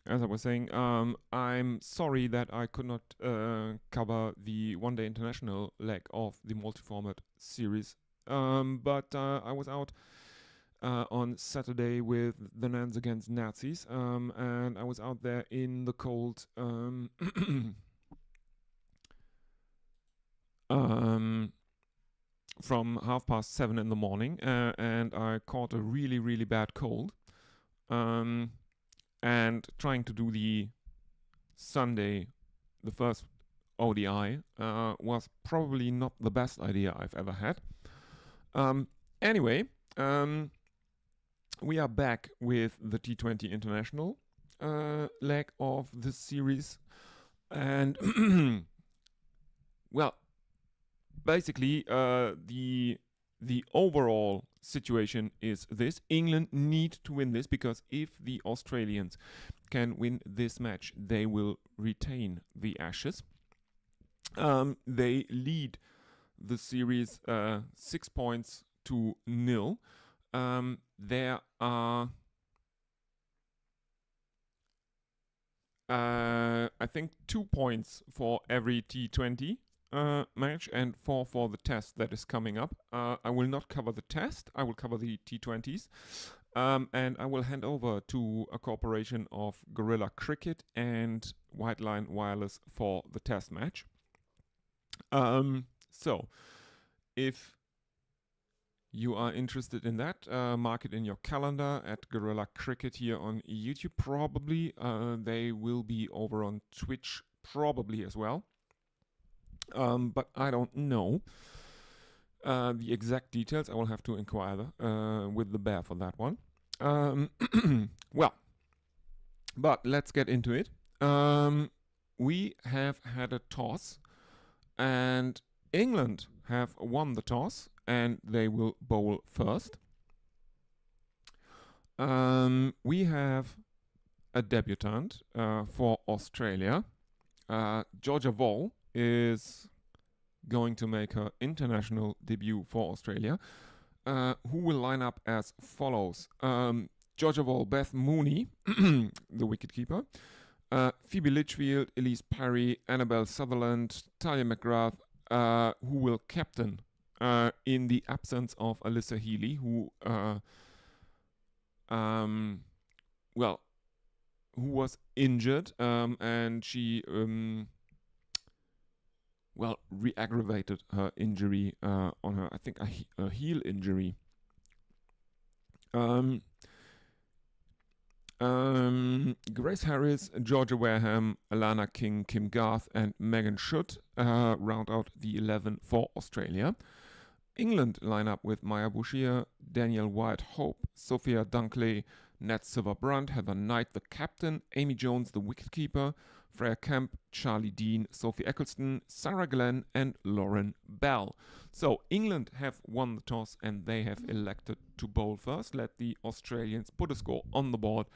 as I was saying, I'm sorry that I could not cover the One Day International leg of the multi-format series. But I was out on Saturday with the Nans against Nazis, and I was out there in the cold. Um, from 7:30 in the morning, and I caught a really, really bad cold. And trying to do the Sunday, the first ODI, was probably not the best idea I've ever had. Anyway, we are back with the T20 International leg of this series. And, well, basically, the overall situation is this: England need to win this, because if the Australians can win this match, they will retain the Ashes. They lead the series 6 points to 0. There are, I think, 2 points for every T20 match and 4 for the test that is coming up. I will not cover the test. I will cover the T20s. And I will hand over to a cooperation of Gorilla Cricket and White Line Wireless for the test match. So, if you are interested in that, mark it in your calendar at Gorilla Cricket here on YouTube. Probably they will be over on Twitch probably as well. But I don't know the exact details. I will have to inquire with the bear for that one. Well, but let's get into it. We have had a toss, and England have won the toss, and they will bowl first. We have a debutant for Australia. Georgia Voll is going to make her international debut for Australia, who will line up as follows. Georgia Voll, Beth Mooney, the wicketkeeper, Phoebe Litchfield, Elise Parry, Annabelle Sutherland, Talia McGrath, who will captain in the absence of Alyssa Healy, who who was injured, and she re-aggravated her injury on her, I think, a heel injury. Grace Harris, Georgia Wareham, Alana King, Kim Garth, and Megan Schutt round out the 11 for Australia. England line up with Maya Bouchier, Danielle White-Hope, Sophia Dunkley, Nat Silver-Brunt, Heather Knight, the captain, Amy Jones, the wicketkeeper, Freya Kemp, Charlie Dean, Sophie Eccleston, Sarah Glenn, and Lauren Bell. So England have won the toss, and they have elected to bowl first. Let the Australians put a score on the board,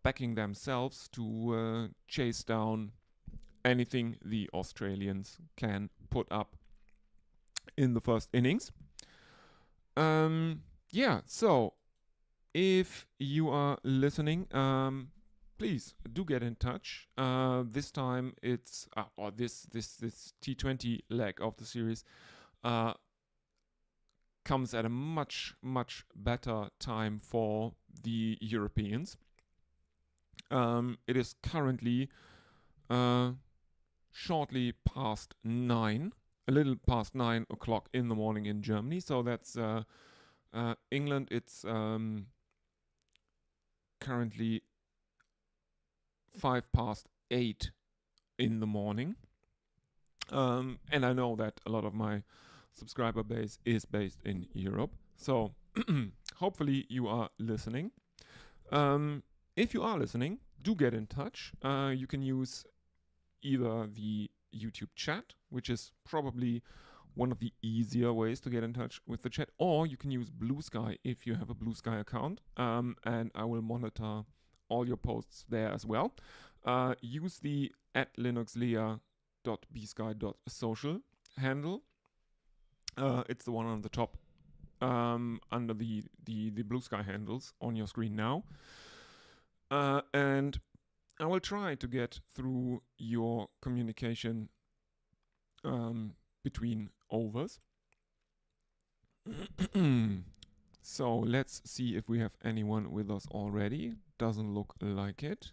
backing themselves to chase down anything the Australians can put up in the first innings. So if you are listening, please do get in touch. This time it's this T20 leg of the series comes at a much better time for the Europeans. It is currently shortly past 9. A little past 9 o'clock in the morning in Germany. So that's England. It's currently 8:05 in the morning. And I know that a lot of my subscriber base is based in Europe. So hopefully you are listening. If you are listening, do get in touch. You can use either the YouTube chat, which is probably one of the easier ways to get in touch with the chat, or you can use Blue Sky if you have a Blue Sky account, and I will monitor all your posts there as well. Use the @linuxlea.bsky.social handle. It's the one on the top under the Blue Sky handles on your screen now. And I will try to get through your communication between overs. So let's see if we have anyone with us already. Doesn't look like it.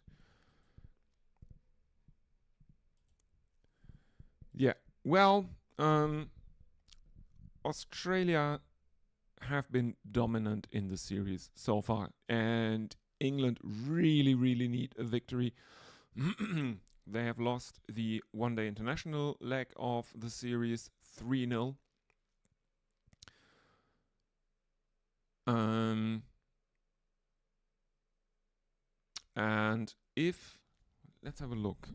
Yeah, well, Australia have been dominant in the series so far, and England really need a victory. They have lost the one-day international leg of the series 3-0. And if let's have a look.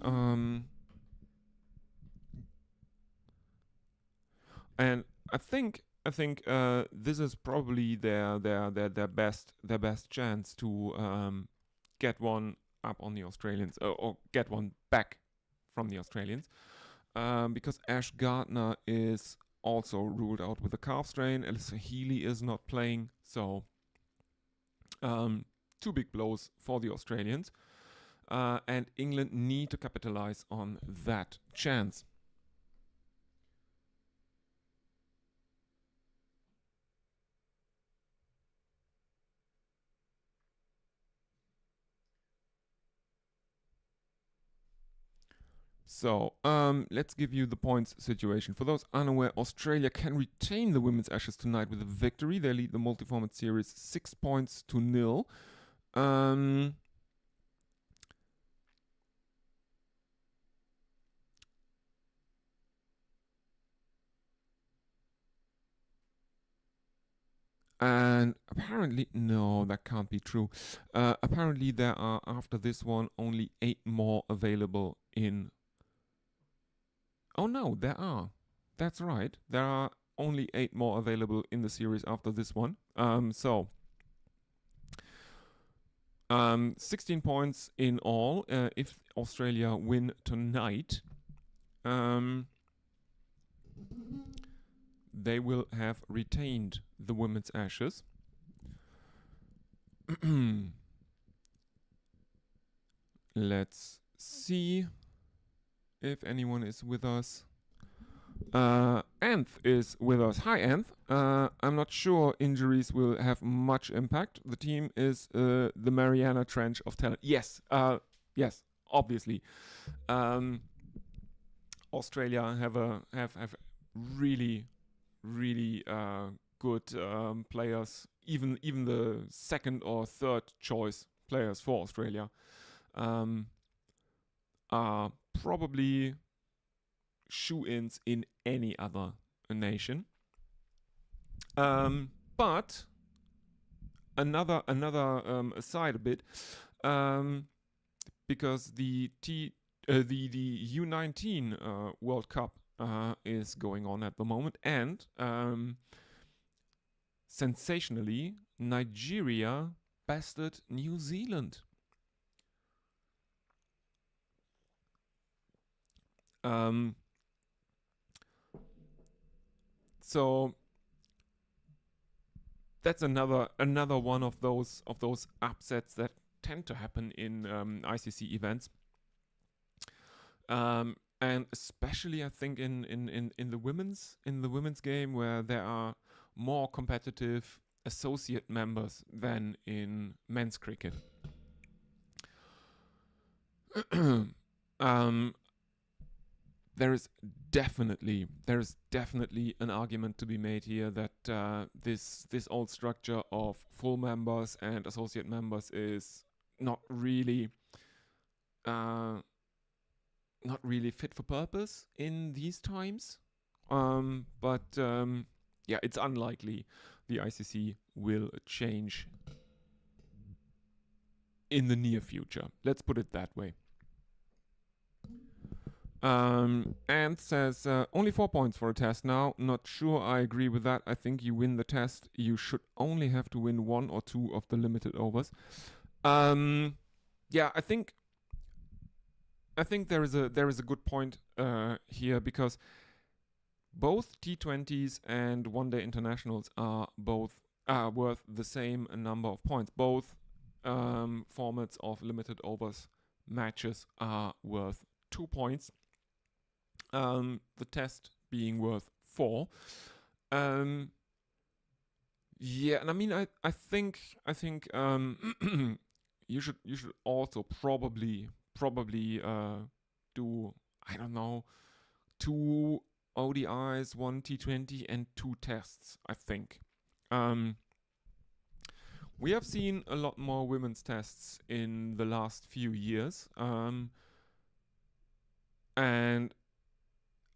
And I think this is probably their best chance to get one up on the Australians or get one back from the Australians, because Ash Gardner is also ruled out with a calf strain. Alyssa Healy is not playing, so two big blows for the Australians, and England need to capitalize on that chance. So let's give you the points situation. For those unaware, Australia can retain the women's Ashes tonight with a victory. They lead the multi-format series 6 points to 0. And apparently, no, that can't be true. Apparently, there are, after this one, only 8 more available in. Oh no, there are. That's right. There are only 8 more available in the series after this one. 16 points in all if Australia win tonight. They will have retained the women's Ashes. Let's see if anyone is with us. Anth is with us. Hi, Anth. I'm not sure injuries will have much impact. The team is the Mariana Trench of talent. Yes, yes, obviously. Australia have really good players. Even the second or third choice players for Australia are probably shoe-ins in any other nation. But another aside a bit, because the U19 World Cup is going on at the moment, and sensationally, Nigeria bested New Zealand. So that's another one of those upsets that tend to happen in ICC events, and especially I think in the women's game, where there are more competitive associate members than in men's cricket. There is definitely an argument to be made here that this old structure of full members and associate members is not really fit for purpose in these times. But yeah, it's unlikely the ICC will change in the near future. Let's put it that way. And says only 4 points for a test now. Not sure I agree with that. I think you win the test. You should only have to win 1 or 2 of the limited overs. Yeah, I think there is a good point here, because both T20s and one-day internationals are both worth the same number of points. Both formats of limited overs matches are worth 2 points. The test being worth 4. Yeah, and I mean, I think you should also probably do, I don't know, 2 ODIs, 1 T20, and 2 tests. I think. We have seen a lot more women's tests in the last few years, and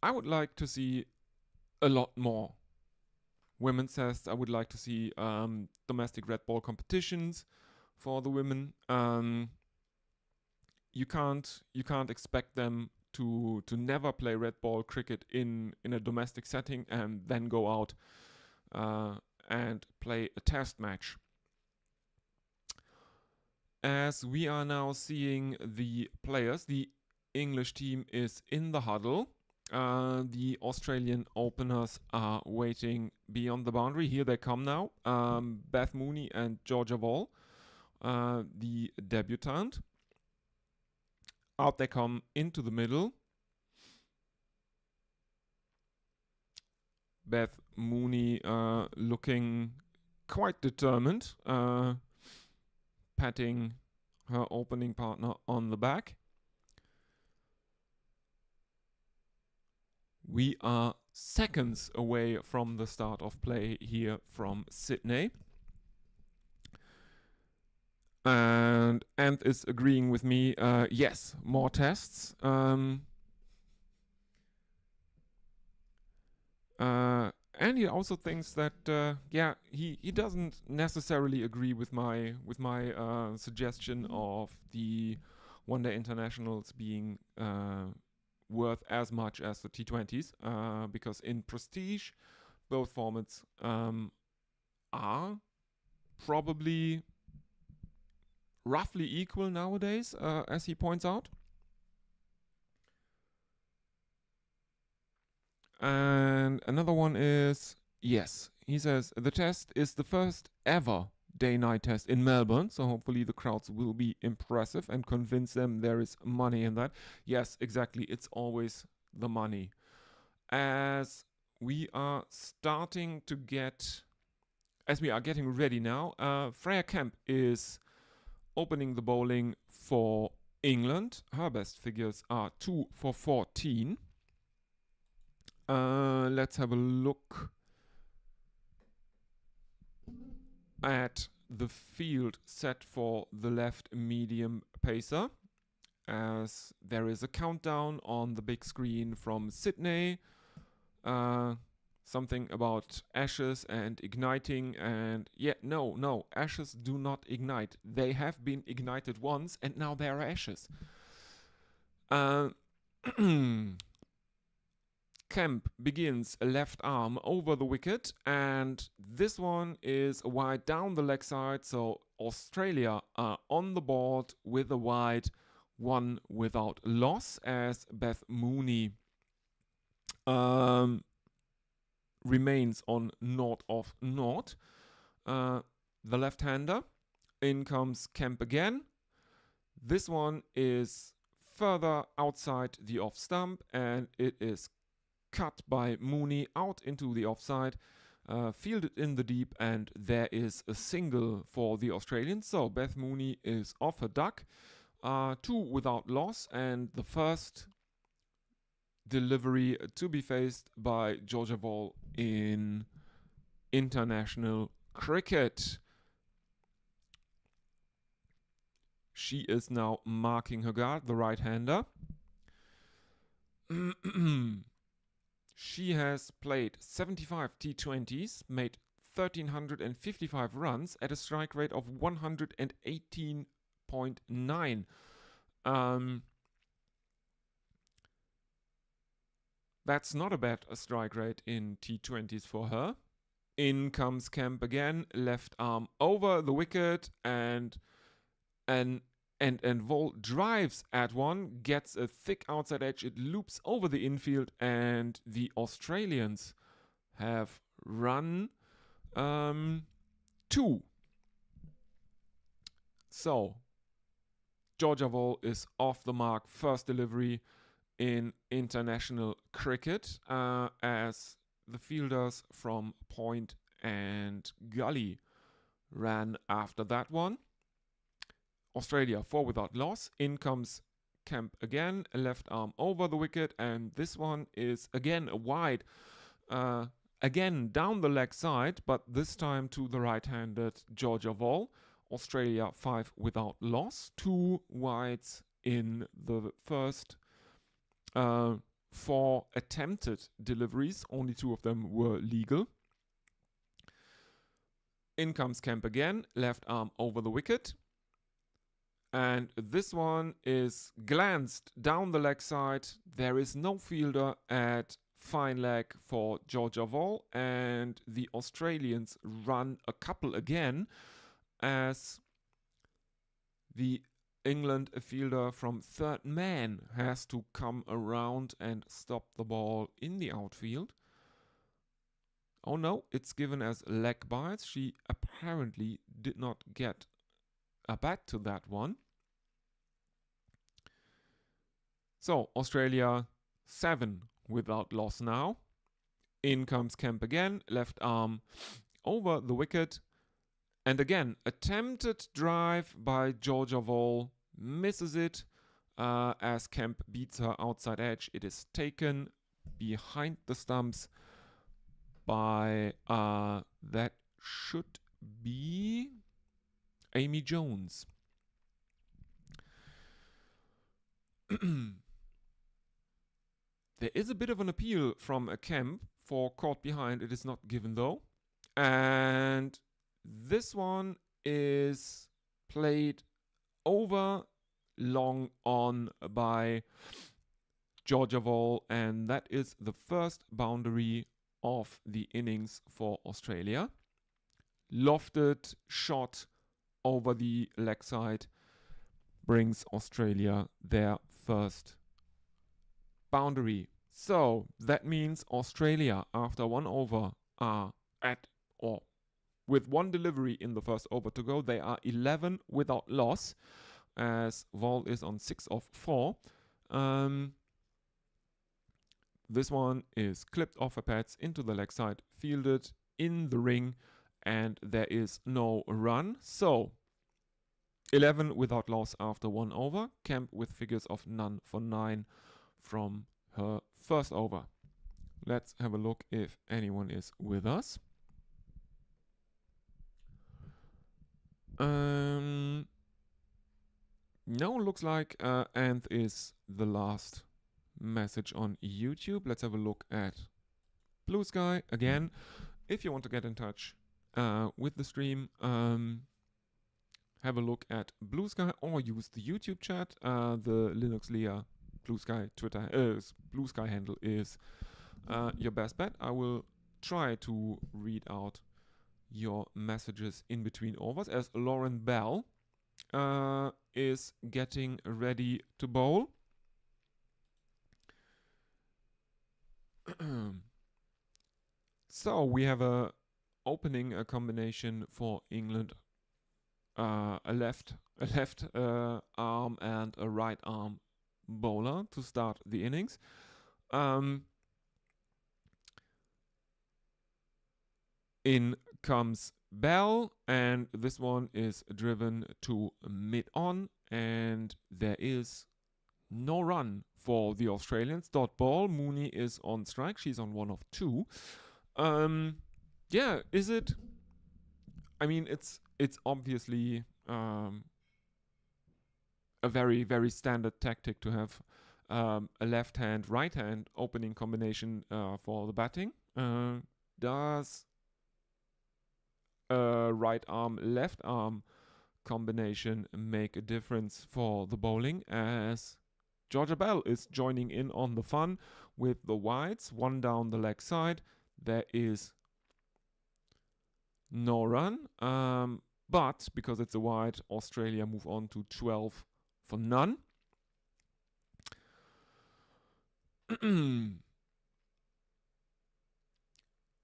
I would like to see a lot more women's tests. I would like to see domestic red ball competitions for the women. You can't expect them to never play red ball cricket in a domestic setting and then go out and play a test match. As we are now seeing the players, the English team is in the huddle. The Australian openers are waiting beyond the boundary. Here they come now. Beth Mooney and Georgia Wall, the debutante. Out they come into the middle. Beth Mooney looking quite determined, patting her opening partner on the back. We are seconds away from the start of play here from Sydney. And Ant is agreeing with me. Yes, more tests. And he also thinks that he doesn't necessarily agree with my suggestion of the one-day internationals being worth as much as the T20s, because in prestige both formats are probably roughly equal nowadays, as he points out. And another one is, yes, he says, the test is the first ever day-night test in Melbourne, so hopefully the crowds will be impressive and convince them there is money in that. Yes, exactly, it's always the money. As we are starting to get, as we are getting ready now, Freya Kemp is opening the bowling for England. Her best figures are 2 for 14. Let's have a look at the field set for the left medium pacer, as there is a countdown on the big screen from Sydney. Something about ashes and igniting, and no, ashes do not ignite. They have been ignited once and now they are ashes. Kemp begins a left arm over the wicket, and this one is wide down the leg side, so Australia are on the board with a wide, one without loss, as Beth Mooney remains on naught of naught. The left-hander, in comes Kemp again. This one is further outside the off stump, and it is cut by Mooney out into the offside, fielded in the deep, and there is a single for the Australians. So Beth Mooney is off her duck, 2 without loss, and the first delivery to be faced by Georgia Wall in international cricket. She is now marking her guard, the right-hander. She has played 75 T20s, made 1,355 runs at a strike rate of 118.9. That's not a bad strike rate in T20s for her. In comes Kemp again, left arm over the wicket, and Wall drives at one, gets a thick outside edge, it loops over the infield, and the Australians have run 2. So Georgia Wall is off the mark. First delivery in international cricket, as the fielders from point and gully ran after that one. Australia 4 without loss. In comes Kemp again, a left arm over the wicket, and this one is again a wide. Again down the leg side, but this time to the right-handed Georgia Wall. Australia 5 without loss. 2 wides in the first 4 attempted deliveries. Only 2 of them were legal. In comes Kemp again, left arm over the wicket. And this one is glanced down the leg side. There is no fielder at fine leg for Georgia Wall, and the Australians run a couple again as the England fielder from third man has to come around and stop the ball in the outfield. Oh no, it's given as leg bites. She apparently did not get a bat to that one. So Australia 7 without loss now. In comes Kemp again, left arm over the wicket. And again, attempted drive by Georgia Wall, misses it as Kemp beats her outside edge. It is taken behind the stumps by, that should be Amy Jones. There is a bit of an appeal from a Kemp for caught behind. It is not given though. And this one is played over long on by Georgia Wall, and that is the first boundary of the innings for Australia. Lofted shot over the leg side brings Australia their first boundary. So that means Australia, after 1 over, are at or with 1 delivery in the first over to go. They are 11 without loss, as Wall is on 6 of 4. This one is clipped off her pads into the leg side, fielded in the ring, and there is no run. So 11 without loss after 1 over. Kemp with figures of none for 9 from her first over. Let's have a look if anyone is with us. No, looks like Anth is the last message on YouTube. Let's have a look at Blue Sky again. If you want to get in touch with the stream, have a look at Blue Sky or use the YouTube chat. The Linux Lea Blue Sky Twitter Blue Sky handle is your best bet. I will try to read out your messages in between overs as Lauren Bell is getting ready to bowl. So we have a combination for England, a left arm and a right arm bowler to start the innings. In comes Bell, and this one is driven to mid-on, and there is no run for the Australians. Dot ball. Mooney is on strike. She's on 1 of 2. Yeah, is it? I mean, it's obviously a very, very standard tactic to have a left-hand, right-hand opening combination for the batting. Does a right arm, left arm combination make a difference for the bowling, as Georgia Bell is joining in on the fun with the wides, 1 down the leg side. There is no run, but because it's a wide, Australia move on to 12 for none.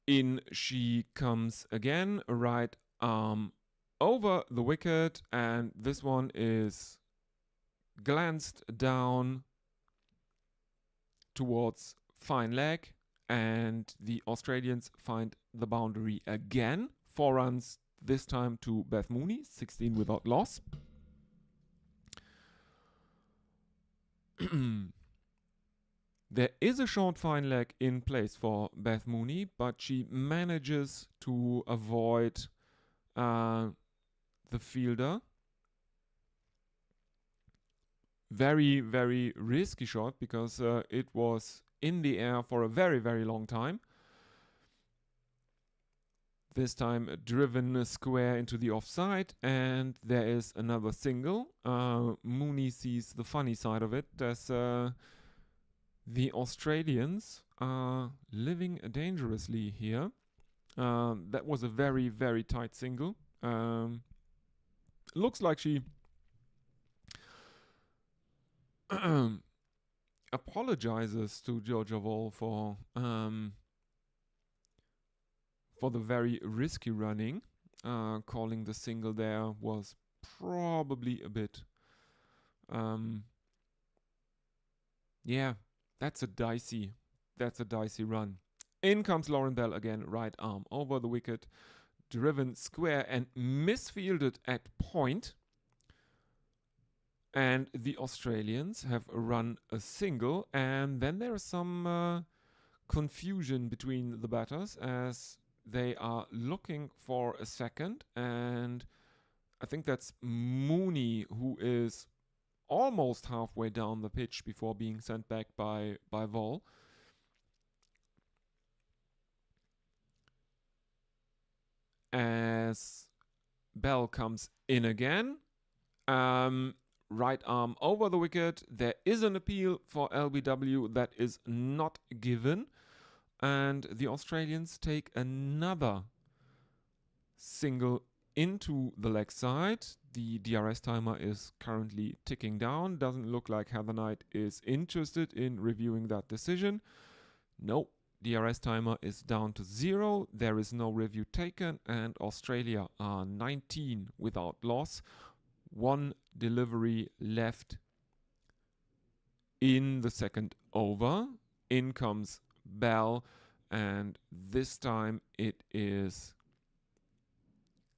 In she comes again, right arm over the wicket, and this one is glanced down towards fine leg, and the Australians find the boundary again. 4 runs this time to Beth Mooney, 16 without loss. There is a short fine leg in place for Beth Mooney, but she manages to avoid the fielder. Very, very risky shot because it was in the air for a very, very long time. This time driven square into the offside, and there is another single. Mooney sees the funny side of it as the Australians are living dangerously here. That was a very, very tight single. Looks like she apologizes to Georgia Wall for the very risky running. Calling the single there was probably a bit yeah, that's a dicey run. In comes Lauren Bell again, right arm over the wicket, driven square and misfielded at point. And the Australians have run a single, and then there is some confusion between the batters as they are looking for a second, and I think that's Mooney who is almost halfway down the pitch before being sent back by Vol. As Bell comes in again, right arm over the wicket. There is an appeal for LBW that is not given, and the Australians take another single into the leg side. The DRS timer is currently ticking down. Doesn't look like Heather Knight is interested in reviewing that decision. No, DRS timer is down to 0. There is no review taken, and Australia are 19 without loss. 1 delivery left in the second over. In comes Bell, and this time it is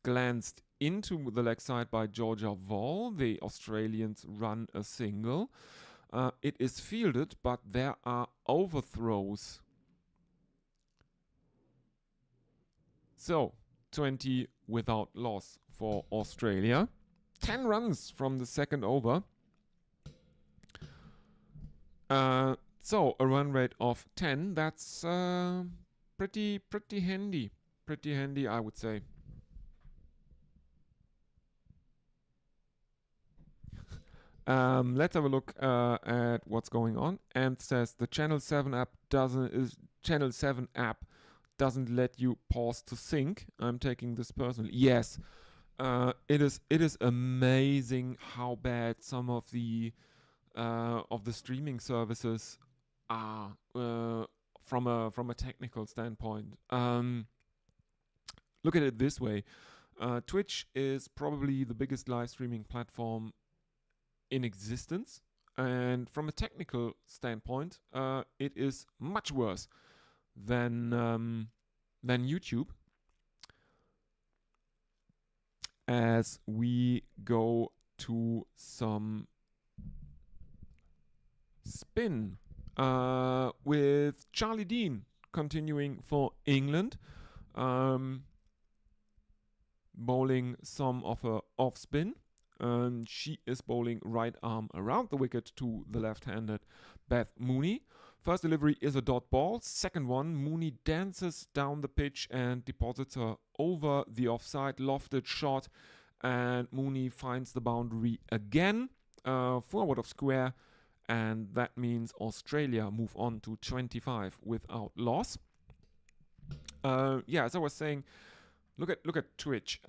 glanced into the leg side by Georgia Wall. The Australians run a single. It is fielded, but there are overthrows. So, 20 without loss for Australia. 10 runs from the second over. So, a run rate of 10. That's pretty handy. Pretty handy, I would say. Let's have a look at what's going on. And says the Channel 7 app doesn't let you pause to sync. I'm taking this personally. Yes, it is amazing how bad some of the streaming services are from a technical standpoint. Look at it this way: Twitch is probably the biggest live streaming platform in existence, and from a technical standpoint, it is much worse than YouTube. As we go to some spin with Charlie Dean continuing for England, bowling some of her off spin. She is bowling right arm around the wicket to the left-handed Beth Mooney. First delivery is a dot ball. Second one, Mooney dances down the pitch and deposits her over the offside lofted shot, and Mooney finds the boundary again, forward of square, and that means Australia move on to 25 without loss. As I was saying, look at Twitch.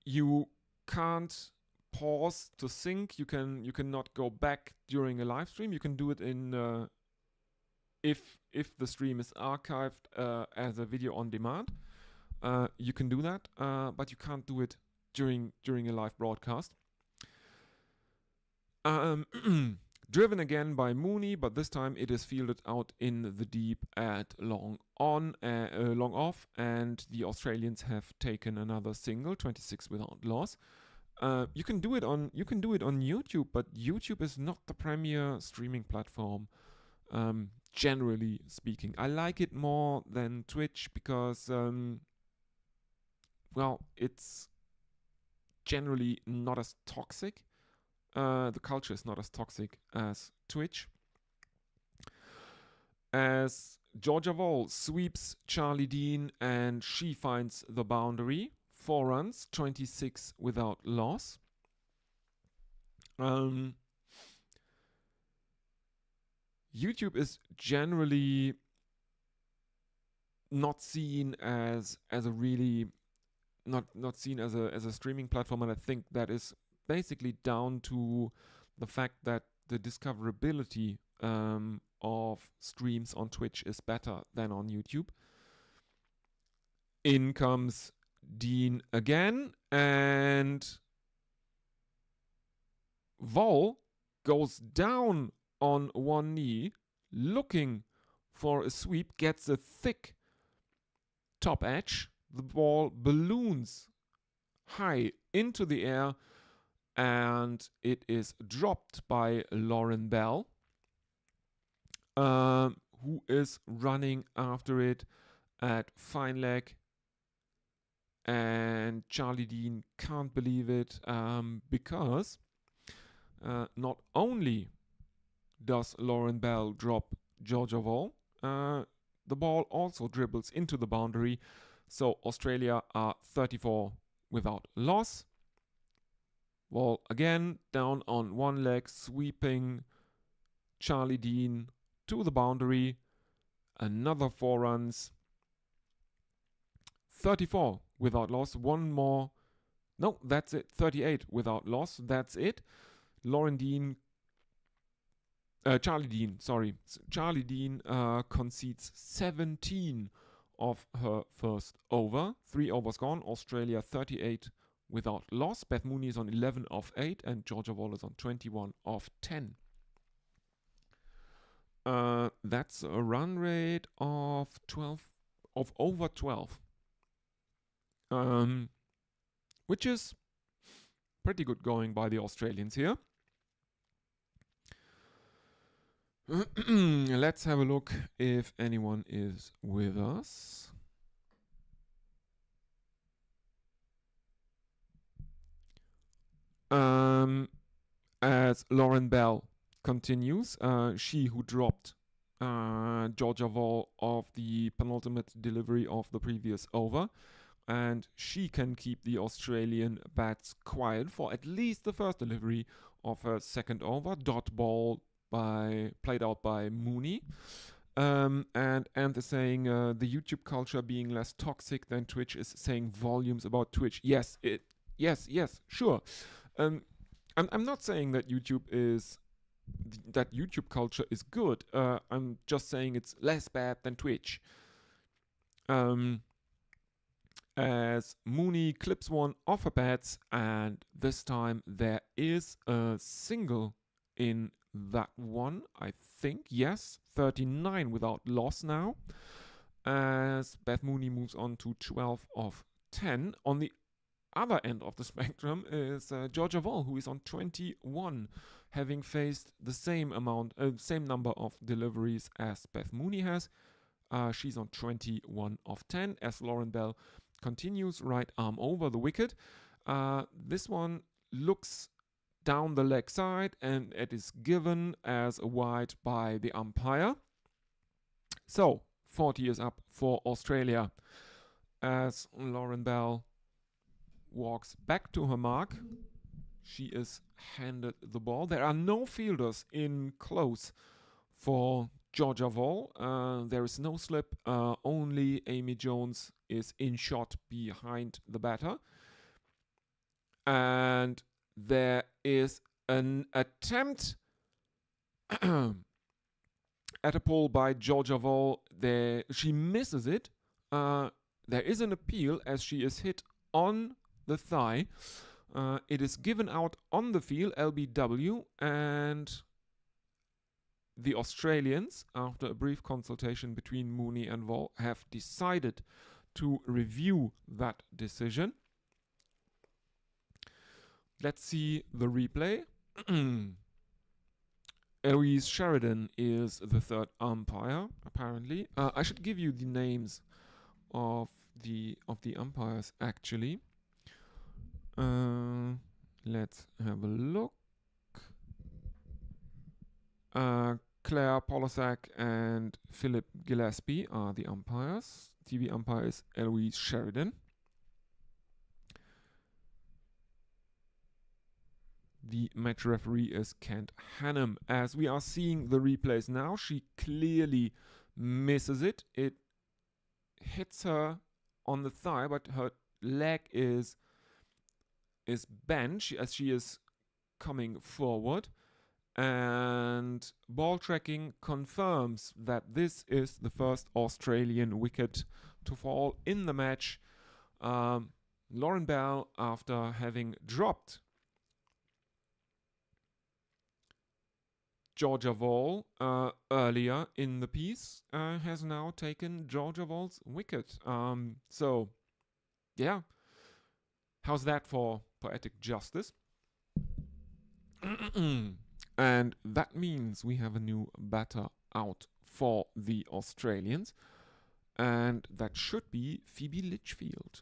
You can't pause to sync. You cannot go back during a live stream. You can do it in if the stream is archived as a video on demand. You can do that, but you can't do it during a live broadcast. Driven again by Mooney, but this time it is fielded out in the deep at long off, and the Australians have taken another single, 26 without loss. You can do it on YouTube, but YouTube is not the premier streaming platform. Generally speaking, I like it more than Twitch because, it's generally not as toxic. The culture is not as toxic as Twitch. As Georgia Wall sweeps Charlie Dean and she finds the boundary. 4 runs, 26 without loss. YouTube is generally not seen as a really not seen as a streaming platform, and I think that is basically down to the fact that the discoverability of streams on Twitch is better than on YouTube. In comes Dean again, and Vol goes down on one knee, looking for a sweep, gets a thick top edge. The ball balloons high into the air, and it is dropped by Lauren Bell, who is running after it at fine leg. And Charlie Dean can't believe it, because not only does Lauren Bell drop Georgia Wall, the ball also dribbles into the boundary. So Australia are 34 without loss. Wall again down on one leg, sweeping Charlie Dean to the boundary. Another 4 runs. 34 without loss. One more. No, that's it. 38 without loss. That's it. Charlie Dean concedes 17 of her first over. 3 overs gone. Australia 38 without loss. Beth Mooney is on 11 of 8 and Georgia Wall is on 21 of 10. That's a run rate of over 12. Which is pretty good going by the Australians here. Let's have a look if anyone is with us. As Lauren Bell continues, she who dropped Georgia Wall of the penultimate delivery of the previous over, and she can keep the Australian bats quiet for at least the first delivery of her second over. Dot ball played out by Mooney. And is saying the YouTube culture being less toxic than Twitch is saying volumes about Twitch. Yes, sure. I'm not saying that YouTube culture is good. I'm just saying it's less bad than Twitch. As Mooney clips one off her bats, and this time there is a single in that one, I think. Yes, 39 without loss now, as Beth Mooney moves on to 12 of 10. On the other end of the spectrum is Georgia Wall, who is on 21, having faced the same number of deliveries as Beth Mooney has. She's on 21 of 10, as Lauren Bell continues right arm over the wicket. This one looks down the leg side, and it is given as a wide by the umpire. So 40 is up for Australia, as Lauren Bell walks back to her mark. She is handed the ball. There are no fielders in close for Georgia Wall. There is no slip. Only Amy Jones is in shot behind the batter. And there is an attempt at a pull by Georgia Wall. She misses it. There is an appeal as she is hit on the thigh. It is given out on the field, LBW, and the Australians, after a brief consultation between Mooney and Wall, have decided to review that decision. Let's see the replay. Eloise Sheridan is the third umpire, apparently. I should give you the names of the umpires, actually. Let's have a look. Claire Polosak and Philip Gillespie are the umpires. TV umpire is Eloise Sheridan. The match referee is Kent Hannum. As we are seeing the replays now, she clearly misses it. It hits her on the thigh, but her leg is bent as she is coming forward. And ball tracking confirms that this is the first Australian wicket to fall in the match. Lauren Bell, after having dropped Georgia Wall earlier in the piece, has now taken Georgia Wall's wicket. So, yeah. How's that for poetic justice? And that means we have a new batter out for the Australians. And that should be Phoebe Litchfield.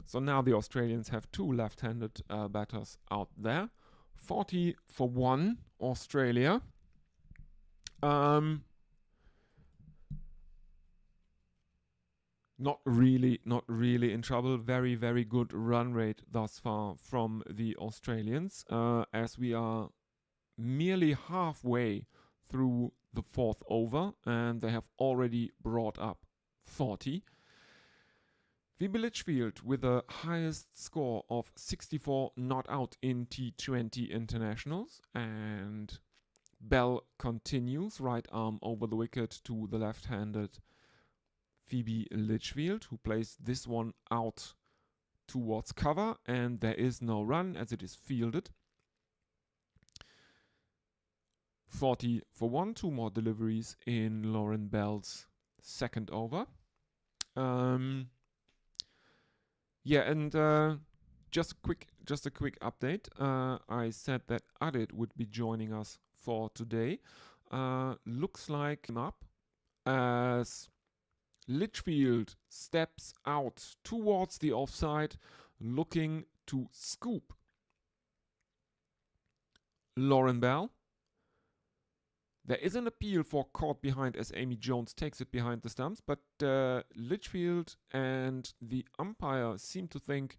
So now the Australians have two left-handed batters out there. 40 for 1, Australia. Not really in trouble. Very, very good run rate thus far from the Australians, as we are merely halfway through the fourth over, and they have already brought up 40. Phoebe Litchfield with the highest score of 64 not out in T20 internationals, and Bell continues, right arm over the wicket to the left-handed Phoebe Litchfield, who plays this one out towards cover, and there is no run as it is fielded. 40 for 1, 2 more deliveries in Lauren Bell's second over. Just a quick update. I said that Adit would be joining us for today. Looks like him up as Litchfield steps out towards the offside, looking to scoop Lauren Bell. There is an appeal for caught behind as Amy Jones takes it behind the stumps, but Litchfield and the umpire seem to think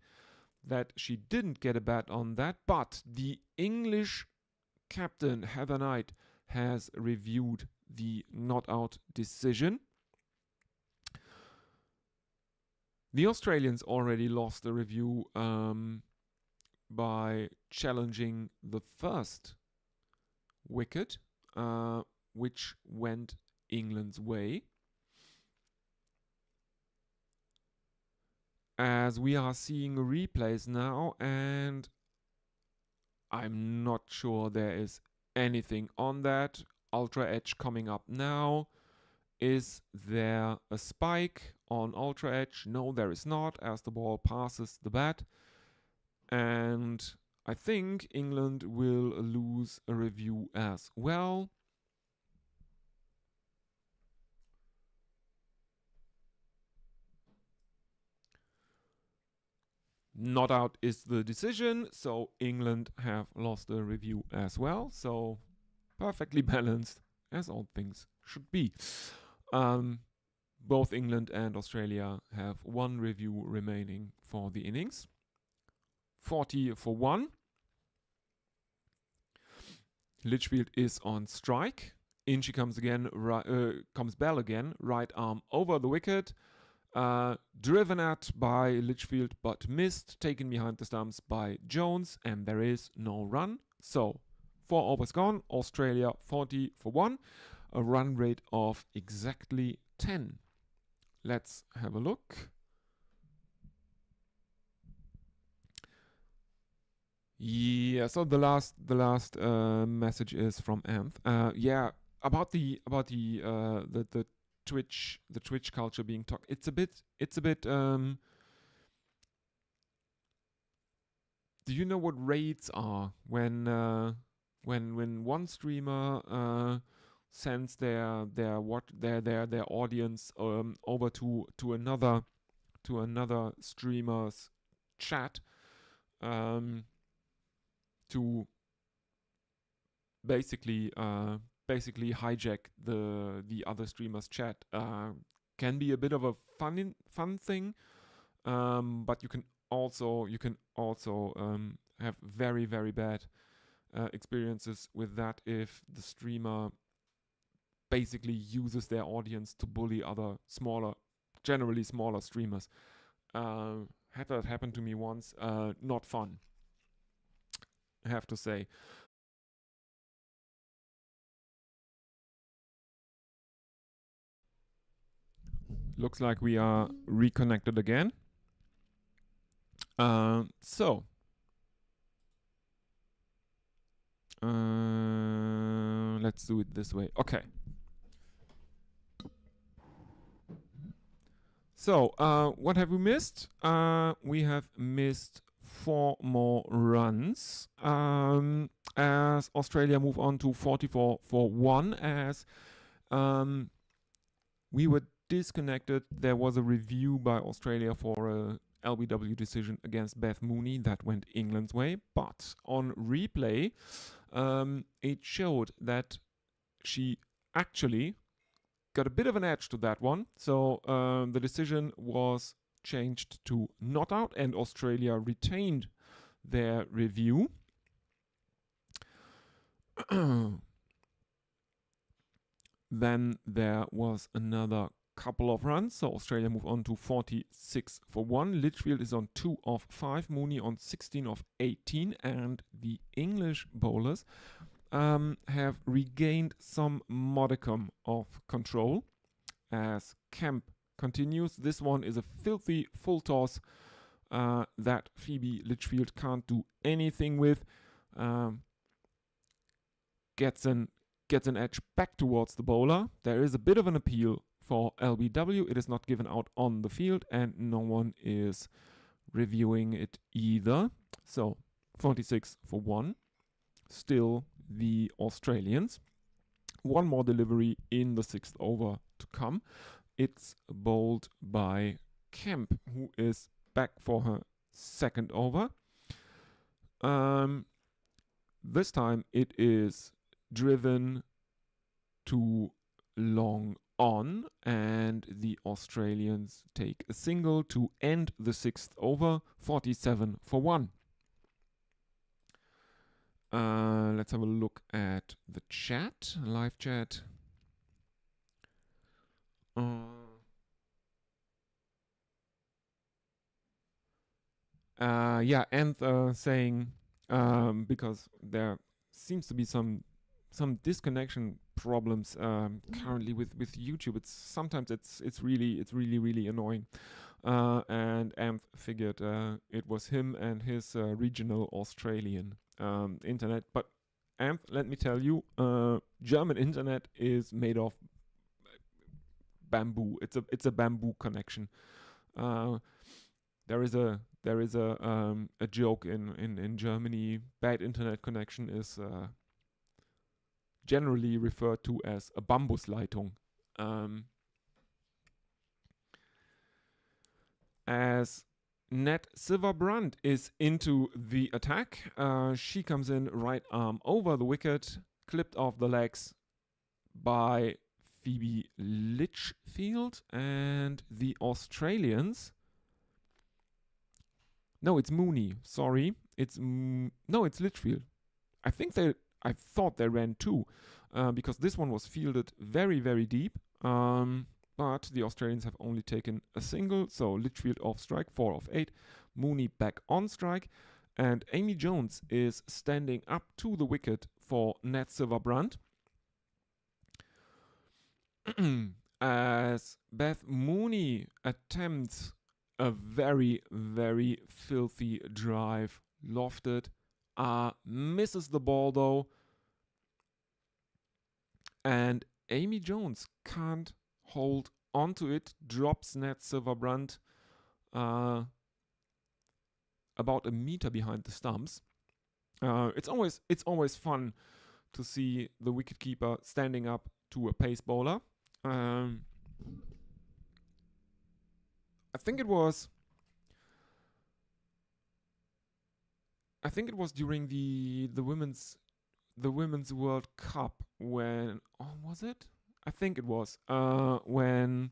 that she didn't get a bat on that, but the English captain, Heather Knight, has reviewed the not out decision. The Australians already lost a review by challenging the first wicket, which went England's way. As we are seeing replays now, and I'm not sure there is anything on that. Ultra Edge coming up now. Is there a spike on Ultra Edge? No, there is not, as the ball passes the bat. And I think England will lose a review as well. Not out is the decision, so England have lost a review as well. So perfectly balanced, as all things should be. Both England and Australia have one review remaining for the innings. 40 for 1. Litchfield is on strike. In she comes again. Comes Bell again. Right arm over the wicket. Driven at by Litchfield but missed. Taken behind the stumps by Jones, and there is no run. So 4 overs gone. Australia 40 for 1. A run rate of exactly 10. let's have a look. Yeah, so the last message is from Amph. Yeah, about the Twitch culture being talked. It's a bit do you know what raids are when one streamer sends their audience over to another streamer's chat to basically hijack the other streamer's chat. Can be a bit of a fun thing, but you can also have very bad experiences with that if the streamer basically uses their audience to bully other generally smaller streamers. Had that happen to me once. Not fun, I have to say. Looks like we are reconnected again. So let's do it this way. Okay. So what have we missed? We have missed 4 more runs as Australia move on to 44-1 as we were disconnected. There was a review by Australia for a LBW decision against Beth Mooney that went England's way, but on replay it showed that she actually got a bit of an edge to that one. So the decision was changed to not out and Australia retained their review. Then there was another couple of runs. So Australia moved on to 46-1. Litchfield is on 2 of 5. Mooney on 16 of 18. And the English bowlers have regained some modicum of control as Kemp continues. This one is a filthy full toss that Phoebe Litchfield can't do anything with. Gets an edge back towards the bowler. There is a bit of an appeal for LBW. It is not given out on the field and no one is reviewing it either. So 46-1. Still the Australians. One more delivery in the 6th over to come. It's bowled by Kemp, who is back for her 2nd over. This time it is driven to long on and the Australians take a single to end the 6th over, 47-1. Let's have a look at the chat, live chat. Yeah, and saying because there seems to be some disconnection problems currently with YouTube. Sometimes it's really annoying. And Amph figured it was him and his regional Australian internet. But Amph, let me tell you, German internet is made of bamboo. It's a bamboo connection. There is a joke in Germany. Bad internet connection is generally referred to as a Bambusleitung. As Nat Silverbrand is into the attack, she comes in right arm over the wicket, clipped off the legs by Phoebe Litchfield, and the Australians. No, it's Mooney. Sorry, it's Litchfield. I thought they ran 2 because this one was fielded very deep. But the Australians have only taken a single, so Litchfield off strike, 4 of 8. Mooney back on strike, and Amy Jones is standing up to the wicket for Nat Silverbrand. as Beth Mooney attempts a very, very filthy drive, lofted, misses the ball though, and Amy Jones can't hold onto it, drops Nat Silverbrand about a meter behind the stumps. It's always fun to see the wicketkeeper standing up to a pace bowler. I think it was during the women's World Cup when was it? I think it was when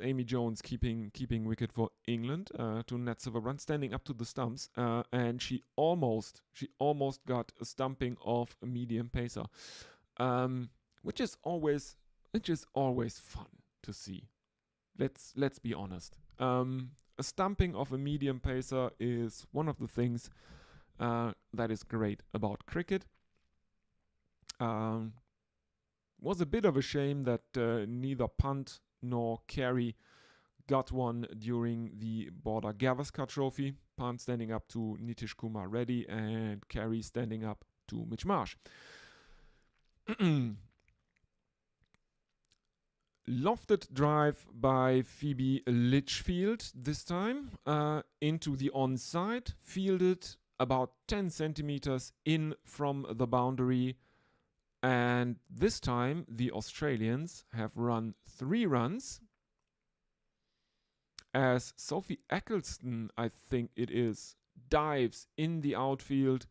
Amy Jones keeping wicket for England to Nat Silverbrand, standing up to the stumps, and she almost got a stumping of a medium pacer, which is always fun to see. Let's be honest. A stumping of a medium pacer is one of the things that is great about cricket. Was a bit of a shame that neither Pant nor Carey got one during the Border Gavaskar Trophy. Pant standing up to Nitish Kumar Reddy and Carey standing up to Mitch Marsh. Lofted drive by Phoebe Litchfield this time into the onside, fielded about 10 centimeters in from the boundary, and this time the Australians have run 3 runs as Sophie Eccleston, I think it is, dives in the outfield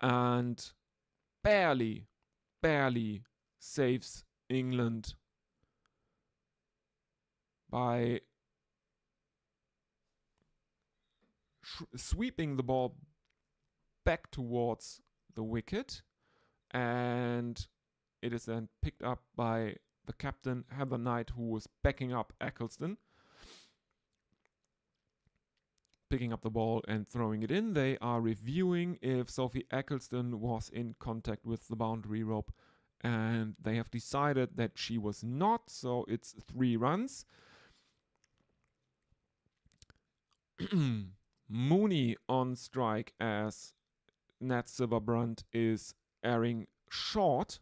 and barely saves England by sweeping the ball back towards the wicket, and it is then picked up by the captain, Heather Knight, who was backing up Eccleston, picking up the ball and throwing it in. They are reviewing if Sophie Eccleston was in contact with the boundary rope, and they have decided that she was not, so it's 3 runs. Mooney on strike as Nat Silverbrand is airing short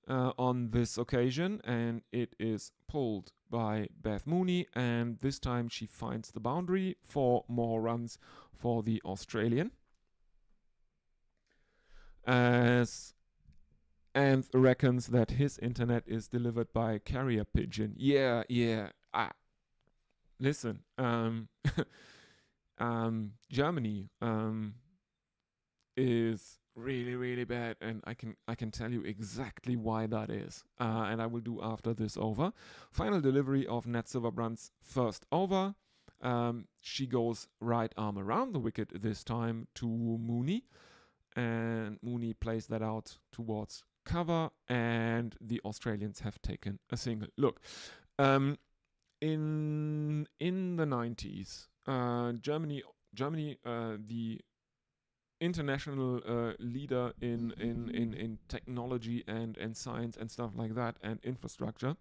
on this occasion, and it is pulled by Beth Mooney, and this time she finds the boundary for more runs for the Australian. As Anth reckons that his internet is delivered by carrier pigeon. Yeah. Listen, Germany is really, really bad, and I can tell you exactly why that is, and I will do after this over. Final delivery of Nat Silverbrand's first over. She goes right arm around the wicket this time to Mooney, and Mooney plays that out towards cover, and the Australians have taken a single. Look, in the 90s, Germany, the international leader in technology and science and stuff like that, and infrastructure.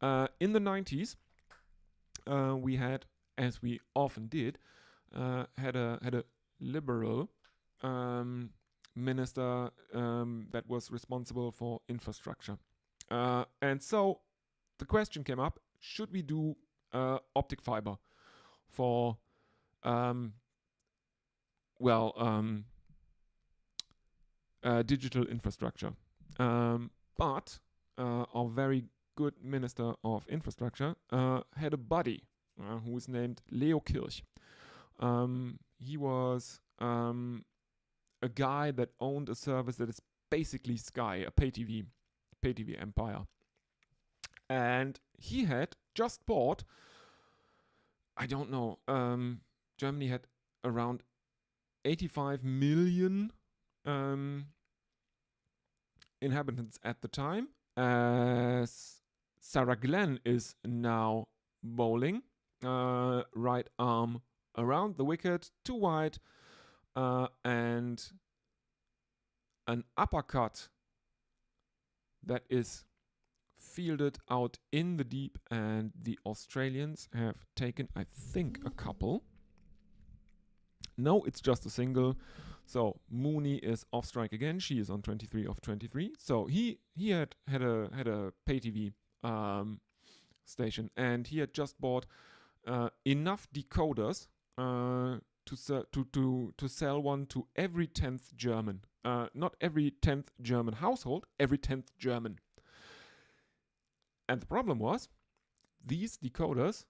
In the 90s, we had, as we often did, had a liberal minister that was responsible for infrastructure. And so the question came up, should we do optic fiber for digital infrastructure? But our very good Minister of Infrastructure had a buddy who was named Leo Kirch. He was a guy that owned a service that is basically Sky, a pay TV empire. And he had just bought, I don't know, Germany had around 85 million inhabitants at the time, as Sarah Glenn is now bowling, right arm around the wicket, too wide, and an uppercut that is fielded out in the deep, and the Australians have taken, I think, a couple. No, it's just a single. So Mooney is off strike again. She is on 23 of 23. So he had a pay TV station, and he had just bought enough decoders to sell one to every 10th German. Not every 10th German household, every 10th German. And the problem was, these decoders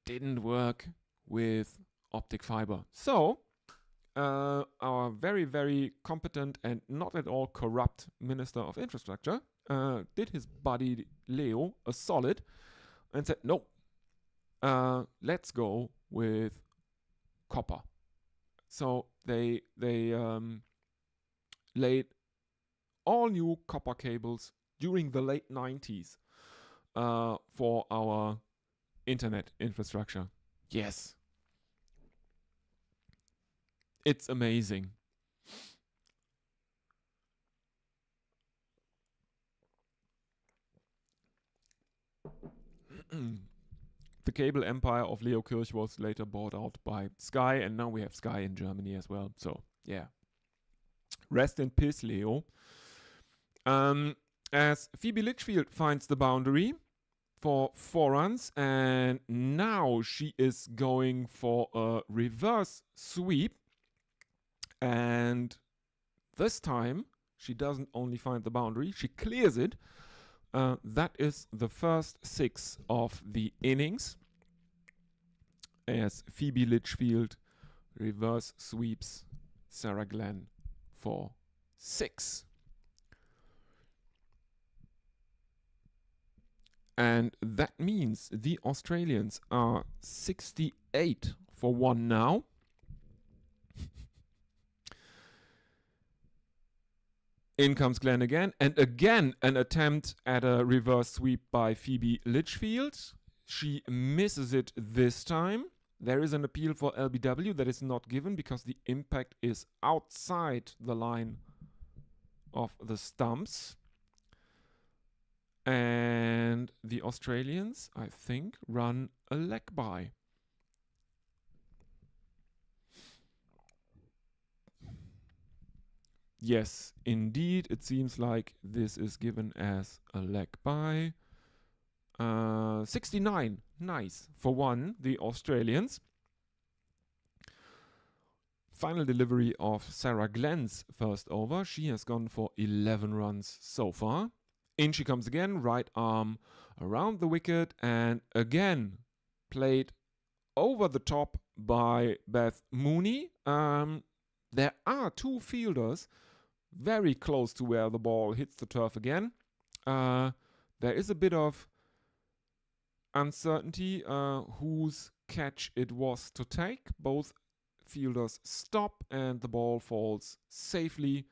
didn't work with optic fiber. So our very, very competent and not at all corrupt Minister of Infrastructure did his buddy Leo a solid and said, no, let's go with copper. So they laid all new copper cables during the late 90s for our internet infrastructure. Yes. It's amazing. The cable empire of Leo Kirch was later bought out by Sky, and now we have Sky in Germany as well. So, yeah. Rest in peace, Leo. As Phoebe Litchfield finds the boundary for 4 runs, and now she is going for a reverse sweep. And this time, she doesn't only find the boundary, she clears it. That is the first 6 of the innings, as Phoebe Litchfield reverse sweeps Sarah Glenn for 6. And that means the Australians are 68 for 1 now. In comes Glenn again, and again an attempt at a reverse sweep by Phoebe Litchfield. She misses it this time. There is an appeal for LBW that is not given because the impact is outside the line of the stumps. And the Australians, I think, run a leg by. Yes, indeed, it seems like this is given as a leg by. 69, nice. For 1, the Australians. Final delivery of Sarah Glenn's first over. She has gone for 11 runs so far. In she comes again, right arm around the wicket, and again played over the top by Beth Mooney. There are 2 fielders very close to where the ball hits the turf again. There is a bit of uncertainty whose catch it was to take. Both fielders stop and the ball falls safely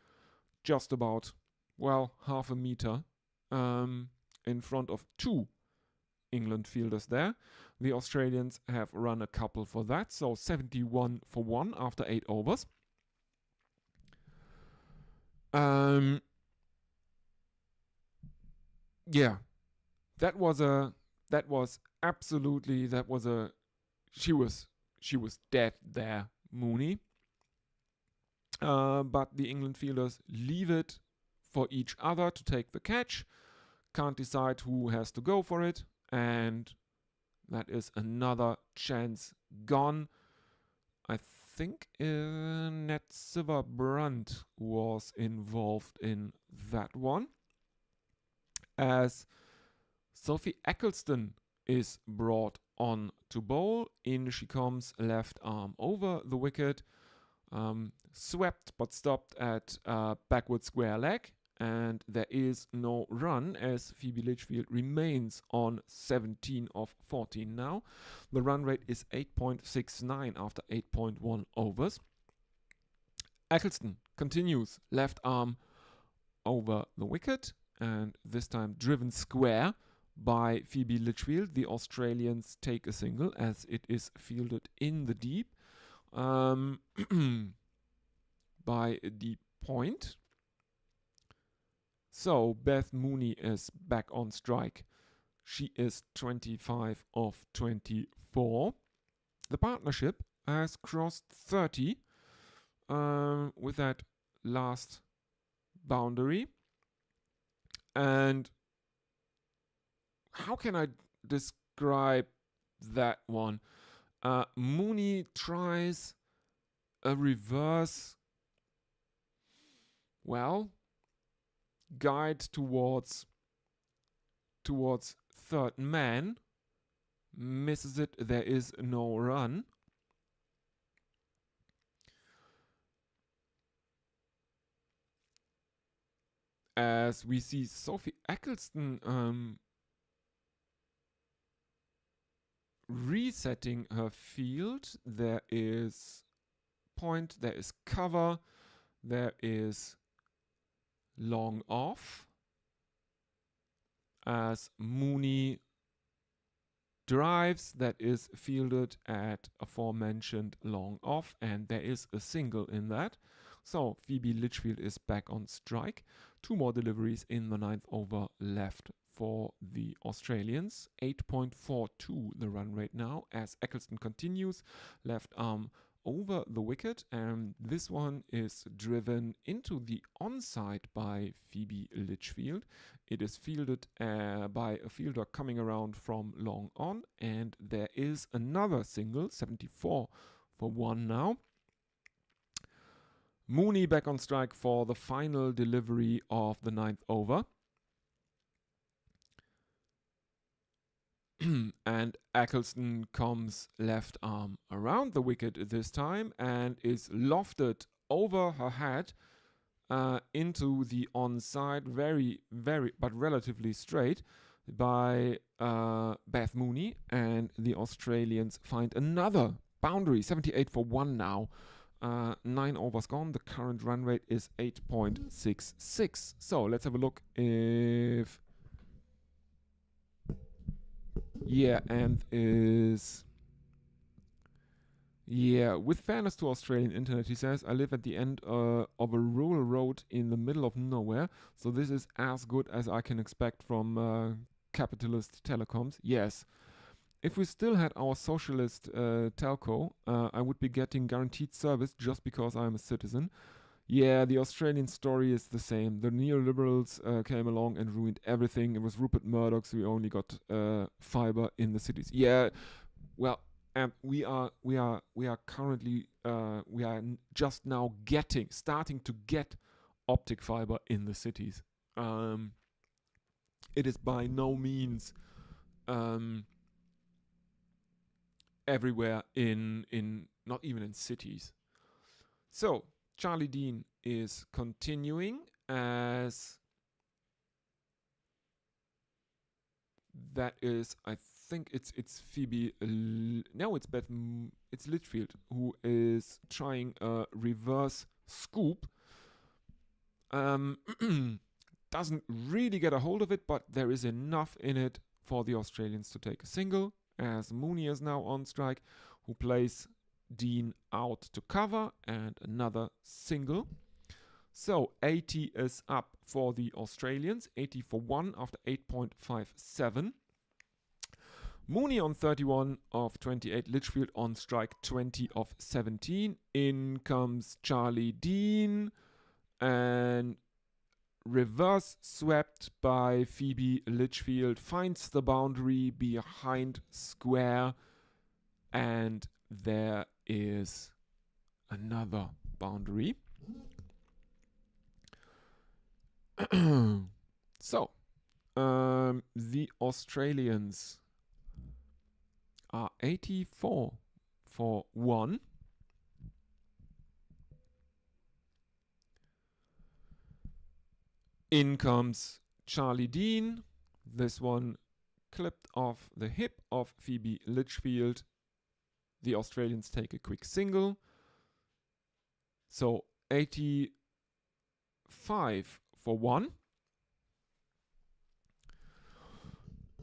just about, well, half a meter in front of 2 England fielders there. The Australians have run a couple for that, so 71 for 1 after 8 overs. Yeah, that was she was dead there, Mooney. But the England fielders leave it for each other to take the catch. Can't decide who has to go for it, and that is another chance gone. I think Netsiva Brandt was involved in that one, as Sophie Eccleston is brought on to bowl. In she comes, left arm over the wicket, swept but stopped at backward square leg, and there is no run as Phoebe Litchfield remains on 17 of 14 now. The run rate is 8.69 after 8.1 overs. Eccleston continues, left arm over the wicket, and this time driven square by Phoebe Litchfield. The Australians take a single as it is fielded in the deep by a deep point. So Beth Mooney is back on strike. She is 25 of 24. The partnership has crossed 30 with that last boundary. And how can I describe that one? Mooney tries a reverse, guide towards third man, misses it, there is no run. As we see Sophie Eccleston resetting her field, there is point, there is cover, there is long off, as Mooney drives, that is fielded at aforementioned long off, and there is a single in that. So Phoebe Litchfield is back on strike. 2 more deliveries in the 9th over left for the Australians. 8.42 the run rate now, as Eccleston continues, left arm over the wicket, and this one is driven into the onside by Phoebe Litchfield. It is fielded by a fielder coming around from long on, and there is another single, 74 for 1 now. Mooney back on strike for the final delivery of the 9th over. And Eccleston comes left arm around the wicket this time and is lofted over her head into the onside, very, but relatively straight, by Beth Mooney, and the Australians find another boundary, 78 for 1 now. 9 overs gone. The current run rate is 8.66. So let's have a look if... Yeah, and is... Yeah, with fairness to Australian internet, he says, I live at the end of a rural road in the middle of nowhere, so this is as good as I can expect from capitalist telecoms. Yes. If we still had our socialist telco, I would be getting guaranteed service just because I'm a citizen. Yeah, the Australian story is the same. The neoliberals came along and ruined everything. It was Rupert Murdoch, so we only got fiber in the cities. Yeah, well, we are currently just now starting to get optic fiber in the cities. It is by no means everywhere in not even in cities. So Charlie Dean is continuing, as that is, I think it's Phoebe. No, it's it's Litchfield who is trying a reverse scoop. Doesn't really get a hold of it, but there is enough in it for the Australians to take a single, as Mooney is now on strike, who plays Dean out to cover, and another single. So 80 is up for the Australians, 80 for 1 after 8.57. Mooney on 31 of 28, Litchfield on strike 20 of 17. In comes Charlie Dean, and reverse swept by Phoebe Litchfield, finds the boundary behind square, and there is another boundary. So, the Australians are 84 for 1. In comes Charlie Dean. This one clipped off the hip of Phoebe Litchfield. The Australians take a quick single. So 85 for 1.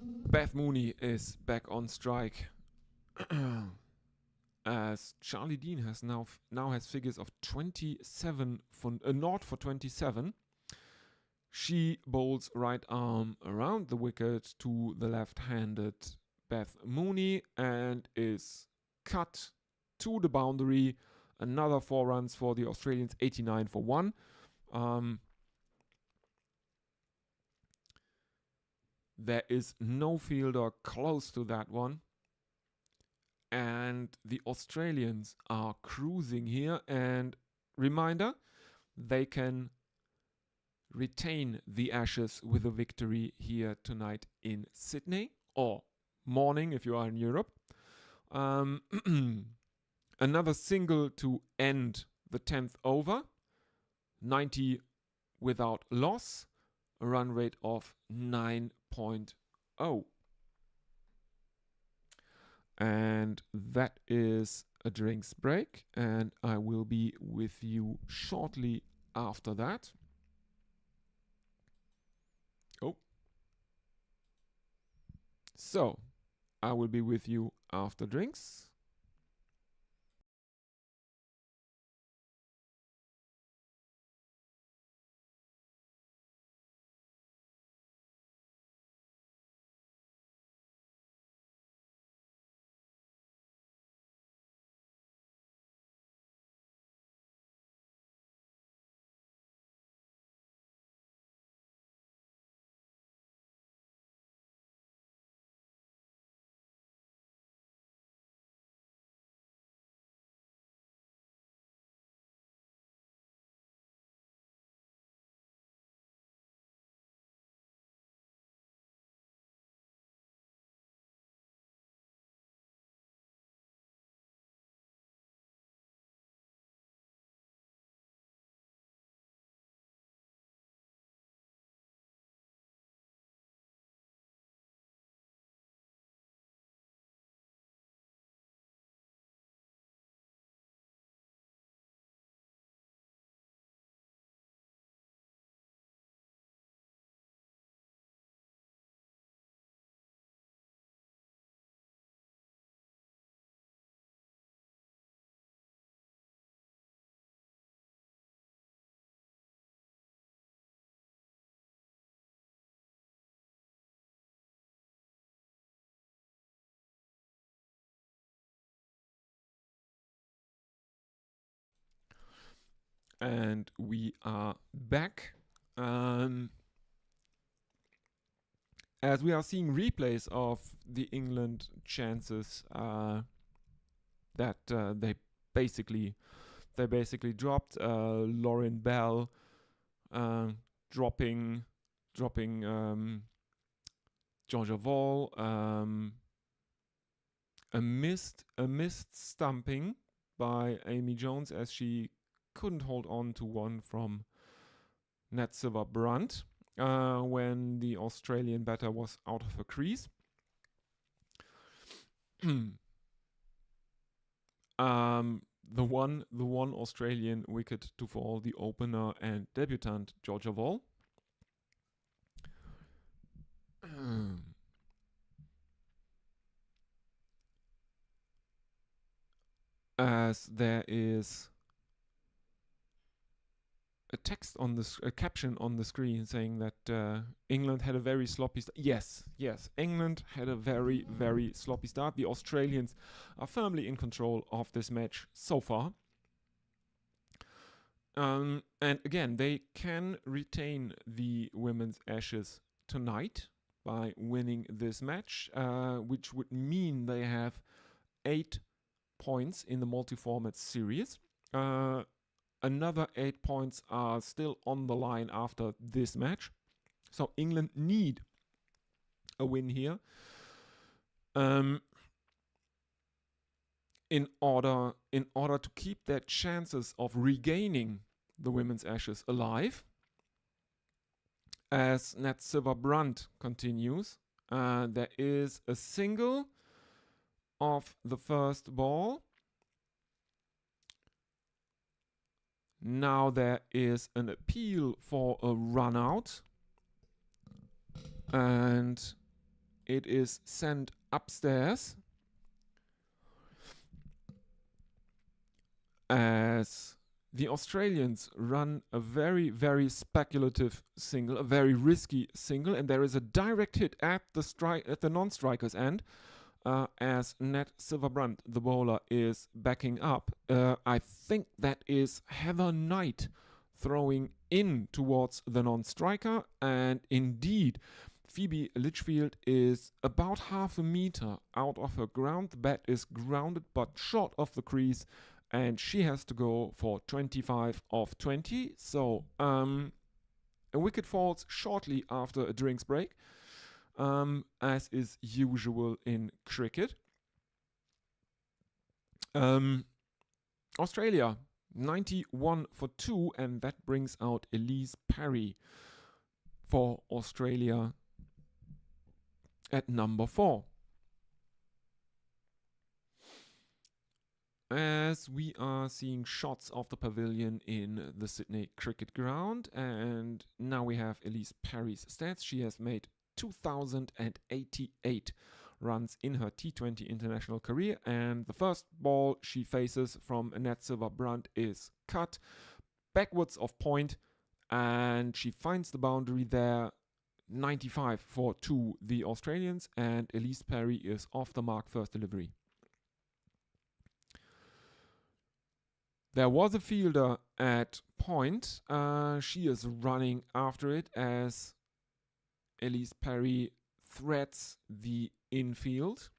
Beth Mooney is back on strike, as Charlie Dean has now has figures of 27 for 0 for 27. She bowls right arm around the wicket to the left-handed Beth Mooney and is cut to the boundary. Another 4 runs for the Australians, 89 for 1. There is no fielder close to that one. And the Australians are cruising here. And reminder, they can retain the Ashes with a victory here tonight in Sydney, or morning if you are in Europe. Another single to end the 10th over, 90 without loss, a run rate of 9.0. And that is a drinks break, and I will be with you shortly after that. So, I will be with you after drinks. And we are back. As we are seeing replays of the England chances that they basically dropped. Lauren Bell dropping Georgia Wall, a missed stumping by Amy Jones as she couldn't hold on to one from Nat Silver-Brunt when the Australian batter was out of her crease. The one Australian wicket to fall, the opener and debutant Georgia Wall. As there is a text on a caption on the screen saying that England had a very sloppy start. Yes, England had a very, very sloppy start. The Australians are firmly in control of this match so far. And again, they can retain the women's Ashes tonight by winning this match, which would mean they have 8 points in the multi-format series. Another 8 points are still on the line after this match. So England need a win here in order to keep their chances of regaining the women's Ashes alive. As Nat Silver-Brunt continues, there is a single off the first ball. Now there is an appeal for a run out, and it is sent upstairs as The Australians run a very, very speculative single, a very risky single, and there is a direct hit at the non-striker's end. As Nat Silverbrand, the bowler, is backing up. I think that is Heather Knight throwing in towards the non-striker, and indeed, Phoebe Litchfield is about half a meter out of her ground. The bat is grounded but short of the crease, and she has to go for 25 of 20. So a wicket falls shortly after a drinks break, as is usual in cricket. Australia 91 for 2, and that brings out Elise Parry for Australia at number 4. As we are seeing shots of the pavilion in the Sydney Cricket Ground, and now we have Elise Parry's stats. She has made 2,088 runs in her T20 international career, and the first ball she faces from Nat Silverbrand is cut backwards of point, and she finds the boundary there. 95 for 2 the Australians, and Elise Parry is off the mark first delivery. There was a fielder at point. She is running after it as Elise Parry threads the infield.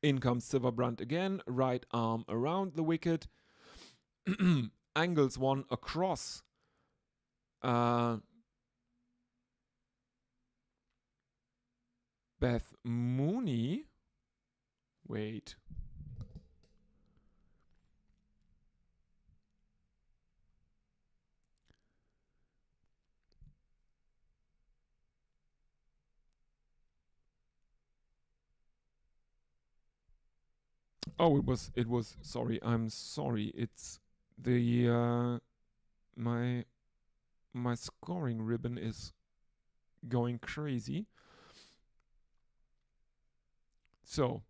In comes Silverbrand again, right arm around the wicket. Angles one across. Beth Mooney. Wait. Oh, it was, sorry, I'm sorry. It's the, my scoring ribbon is going crazy. So,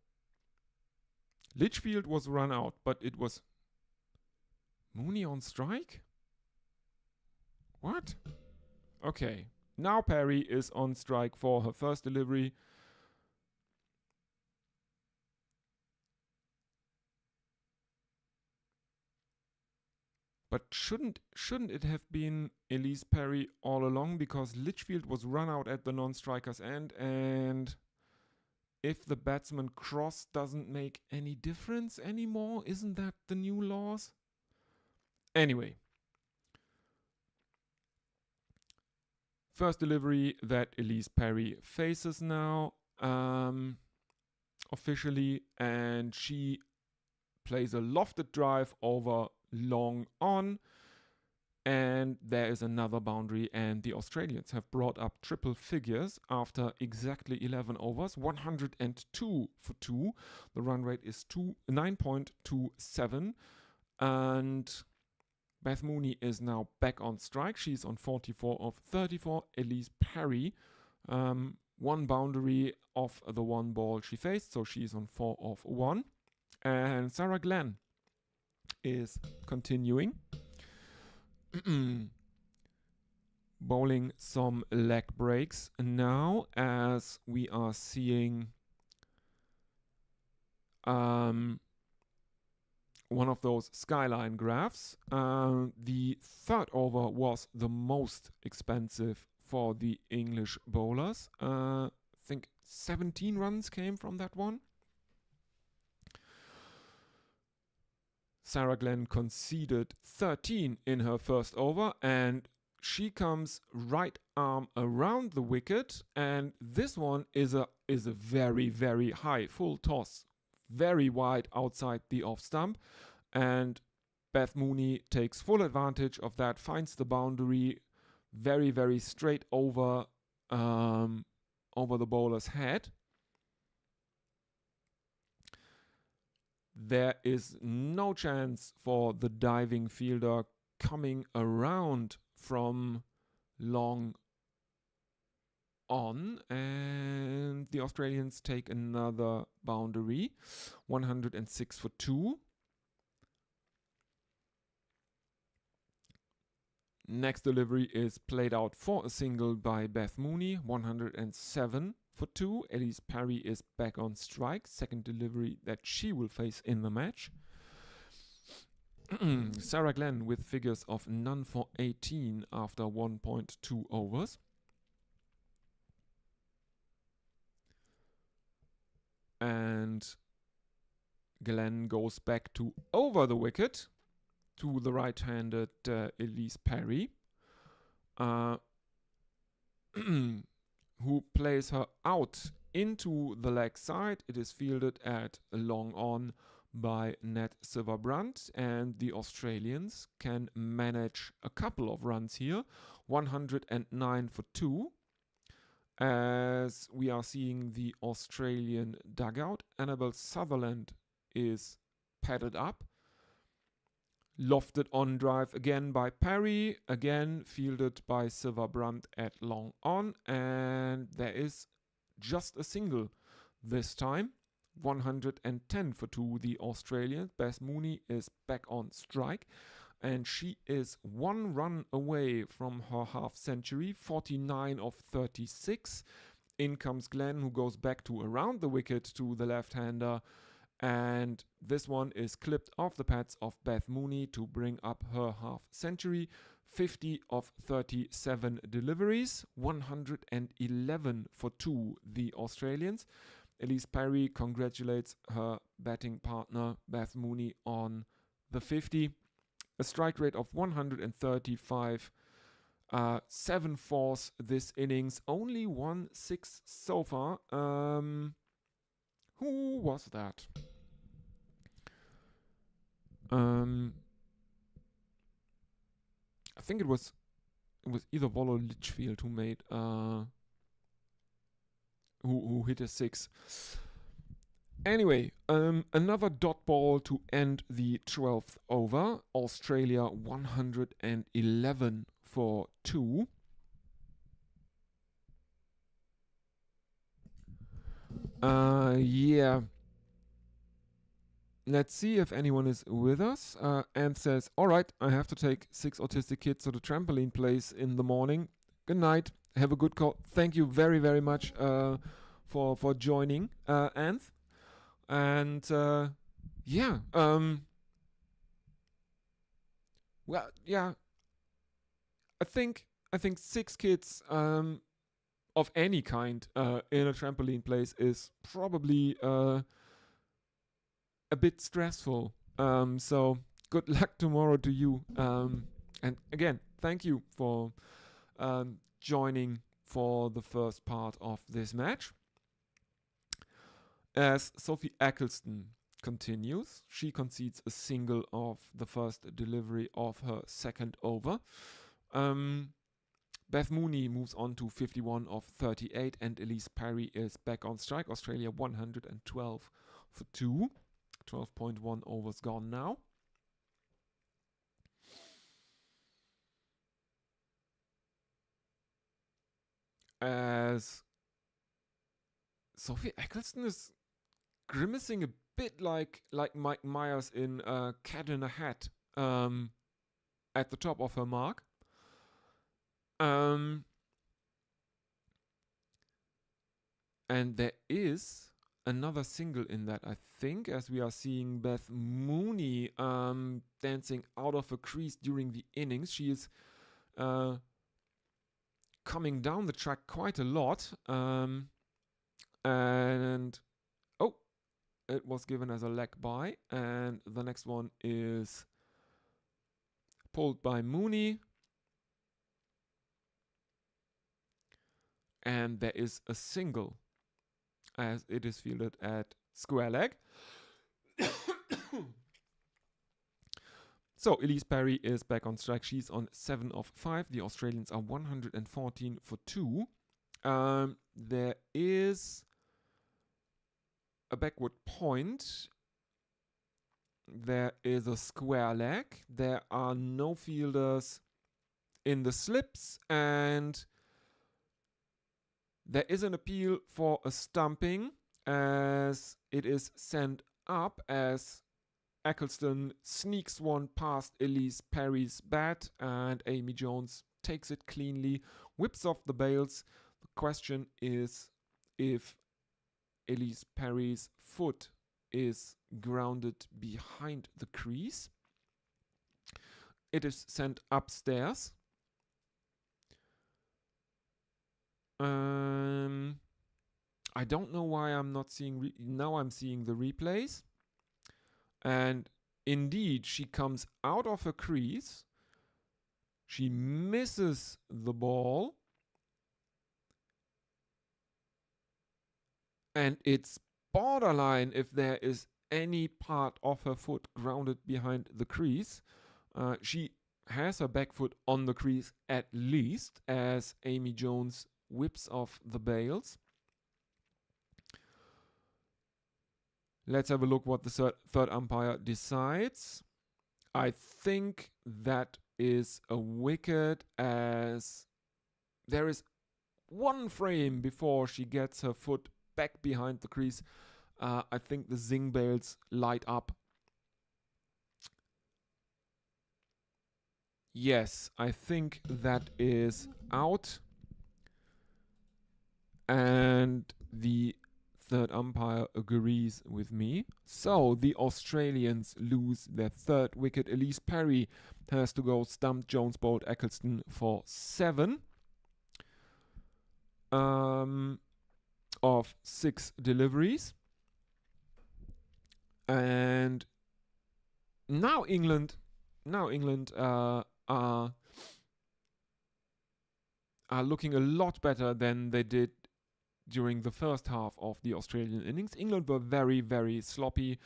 Litchfield was run out, but it was Mooney on strike? What? Okay. Now Parry is on strike for her first delivery. But shouldn't it have been Elise Parry all along, because Litchfield was run out at the non-striker's end, and if the batsman cross doesn't make any difference anymore, isn't that the new laws? Anyway. First delivery that Elise Parry faces now, officially, and she plays a lofted drive over long on, and there is another boundary, and the Australians have brought up triple figures after exactly 11 overs, 102 for 2. The run rate is 9.27, and Beth Mooney is now back on strike. She's on 44 of 34. Elise Parry, one boundary off the one ball she faced, so she's on 4 of 1. And Sarah Glenn is continuing. Bowling some leg breaks now, as we are seeing one of those skyline graphs. The third over was the most expensive for the English bowlers. I think 17 runs came from that one. Sarah Glenn conceded 13 in her first over, and she comes right arm around the wicket, and this one is a very, very high full toss, very wide outside the off stump, and Beth Mooney takes full advantage of that, finds the boundary very, very straight over the bowler's head. There is no chance for the diving fielder coming around from long on, and the Australians take another boundary, 106 for 2. Next delivery is played out for a single by Beth Mooney, 107 for 2. Elise Perry is back on strike. Second delivery that she will face in the match. Sarah Glenn with figures of none for 18 after 1.2 overs. And Glenn goes back to over the wicket to the right-handed Elise Perry, who plays her out into the leg side. It is fielded at long on by Nat Silverbrandt, and the Australians can manage a couple of runs here. 109 for 2. As we are seeing the Australian dugout, Annabelle Sutherland is padded up. Lofted on drive again by Perry, again fielded by Silverbrandt at long on, and there is just a single this time. 110 for 2, the Australian. Beth Mooney is back on strike, and she is 1 run away from her half century, 49 of 36. In comes Glenn, who goes back to around the wicket to the left-hander, and this one is clipped off the pads of Beth Mooney to bring up her half century. 50 of 37 deliveries, 111 for 2, the Australians. Elise Perry congratulates her batting partner Beth Mooney on the 50. A strike rate of 135, 7 fours this innings, only 1 6 so far. Who was that? I think it was either Wall or Litchfield who made who hit a 6. Anyway, another dot ball to end the 12th over. Australia 111 for 2. Yeah. Let's see if anyone is with us. And says, all right, I have to take 6 autistic kids to the trampoline place in the morning. Good night. Have a good call. Thank you very, very much for joining, Anth. And yeah. Well, yeah. I think 6 kids of any kind in a trampoline place is probably a bit stressful. So good luck tomorrow to you. And again, thank you for joining for the first part of this match. As Sophie Eccleston continues, she concedes a single of the first delivery of her second over. Beth Mooney moves on to 51 of 38, and Elise Perry is back on strike. Australia 112 for 2. 12.1 overs gone now. As Sophie Eccleston is grimacing a bit like Mike Myers in Cat in a Hat at the top of her mark. And there is another single in that, I think, as we are seeing Beth Mooney dancing out of a crease during the innings. She is coming down the track quite a lot. And oh, it was given as a leg by. And the next one is pulled by Mooney. And there is a single as it is fielded at square leg. So Elise Perry is back on strike. She's on 7 of 5. The Australians are 114 for 2. There is a backward point. There is a square leg. There are no fielders in the slips, and there is an appeal for a stumping as it is sent up as Eccleston sneaks one past Elise Perry's bat, and Amy Jones takes it cleanly, whips off the bails. The question is if Elise Perry's foot is grounded behind the crease. It is sent upstairs. I don't know why I'm not seeing. Now I'm seeing the replays. And indeed, she comes out of her crease. She misses the ball. And it's borderline if there is any part of her foot grounded behind the crease. She has her back foot on the crease at least, as Amy Jones whips off the bails. Let's have a look what the third umpire decides. I think that is a wicket, as there is one frame before she gets her foot back behind the crease. I think the zing bails light up. Yes, I think that is out. And the third umpire agrees with me. So the Australians lose their third wicket. Elise Perry has to go stump Jones bowled Eccleston for 7 of 6 deliveries. And now England are looking a lot better than they did during the first half of the Australian innings. England were very, very sloppy.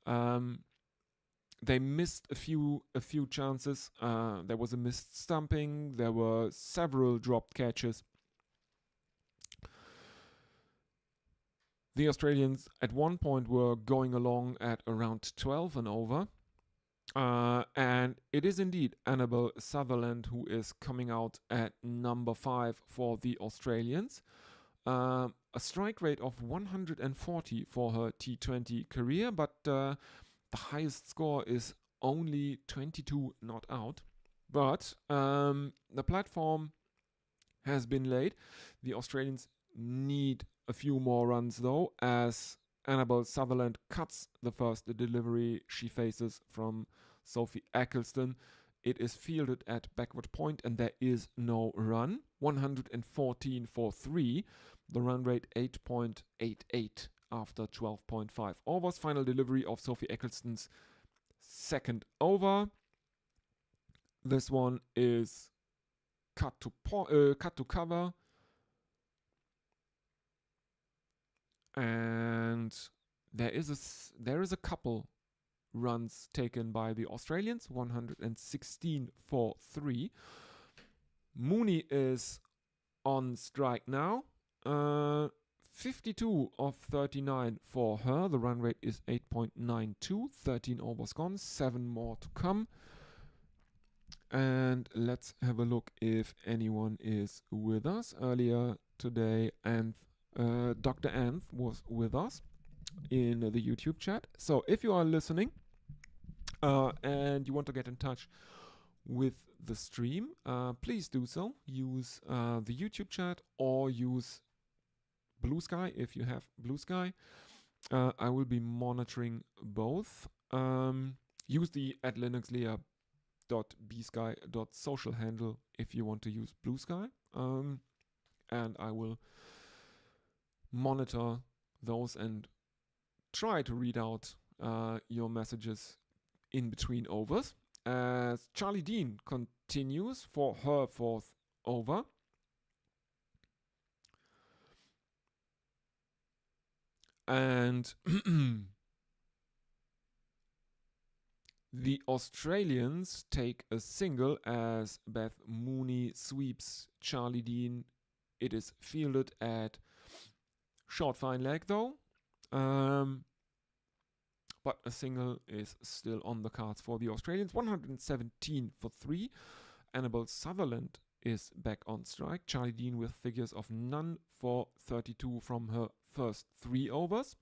They missed a few chances. There was a missed stumping. There were several dropped catches. The Australians at one point were going along at around 12 and over. And it is indeed Annabel Sutherland who is coming out at number 5 for the Australians. A strike rate of 140 for her T20 career, but the highest score is only 22 not out. But the platform has been laid. The Australians need a few more runs though, as Annabel Sutherland cuts the first delivery she faces from Sophie Eccleston. It is fielded at backward point and there is no run. 114 for 3. The run rate 8.88 after 12.5 overs. Final delivery of Sophie Eccleston's second over. This one is cut to cover. And there is a couple runs taken by the Australians, 116 for 3. Mooney is on strike now, 52 of 39 for her. The run rate is 8.92, 13 overs gone, 7 more to come. And let's have a look if anyone is with us. Earlier today, and Dr. Anth was with us in the YouTube chat. So if you are listening and you want to get in touch with the stream, please do so. Use the YouTube chat or use Blue Sky if you have Blue Sky. I will be monitoring both. Use the @linuxlea.bsky.social handle if you want to use Blue Sky. And I will monitor those and try to read out your messages in between overs. As Charlie Dean continues for her 4th over. And the Australians take a single as Beth Mooney sweeps Charlie Dean. It is fielded at short fine leg though. But a single is still on the cards for the Australians. 117 for 3. Annabel Sutherland is back on strike. Charlie Dean with figures of none for 32 from her first 3 overs.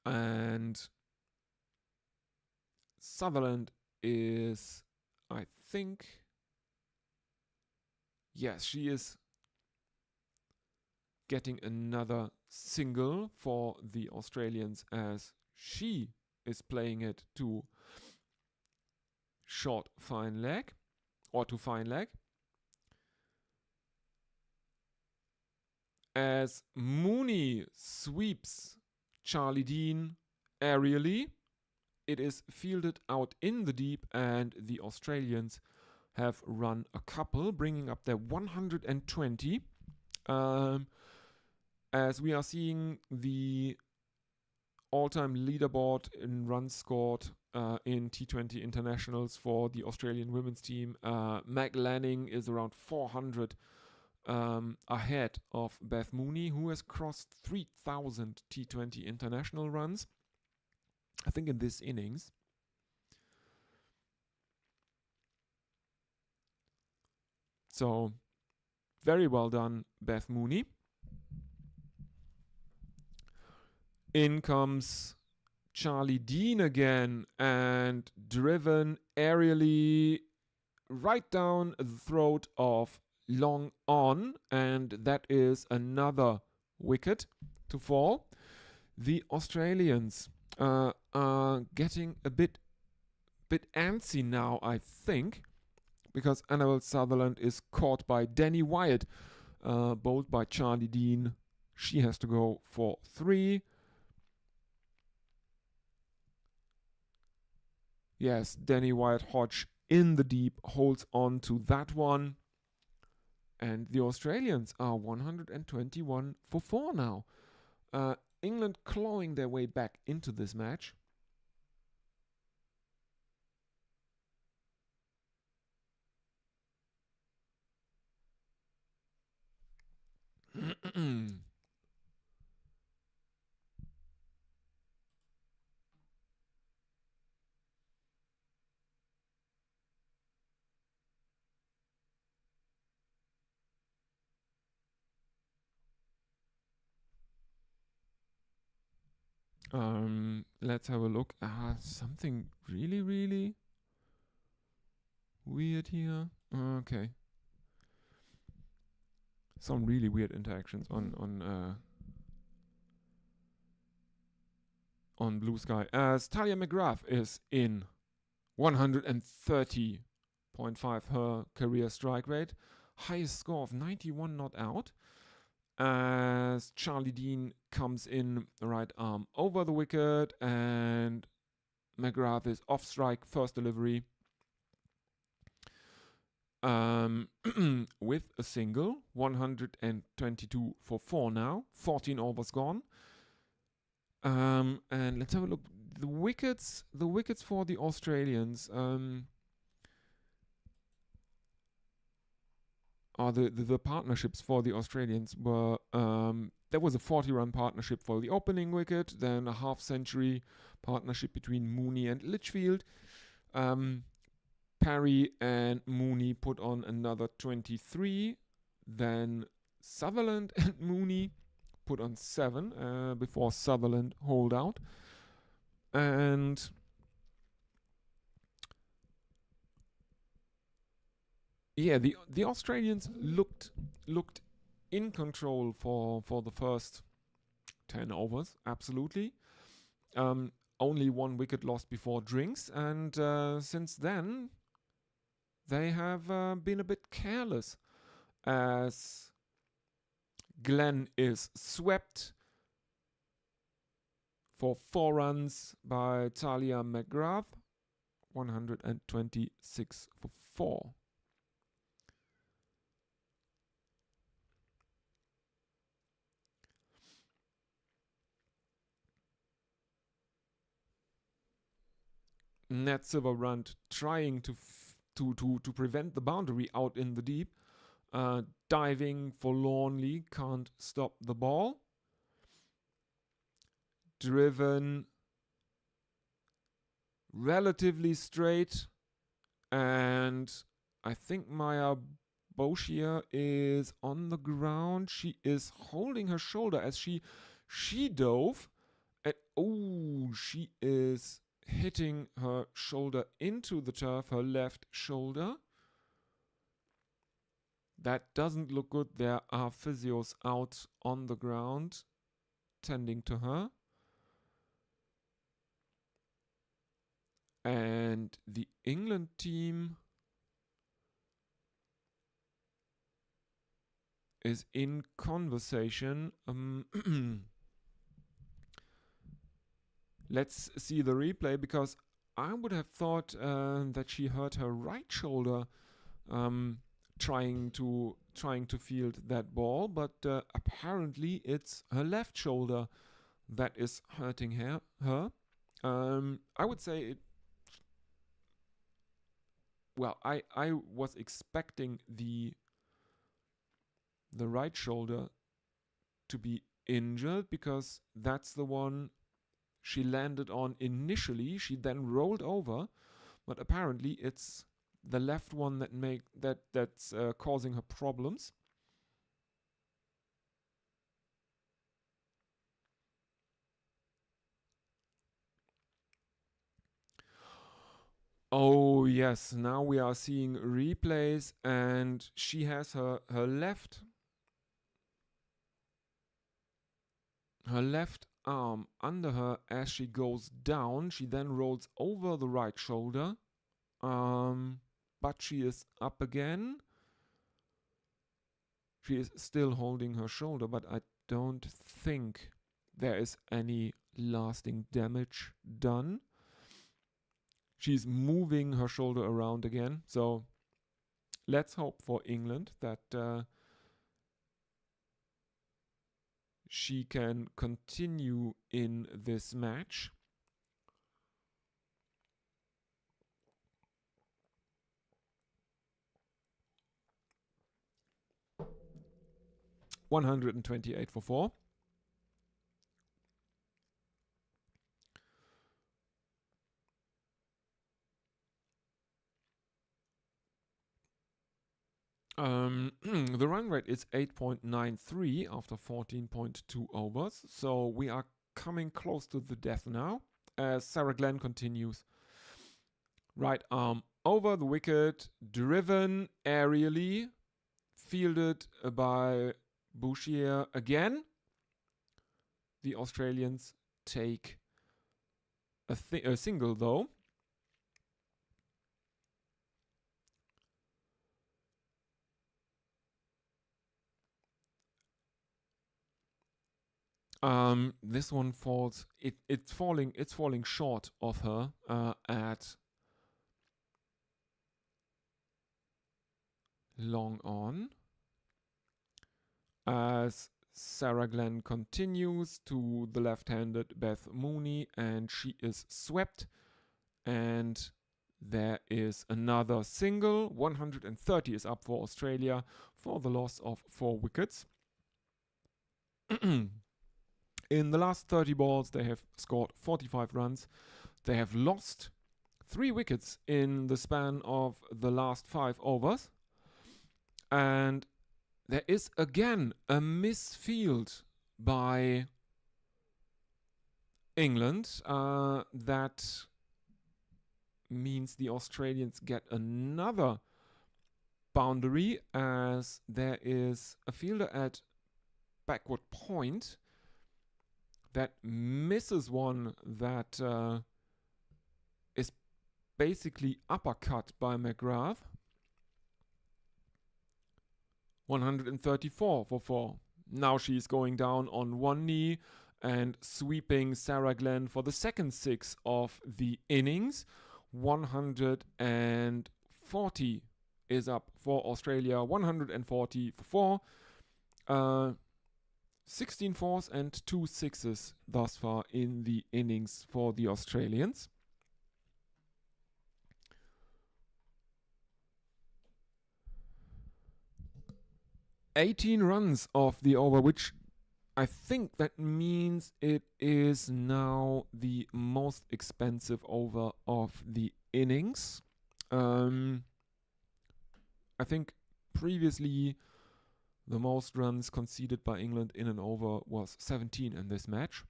And Sutherland is, I think, yes, she is getting another single for the Australians as she is playing it to short fine leg or to fine leg. As Mooney sweeps Charlie Dean aerially, it is fielded out in the deep, and the Australians have run a couple, bringing up their 120. As we are seeing the all-time leaderboard in runs scored in T20 internationals for the Australian women's team, Meg Lanning is around 400 ahead of Beth Mooney, who has crossed 3,000 T20 international runs, I think, in this innings. So, very well done, Beth Mooney. In comes Charlie Dean again, and driven aerially right down the throat of Long On, and that is another wicket to fall. The Australians are getting a bit antsy now, I think, because Annabelle Sutherland is caught by Danny Wyatt, bowled by Charlie Dean. She has to go for 3. Yes, Danny Wyatt Hodge in the deep holds on to that one. And the Australians are 121 for 4 now. England clawing their way back into this match. Let's have a look. Something really, really weird here. Okay. Some really weird interactions on Blue Sky. As Talia McGrath is in 130.5, her career strike rate. Highest score of 91 not out. As Charlie Dean comes in right arm over the wicket, and McGrath is off strike, first delivery, with a single. 122 for 4 now, 14 overs gone. And let's have a look. The wickets for the Australians the partnerships for the Australians were, there was a 40-run partnership for the opening wicket, then a half-century partnership between Mooney and Litchfield. Parry and Mooney put on another 23. Then Sutherland and Mooney put on 7 before Sutherland holed out. And yeah, the Australians looked in control for the first 10 overs, absolutely. Only 1 wicket lost before drinks, and since then they have been a bit careless, as Glenn is swept for 4 runs by Talia McGrath, 126 for 4. Nat Silverbrand trying to prevent the boundary out in the deep, diving forlornly, can't stop the ball. Driven relatively straight, and I think Maya Boshier is on the ground. She is holding her shoulder as she dove. And she is hitting her shoulder into the turf, her left shoulder. That doesn't look good. There are physios out on the ground tending to her. And the England team is in conversation. Let's see the replay, because I would have thought that she hurt her right shoulder trying to field that ball, but apparently it's her left shoulder that is hurting her. I would say it. Well, I was expecting the right shoulder to be injured, because that's the one she landed on initially. She then rolled over, but apparently it's the left one that's causing her problems. Oh yes, now we are seeing replays, and she has her left arm under her as she goes down. She then rolls over the right shoulder, but she is up again. She is still holding her shoulder, but I don't think there is any lasting damage done. She's moving her shoulder around again, so let's hope for England that she can continue in this match. $128 for 4. The run rate is 8.93 after 14.2 overs, so we are coming close to the death now, as Sarah Glenn continues. Right arm over the wicket, driven aerially, fielded by Bouchier again. The Australians take a single though. This one falls. It's falling short of her at long on, as Sarah Glenn continues to the left-handed Beth Mooney, and she is swept, and there is another single. 130 is up for Australia for the loss of 4 wickets. In the last 30 balls, they have scored 45 runs. They have lost 3 wickets in the span of the last 5 overs. And there is again a misfield by England. That means the Australians get another boundary, as there is a fielder at backward point that misses one that is basically uppercut by McGrath. 134 for 4. Now she's going down on one knee and sweeping Sarah Glenn for the second 6 of the innings. 140 is up for Australia. 140 for 4. 16 fours and 2 sixes thus far in the innings for the Australians. $18 runs off the over, which I think that means it is now the most expensive over of the innings. I think Previously, the most runs conceded by England in an over was 17 in this match.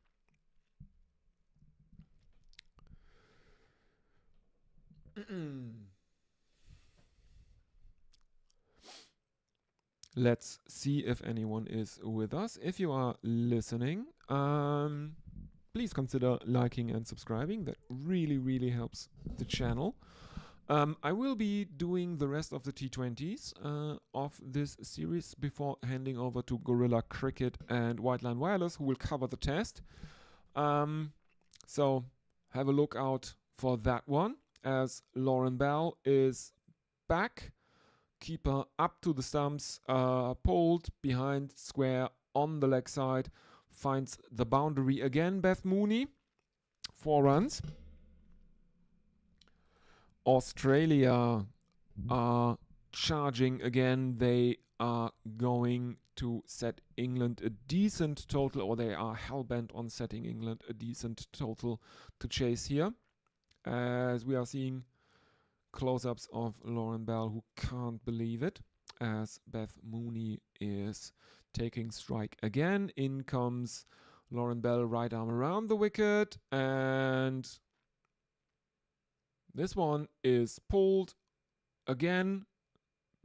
Let's see if anyone is with us. If you are listening, please consider liking and subscribing. That really helps the channel. I will be doing the rest of the T20s of this series before handing over to Gorilla Cricket and White Line Wireless, who will cover the test. So have a look out for that one, as Lauren Bell is back. Keeper up to the stumps, pulled behind square on the leg side, finds the boundary again. Beth Mooney, 4 runs. Australia are charging again. They are going to set England a decent total, or they are hell-bent on setting England a decent total to chase here, as we are seeing close-ups of Lauren Bell, who can't believe it, as Beth Mooney is taking strike again. In comes Lauren Bell, right arm around the wicket, and this one is pulled again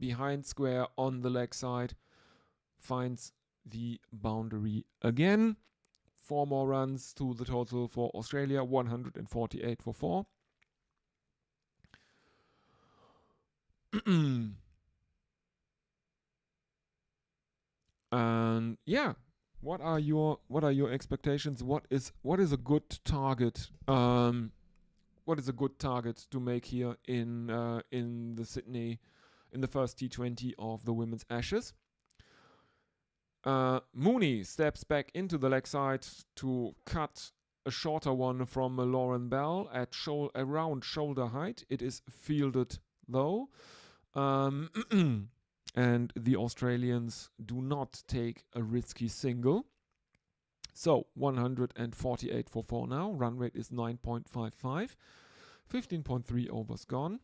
behind square on the leg side, finds the boundary again. 4 more runs to the total for Australia, 148 for 4. And yeah, what are your expectations? What is a good target? What is a good target to make here in the Sydney, in the first T20 of the Women's Ashes? Mooney steps back into the leg side to cut a shorter one from Lauren Bell at around shoulder height. It is fielded though. And the Australians do not take a risky single. So 148 for 4 now. Run rate is 9.55. 15.3 overs gone.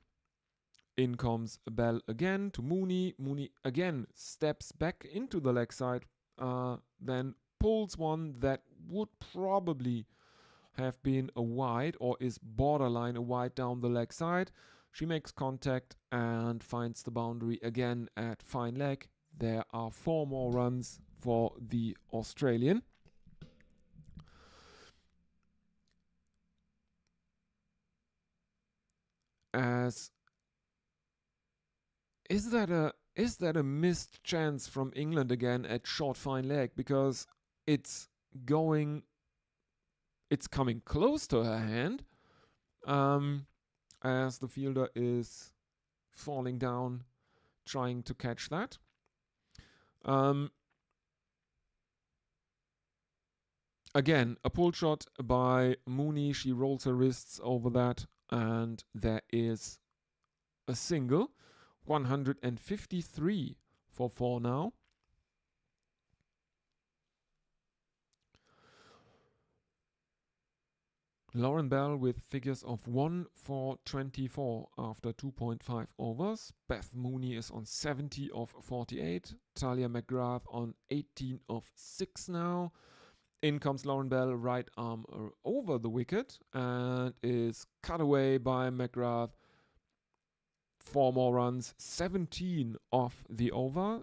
In comes Bell again to Mooney. Mooney again steps back into the leg side. Then pulls one that would probably have been a wide, or is borderline a wide down the leg side. She makes contact and finds the boundary again at fine leg. There are 4 more runs for the Australian. As is that a missed chance from England again at short fine leg, because it's coming close to her hand, as the fielder is falling down trying to catch that. Again, a pull shot by Mooney. She rolls her wrists over that, and there is a single. 153 for 4 now. Lauren Bell with figures of 1 for 24 after 2.5 overs. Beth Mooney is on 70 of 48. Talia McGrath on 18 of 6 now. In comes Lauren Bell, right arm over the wicket, and is cut away by McGrath. 4 more runs, 17 off the over.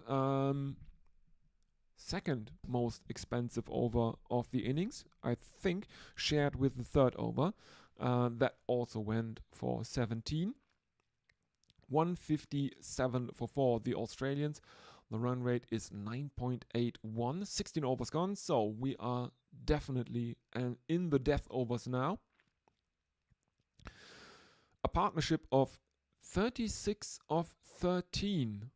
Second most expensive over of the innings, I think, shared with the third over. That also went for 17. 157 for 4, the Australians. The run rate is 9.81. 16 overs gone, so we are definitely in the death overs now. A partnership of 36 of 13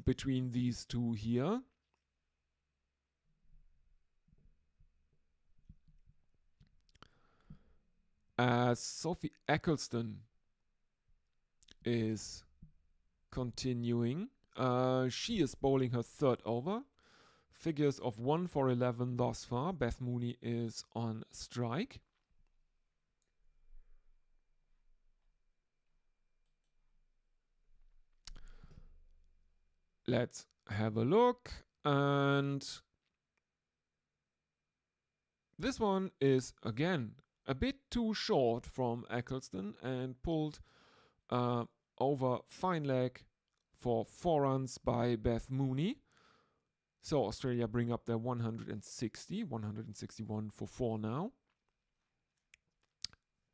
between these two here. As Sophie Eccleston is continuing. She is bowling her third over. Figures of 1 for 11 thus far. Beth Mooney is on strike. let's have a look. And this one is, again, a bit too short from Eccleston and pulled over fine leg for 4 runs by Beth Mooney. So Australia bring up their 161 for 4 now.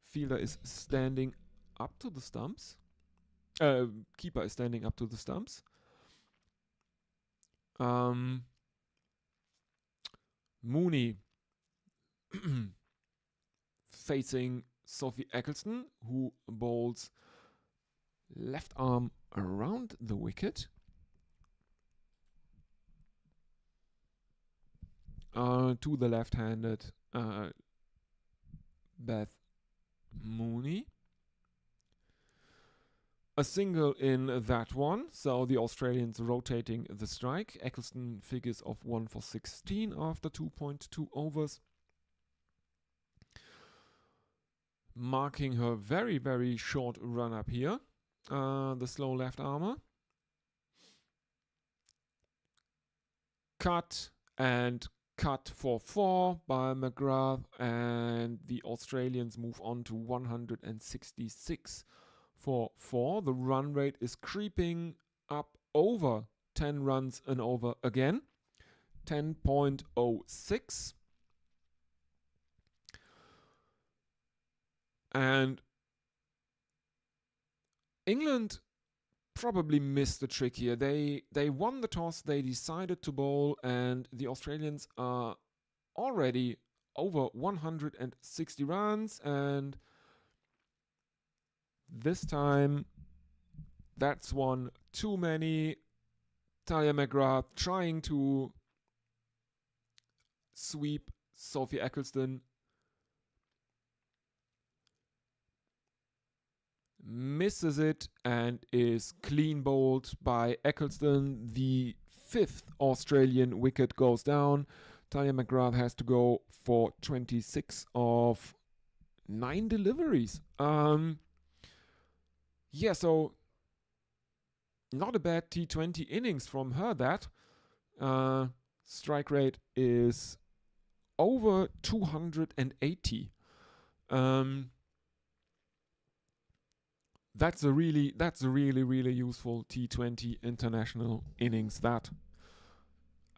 Fielder is standing up to the stumps. Keeper is standing up to the stumps. Mooney facing Sophie Eccleston, who bowls left arm around the wicket. To the left-handed Beth Mooney. A single in that one, so the Australians rotating the strike. Eccleston figures of 1 for 16 after 2.2 overs. Marking her very, very short run up here. The slow left armer. Cut and cut for 4 by McGrath, and the Australians move on to 166 for 4. The run rate is creeping up over 10 runs an over again. 10.06. And England probably missed the trick here. They won the toss, they decided to bowl, and the Australians are already over 160 runs, and this time that's one too many. Talia McGrath trying to sweep Sophie Eccleston. Misses it and is clean bowled by Eccleston. The 5th Australian wicket goes down. Talia McGrath has to go for 26 of 9 deliveries. Yeah, so not a bad T20 innings from her, that. Strike rate is over 280. That's a really useful T20 international innings, that.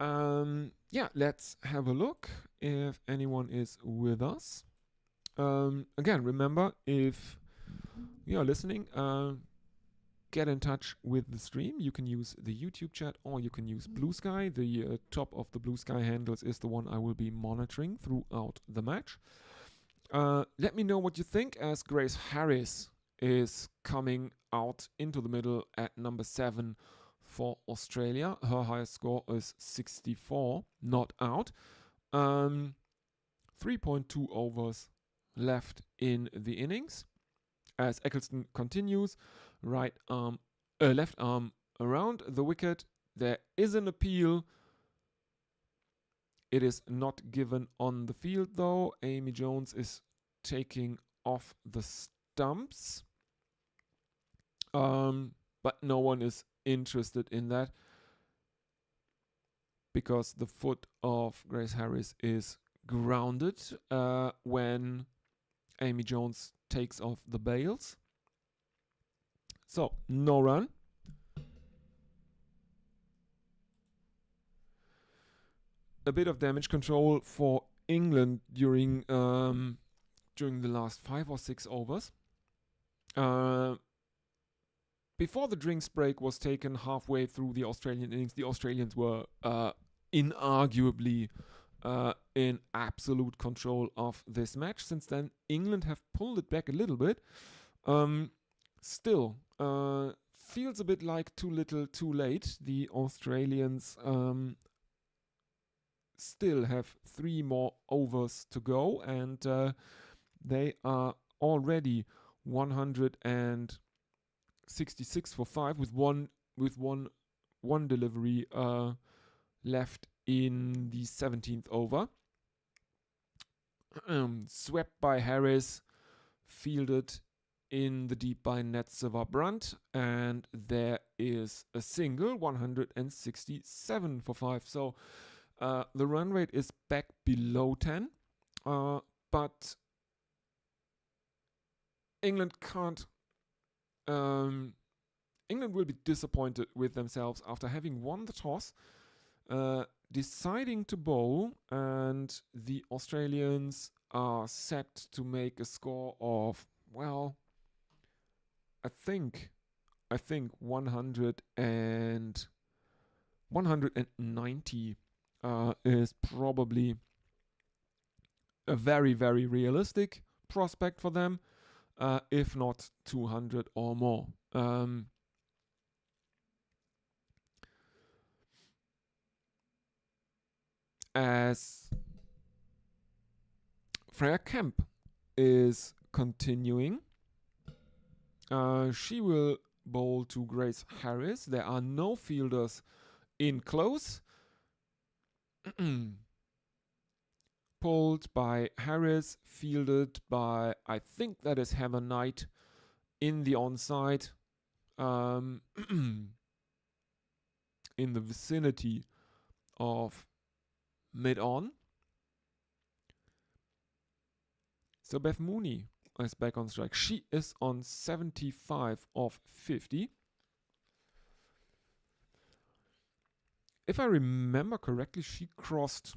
Yeah, let's have a look if anyone is with us. Again, remember, if you are listening, get in touch with the stream. You can use the YouTube chat or you can use Blue Sky. The top of the Blue Sky handles is the one I will be monitoring throughout the match. Let me know what you think, as Grace Harris is coming out into the middle at number 7 for Australia. Her highest score is 64, not out. 3.2 overs left in the innings. As Eccleston continues, left arm around the wicket. There is an appeal. It is not given on the field though. Amy Jones is taking off the stumps. But no one is interested in that because the foot of Grace Harris is grounded when Amy Jones takes off the bails. So, no run. A bit of damage control for England during the last 5 or 6 overs. Before the drinks break was taken halfway through the Australian innings, the Australians were inarguably in absolute control of this match. Since then, England have pulled it back a little bit. Still, feels a bit like too little, too late. The Australians still have 3 more overs to go, and they are already 166 for 5 with one delivery left in the 17th over. Swept by Harris, fielded in the deep by net Silver Brunt, and there is a single 167 for 5. So the run rate is back below 10, but England can't. England will be disappointed with themselves after having won the toss, deciding to bowl, and the Australians are set to make a score of, well, I think 190 is probably a very, very realistic prospect for them, if not 200 or more. As Freya Kemp is continuing, she will bowl to Grace Harris. There are no fielders in close. Pulled by Harris, fielded by, I think that is Heather Knight in the onside, in the vicinity of mid-on. So Beth Mooney is back on strike. She is on 75 of 50. If I remember correctly, she crossed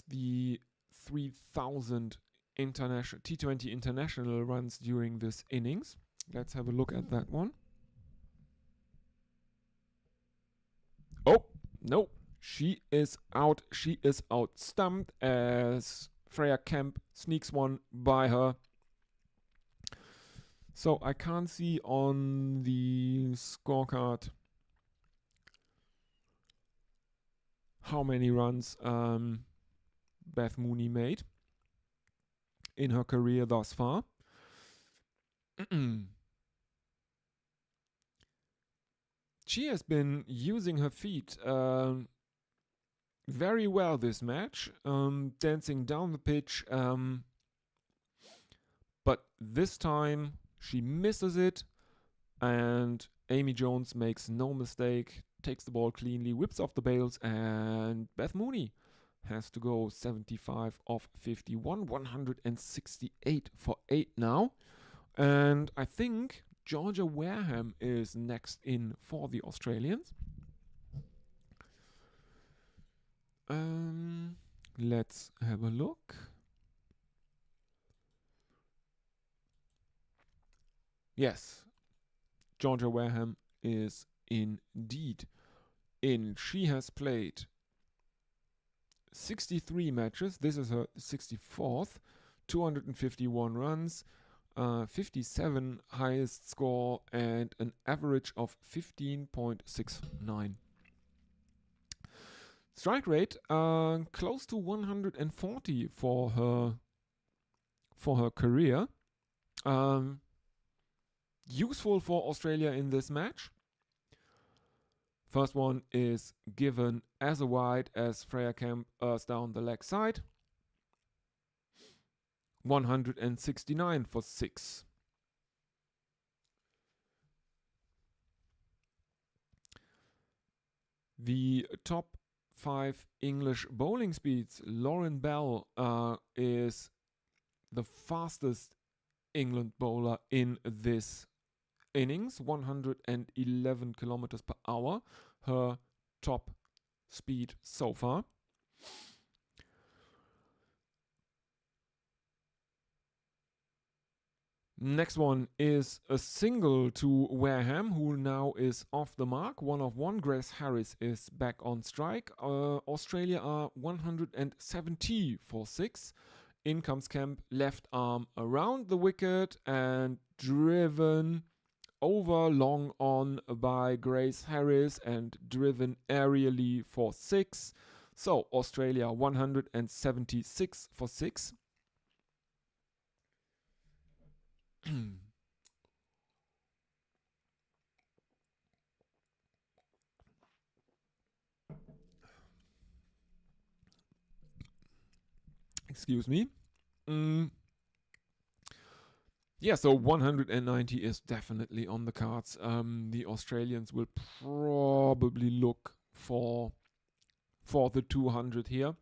the 3,000 international T20 international runs during this innings. Let's have a look at that one. Oh, no. She is out. She is outstumped as Freya Kemp sneaks one by her. So I can't see on the scorecard how many runs Beth Mooney made in her career thus far. She has been using her feet very well this match, dancing down the pitch, but this time she misses it, and Amy Jones makes no mistake, takes the ball cleanly, whips off the bails, and Beth Mooney has to go 75 of 51, 168 for 8 now. And I think Georgia Wareham is next in for the Australians. Let's have a look. Yes, Georgia Wareham is indeed in. She has played 63 matches. This is her 64th, 251 runs, 57 highest score, and an average of 15.69. Strike rate close to 140 for her career. Useful for Australia in this match. First one is given as a wide as Freya Kemp earths down the leg side. 169 for 6. The top 5 English bowling speeds. Lauren Bell is the fastest England bowler in this innings, 111 kilometers per hour, her top speed so far. Next one is a single to Wareham, who now is off the mark. 1 of 1. Grace Harris is back on strike. Australia are 170 for 6. In comes Kemp, left arm around the wicket and driven over long on by Grace Harris and driven aerially for 6. So Australia 176 for 6. Excuse me. Yeah, so 190 is definitely on the cards. The Australians will probably look for the 200 here,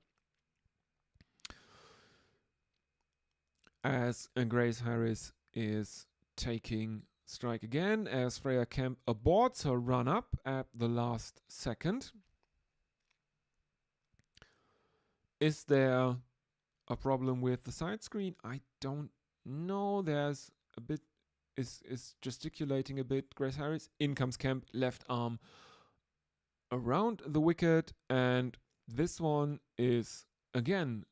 as Grace Harris is taking strike again, as Freya Kemp aborts her run up at the last second. Is there a problem with the side screen? I don't know. There's a bit is gesticulating a bit. Grace Harris. In comes Kemp, left arm around the wicket, and this one is again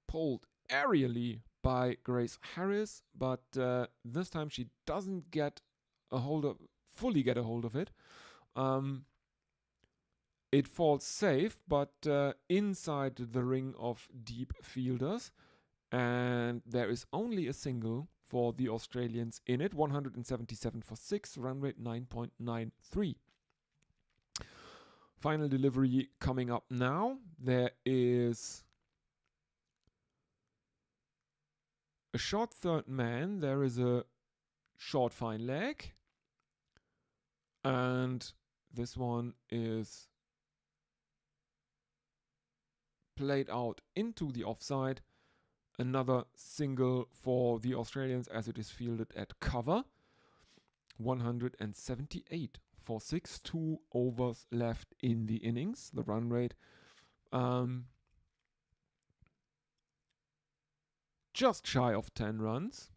pulled aerially by Grace Harris, but this time she doesn't fully get a hold of it. It falls safe, but inside the ring of deep fielders, and there is only a single for the Australians in it. 177 for 6, run rate 9.93. Final delivery coming up now. There is a short third man. There is a short fine leg. And this one is played out into the offside. Another single for the Australians as it is fielded at cover. 178 for 6, 2 overs left in the innings. The run rate just shy of 10 runs.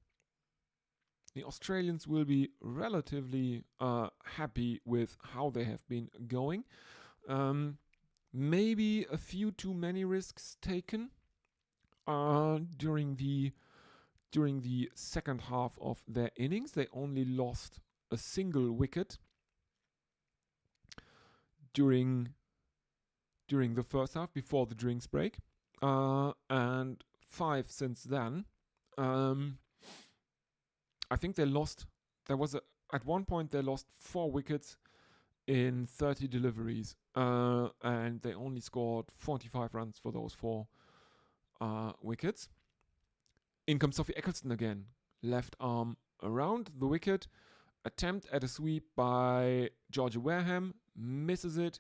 The Australians will be relatively happy with how they have been going. Maybe a few too many risks taken during the second half of their innings. They only lost a single wicket during the first half before the drinks break, and 5 since then. I think they lost. At one point they lost 4 wickets in 30 deliveries, and they only scored 45 runs for those 4 wickets. In comes Sophie Eccleston again, left arm around the wicket. Attempt at a sweep by Georgia Wareham, misses it.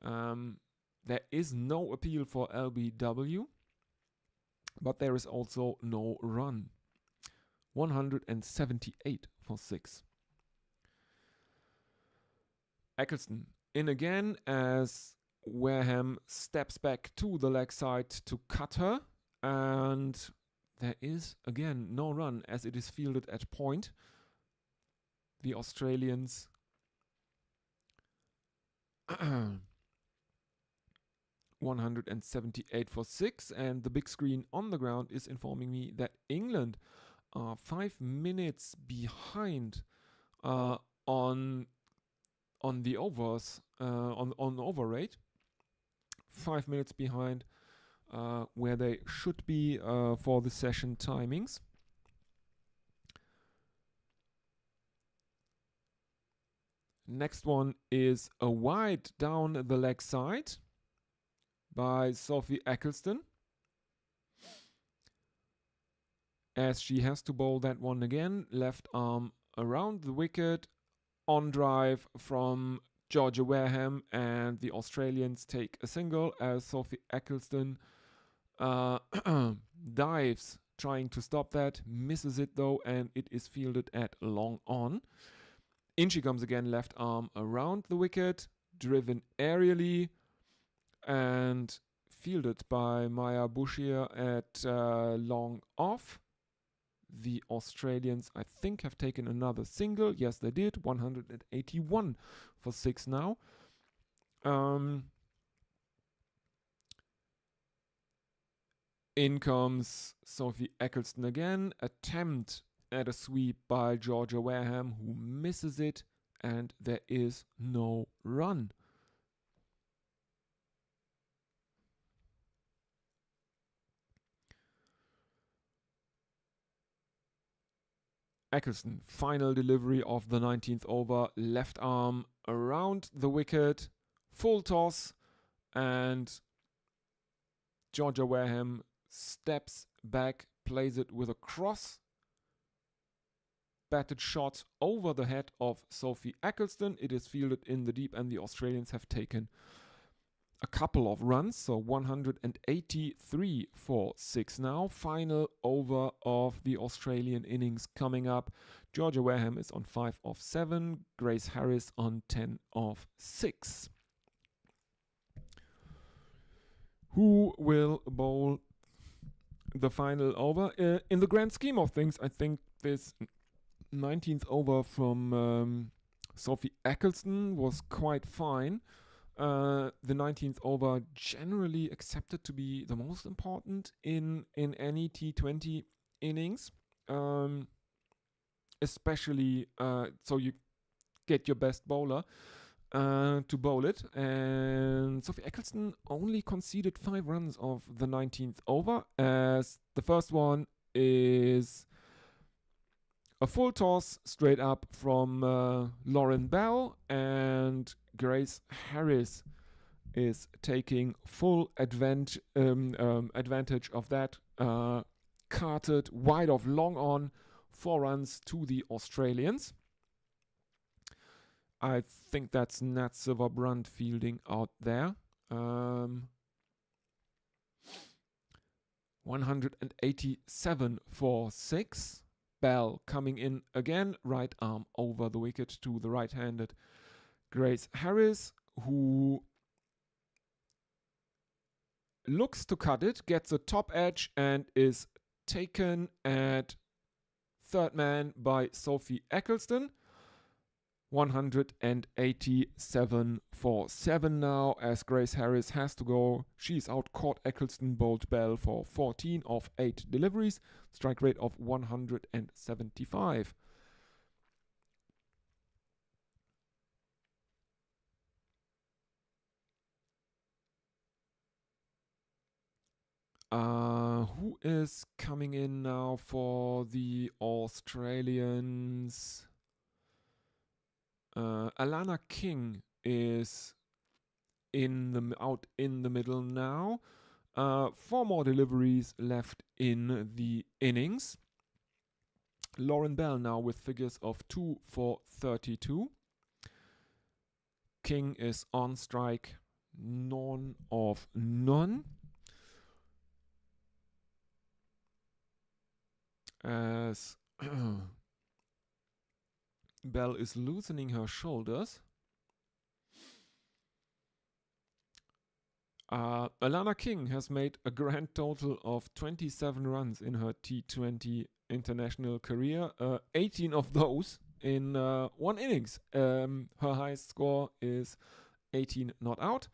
There is no appeal for LBW, but there is also no run. 178 for 6. Eccleston in again as Wareham steps back to the leg side to cut her, and there is again no run as it is fielded at point. The Australians 178 for 6, and the big screen on the ground is informing me that England are 5 minutes behind on the overs, on over rate. 5 minutes behind where they should be for the session timings. Next one is a wide down the leg side by Sophie Eccleston, as she has to bowl that one again. Left arm around the wicket, on drive from Georgia Wareham, and the Australians take a single as Sophie Eccleston dives trying to stop that, misses it though, and it is fielded at long on. In she comes again, left arm around the wicket, driven aerially, and fielded by Maya Bouchier at long off. The Australians, I think, have taken another single. Yes, they did. 181 for 6 now. In comes Sophie Eccleston again. Attempt at a sweep by Georgia Wareham, who misses it, and there is no run. Eccleston, final delivery of the 19th over, left arm around the wicket, full toss, and Georgia Wareham steps back, plays it with a cross, batted shot over the head of Sophie Eccleston. It is fielded in the deep, and the Australians have taken a couple of runs, so 183 for 6 now. Final over of the Australian innings coming up. Georgia Wareham is on 5 of 7, Grace Harris on 10 of 6. Who will bowl the final over? In the grand scheme of things, I think this 19th over from Sophie Eccleston was quite fine. The 19th over generally accepted to be the most important in any T20 innings, especially so you get your best bowler to bowl it. And Sophie Eccleston only conceded 5 runs of the 19th over, as the first one is a full toss straight up from Lauren Bell, and Grace Harris is taking full advantage of that. Carted wide of long on, 4 runs to the Australians. I think that's Nat Silverbrunt fielding out there. 187 for 6. Bell coming in again, right arm over the wicket to the right-handed Grace Harris, who looks to cut it, gets a top edge, and is taken at third man by Sophie Eccleston. 187 for 7 now, as Grace Harris has to go. She's out-caught Eccleston, bowled Bell for 14 of 8 deliveries, strike rate of 175. Who is coming in now for the Australians? Alana King is out in the middle now. 4 more deliveries left in the innings. Lauren Bell now with figures of 2 for 32. King is on strike, none of none. As Bell is loosening her shoulders. Alana King has made a grand total of 27 runs in her T20 international career. 18 of those in 1 innings. Her highest score is 18 not out.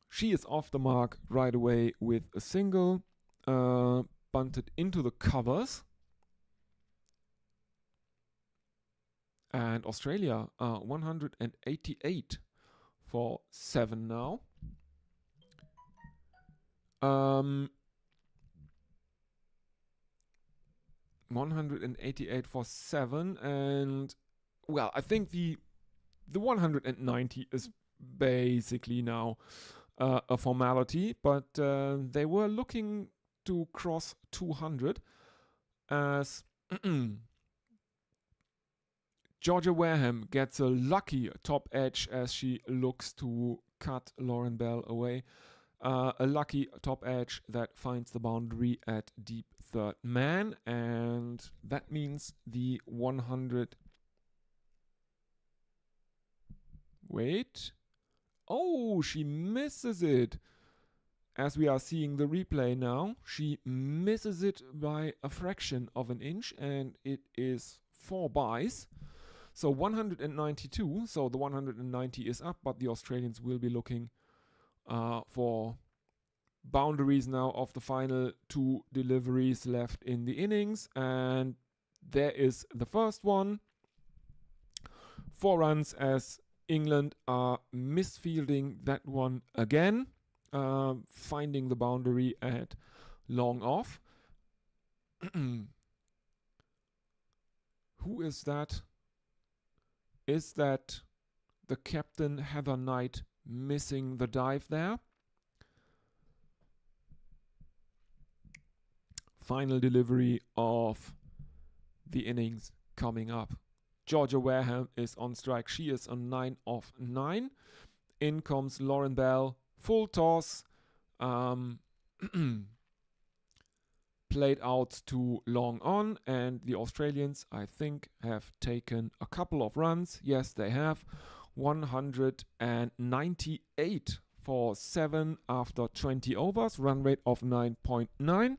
She is off the mark right away with a single. Bunted into the covers. And Australia 188 for 7 now. 188 for 7, and well, I think the 190 is basically now a formality, but they were looking to cross 200 as Georgia Wareham gets a lucky top edge as she looks to cut Lauren Bell away. A lucky top edge that finds the boundary at deep third man, and that means the 100. Wait. Oh, she misses it. As we are seeing the replay now, she misses it by a fraction of an inch, and it is 4 byes. So 192, so the 190 is up, but the Australians will be looking for boundaries now of the final 2 deliveries left in the innings. And there is the first one. 4 runs as England are misfielding that one again, finding the boundary at long off. Who is that? Is that the captain, Heather Knight, missing the dive there? Final delivery of the innings coming up. Georgia Wareham is on strike. She is on 9 of 9. In comes Lauren Bell, full toss. Played out to long on, and the Australians, I think, have taken a couple of runs. Yes, they have. 198 for 7 after 20 overs, run rate of 9.9.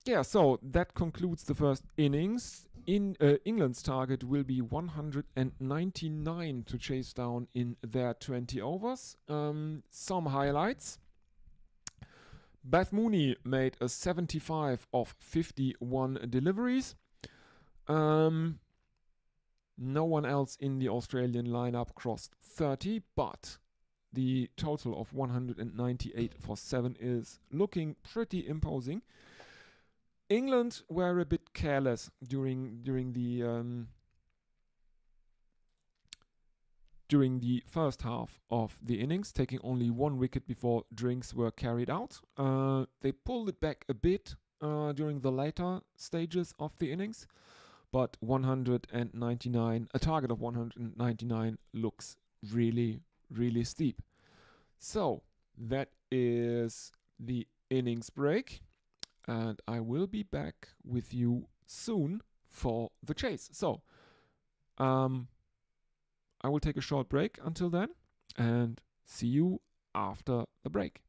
Yeah, so that concludes the first innings. England's target will be 199 to chase down in their 20 overs. Some highlights. Beth Mooney made a 75 of 51 deliveries. No one else in the Australian lineup crossed 30, but the total of 198 for 7 is looking pretty imposing. England were a bit careless during the first half of the innings, taking only 1 wicket before drinks were carried out. They pulled it back a bit during the later stages of the innings, but 199, a target of 199 looks really, really steep. So that is the innings break, and I will be back with you soon for the chase. So, I will take a short break until then, and see you after the break.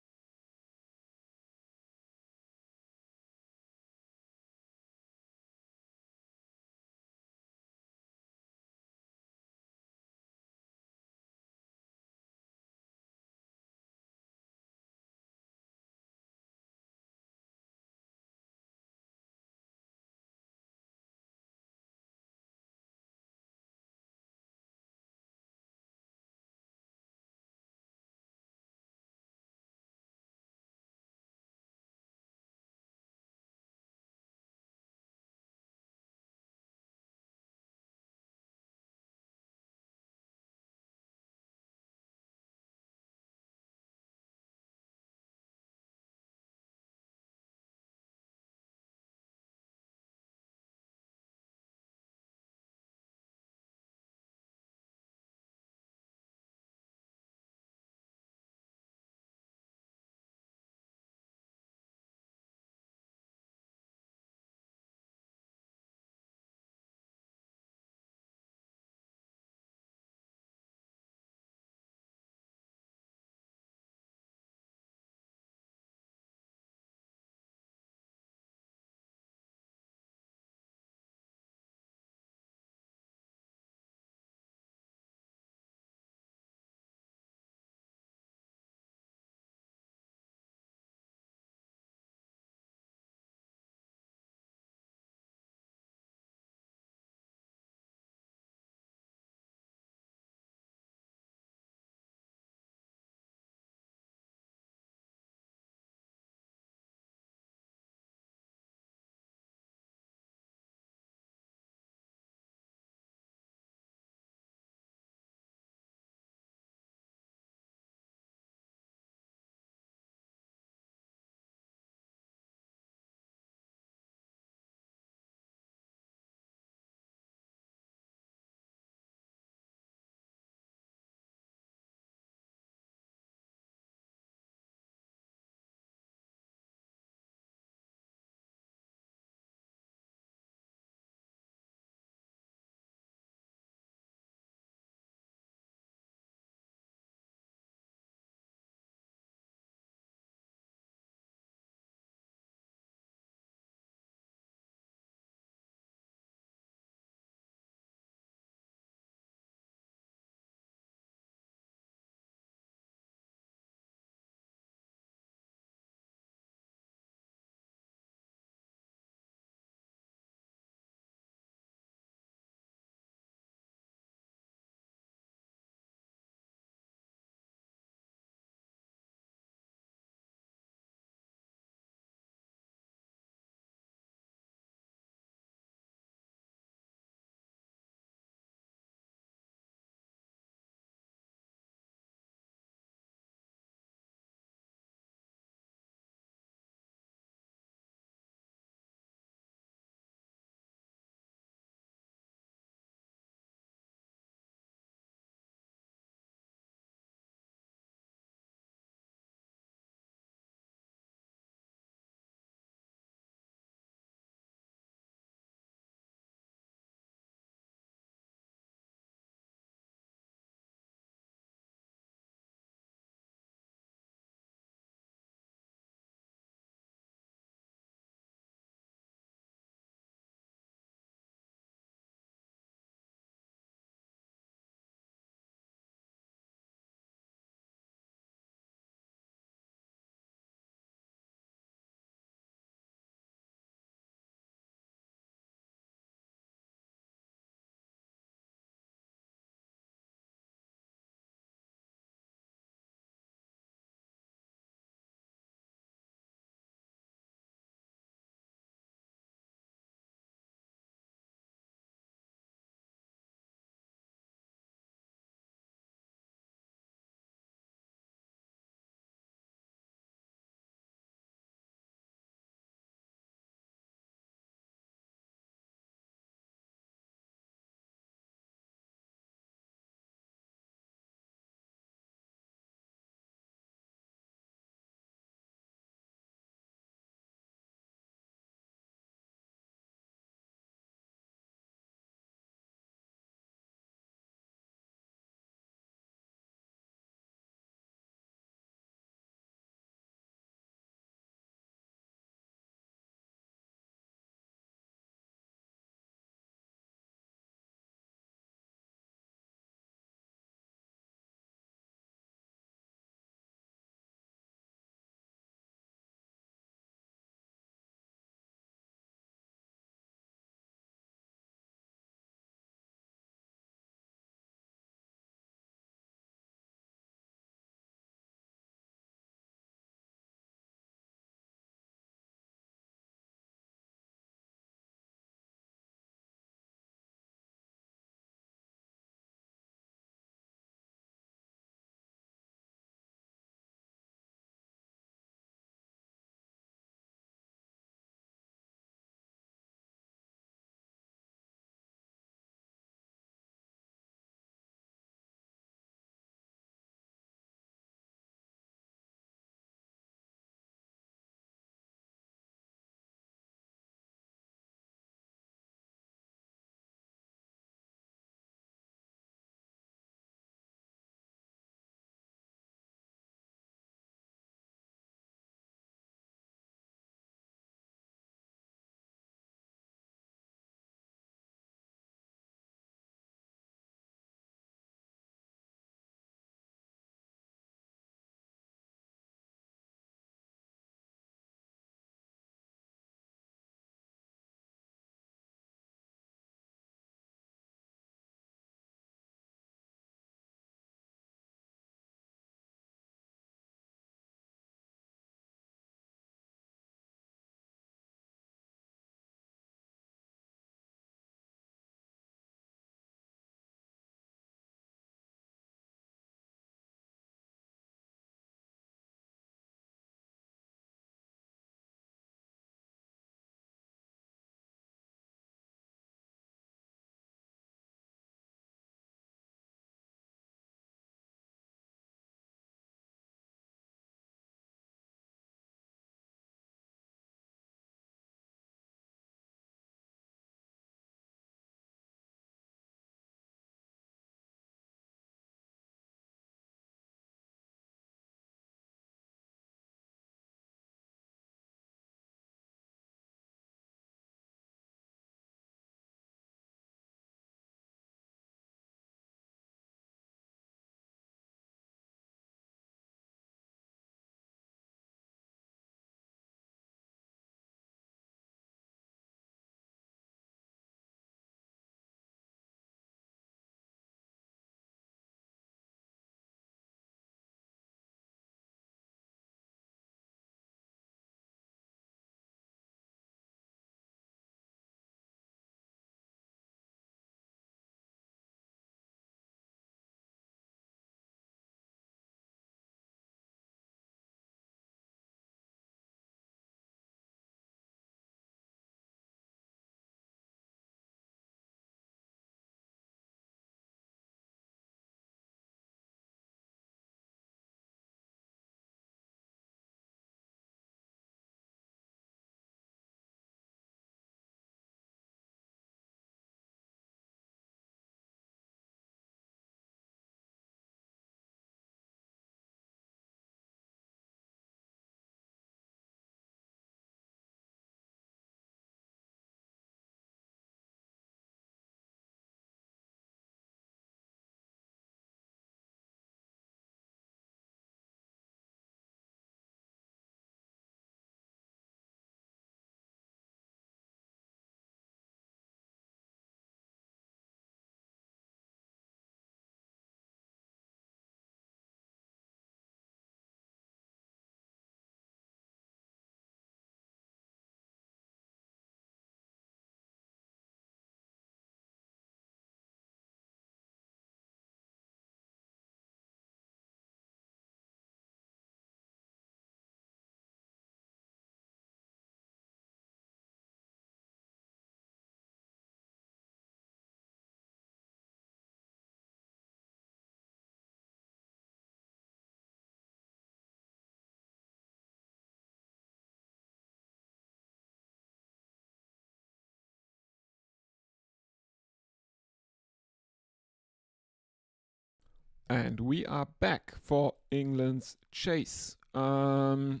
And we are back for England's chase. Welcome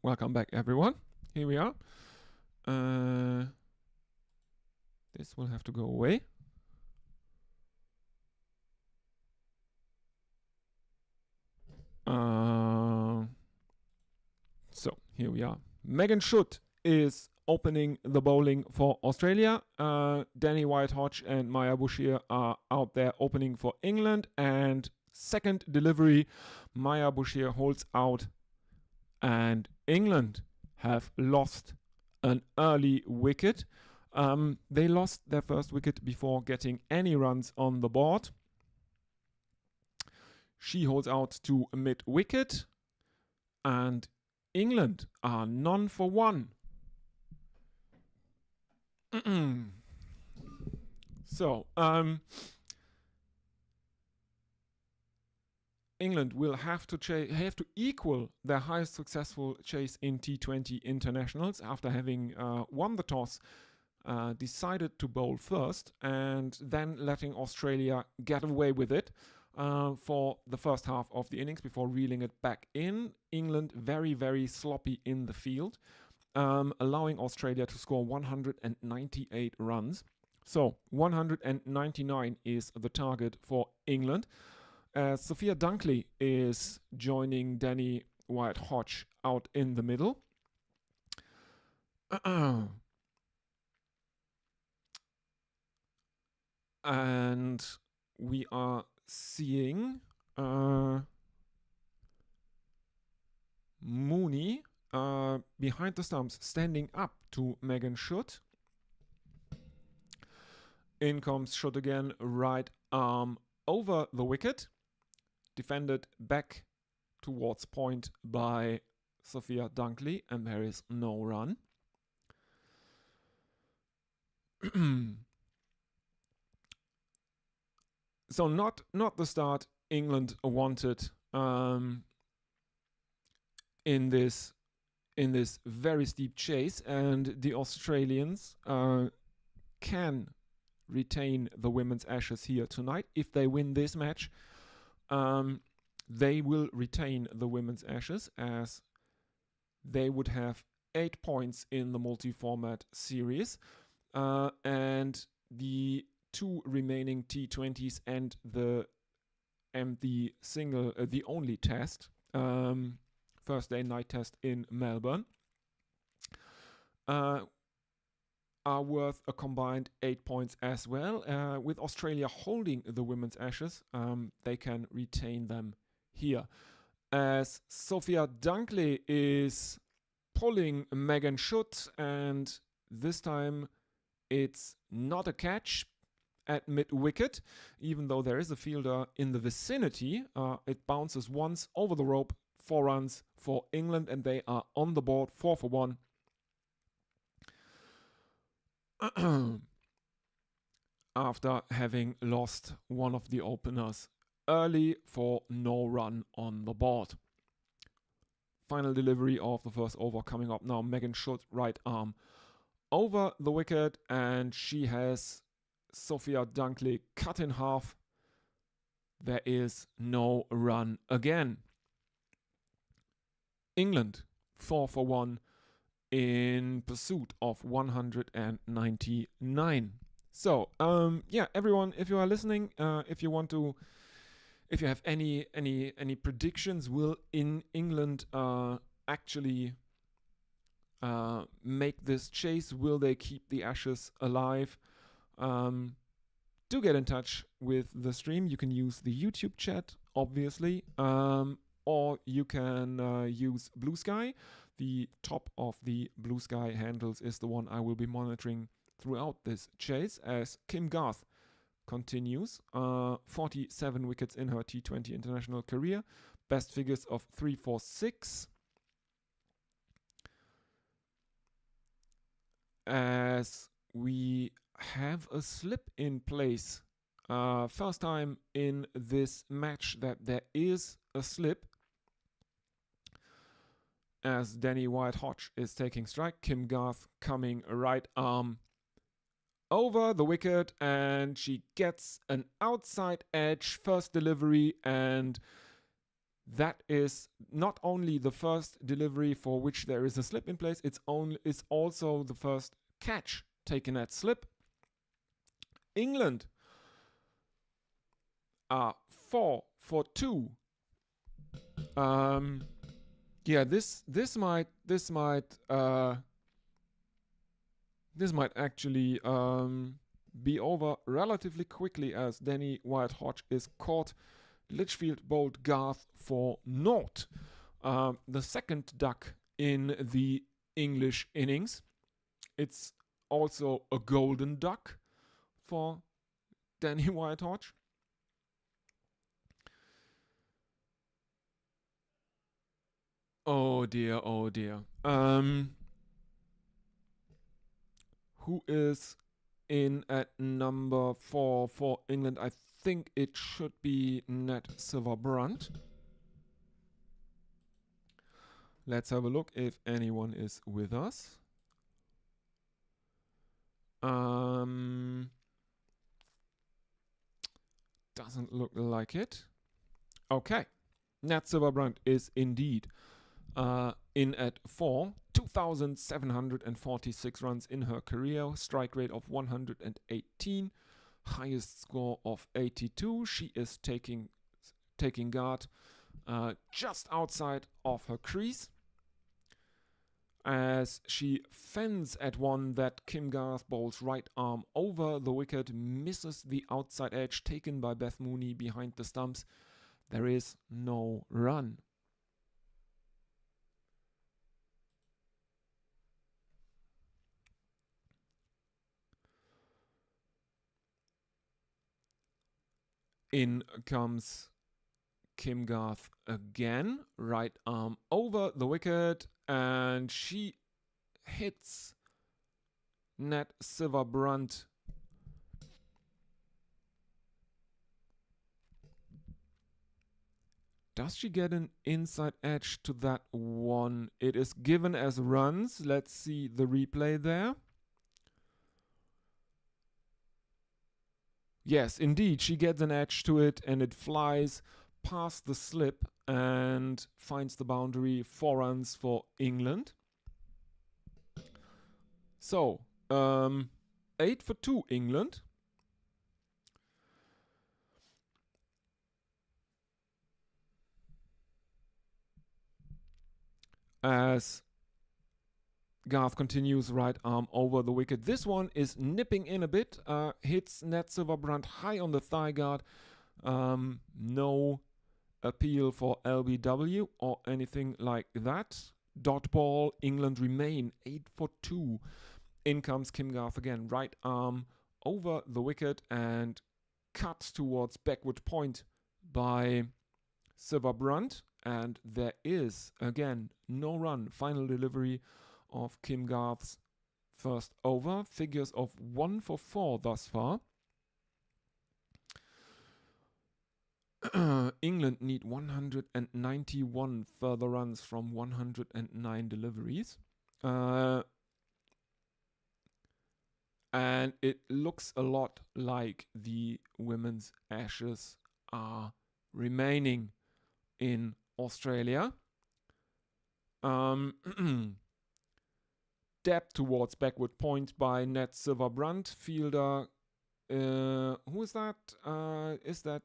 back, everyone. Here we are. This will have to go away. So here we are. Megan Schutt is opening the bowling for Australia. Danny White-Hodge and Maya Bashir are out there opening for England. And second delivery, Maya Bashir holds out. And England have lost an early wicket. They lost their first wicket before getting any runs on the board. She holds out to mid-wicket. And England are none for one. So, England will have to equal their highest successful chase in T20 internationals after having won the toss, decided to bowl first, and then letting Australia get away with it for the first half of the innings before reeling it back in. England very, very sloppy in the field, allowing Australia to score 198 runs. So 199 is the target for England. Sophia Dunkley is joining Danny White-Hodge out in the middle. And we are seeing Mooney behind the stumps, standing up to Megan Schutt. In comes Schutt again, right arm over the wicket. Defended back towards point by Sophia Dunkley, and there is no run. So not the start England wanted in this very steep chase, and the Australians can retain the women's Ashes here tonight. If they win this match, they will retain the women's Ashes, as they would have 8 points in the multi-format series, and the two remaining T20s and the only test, first day night test in Melbourne, are worth a combined 8 points as well. With Australia holding the women's Ashes, they can retain them here. As Sophia Dunkley is pulling Megan Schutt, and this time it's not a catch at mid-wicket, even though there is a fielder in the vicinity. It bounces once over the rope, 4 runs for England, and they are on the board, 4 for 1. After having lost one of the openers early for no run on the board. Final delivery of the first over coming up now. Megan Schutt, right arm over the wicket, and she has Sophia Dunkley cut in half. There is no run again. England 4 for 1 in pursuit of 199. So, everyone, if you are listening, if you have any predictions, will in England actually make this chase? Will they keep the Ashes alive? Do get in touch with the stream. You can use the YouTube chat, obviously, or you can use Blue Sky. The top of the Blue Sky handles is the one I will be monitoring throughout this chase, as Kim Garth continues. 47 wickets in her T20 international career. Best figures of 346. As we have a slip in place. First time in this match that there is a slip, as Danny White-Hodge is taking strike. Kim Garth coming right arm over the wicket, and she gets an outside edge first delivery, and that is not only the first delivery for which there is a slip in place, it's also the first catch taken at slip. England are 4 for 2. This might actually be over relatively quickly, as Danny Wyatt-Hodge is caught. Litchfield bowled Garth for naught. The second duck in the English innings. It's also a golden duck for Danny Wyatt-Hodge. Oh dear, oh dear. Who is in at number 4 for England? I think it should be Nat Silverbrandt. Let's have a look if anyone is with us. Doesn't look like it. Okay. Nat Silverbrandt is indeed in at 4. 2,746 runs in her career. Strike rate of 118. Highest score of 82. She is taking guard just outside of her crease, as she fends at one that Kim Garth bowls right arm over the wicket, misses the outside edge taken by Beth Mooney behind the stumps. There is no run. In comes Kim Garth again, right arm over the wicket, and she hits Nat Silverbrandt. Does she get an inside edge to that one? It is given as runs. Let's see the replay there. Yes, indeed, she gets an edge to it, and it flies past the slip and finds the boundary. 4 runs for England. So, 8 for 2 England. As Garth continues right arm over the wicket. This one is nipping in a bit. Hits Nat Silverbrandt high on the thigh guard. No appeal for LBW or anything like that. Dot ball. England remain 8 for 2. In comes Kim Garth again. Right arm over the wicket and cut towards backward point by Silverbrandt. And there is, again, no run. Final delivery of Kim Garth's first over. Figures of 1 for 4 thus far. England need 191 further runs from 109 deliveries. And it looks a lot like the women's Ashes are remaining in Australia. Dab towards backward point by Nat Silverbrandt. Fielder, who is that? Is that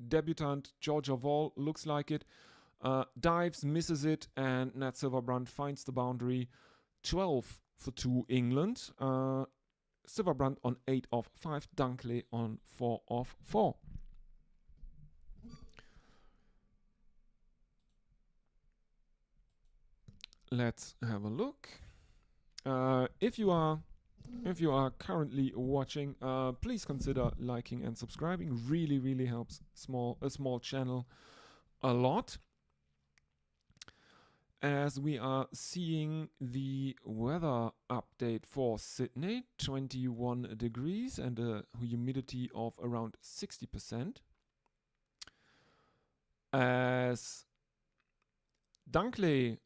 debutant Georgia Wall? Looks like it. Dives, misses it, and Nat Silverbrandt finds the boundary. 12 for 2 England. Silverbrandt on 8 of 5. Dunkley on 4 of 4. Let's have a look. If you are currently watching, please consider liking and subscribing. Really helps a small channel a lot. As we are seeing the weather update for Sydney, 21 degrees and a humidity of around 60%. As Dunkley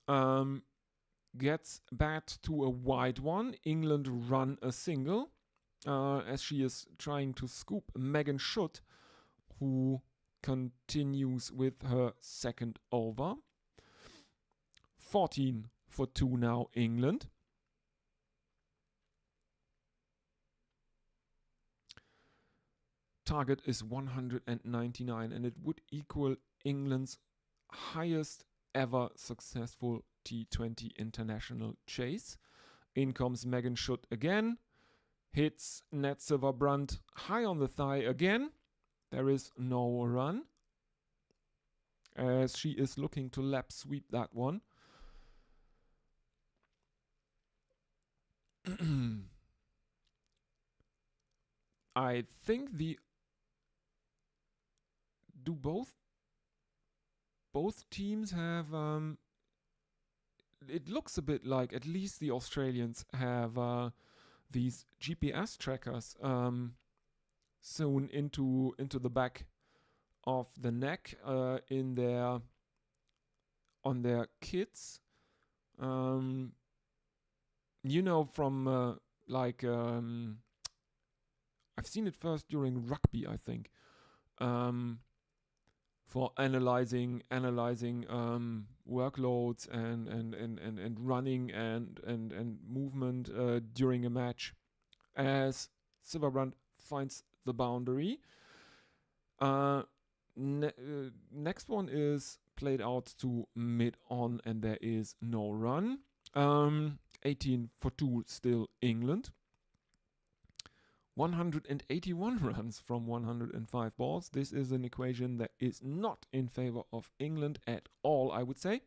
gets bat to a wide one. England run a single as she is trying to scoop Megan Schutt, who continues with her second over. 14 for 2 now, England. Target is 199, and it would equal England's highest ever successful T20 international chase. In comes Megan Schutt again, hits Nat Silverbrandt high on the thigh again. There is no run, as she is looking to lap sweep that one. I think both teams have it looks a bit like, at least the Australians have these GPS trackers sewn into the back of the neck on their kits. From I've seen it first during rugby, I think, for analyzing workloads and running and movement during a match. As Silverbrandt finds the boundary. Next one is played out to mid-on, and there is no run. 18 for 2 still England. 181 runs from 105 balls. This is an equation that is not in favor of England at all, I would say.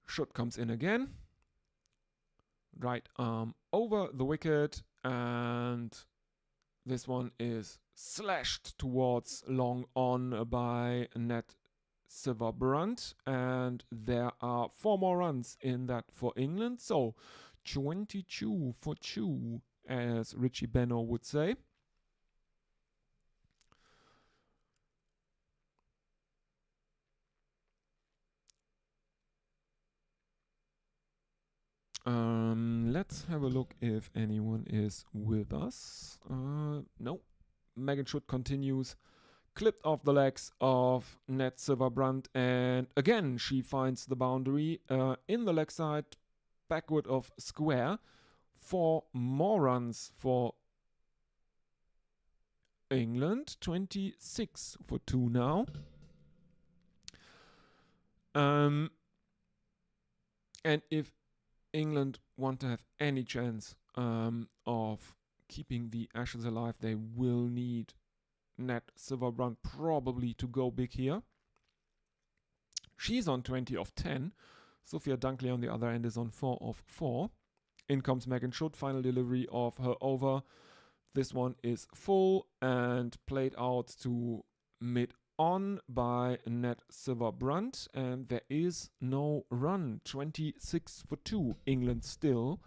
Schutt comes in again. Right arm over the wicket, and this one is slashed towards long on by Nat Silverbrandt, and there are 4 more runs in that for England. So 22 for 2, as Richie Benno would say. Let's have a look if anyone is with us. No. Megan Schutt continues. Clipped off the legs of Nat Silverbrandt, and again she finds the boundary in the leg side, backward of square. 4 more runs for England. 26 for 2 now. And if England want to have any chance of keeping the Ashes alive, they will need Nat Silverbrandt probably to go big here. She's on 20 of 10. Sophia Dunkley on the other end is on 4 of 4. In comes Megan Schutt, final delivery of her over. This one is full and played out to mid-on by Nat Silverbrandt, and there is no run. 26 for 2, England still.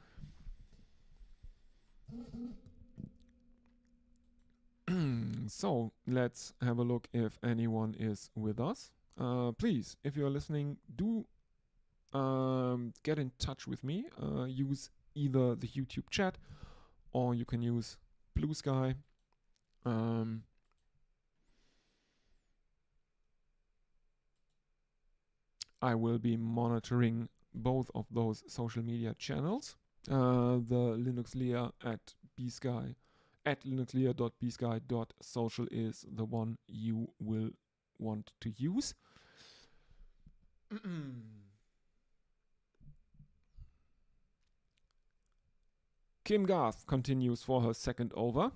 So let's have a look if anyone is with us. Please, if you're listening, do get in touch with me. Use either the YouTube chat, or you can use Blue Sky. I will be monitoring both of those social media channels. The linuxlear at bsky at linuxlear.bsky.social is the one you will want to use. Kim Garth continues for her second over.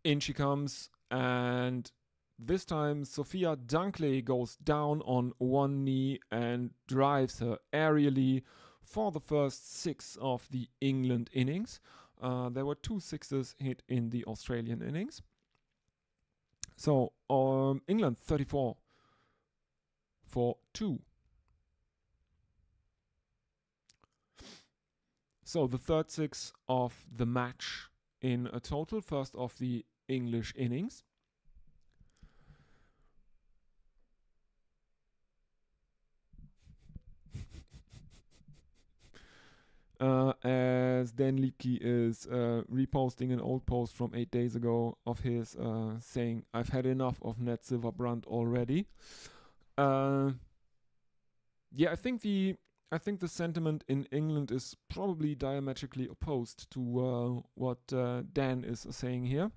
In she comes, and this time Sophia Dunkley goes down on one knee and drives her aerially for the first 6 of the England innings. There were 2 sixes hit in the Australian innings. So England 34 for 2. So the third 6 of the match in a total, first of the English innings. as Dan Liebke is reposting an old post from 8 days ago of his saying, "I've had enough of Ned Silverbrand already." Yeah, I think the sentiment in England is probably diametrically opposed to what Dan is saying here.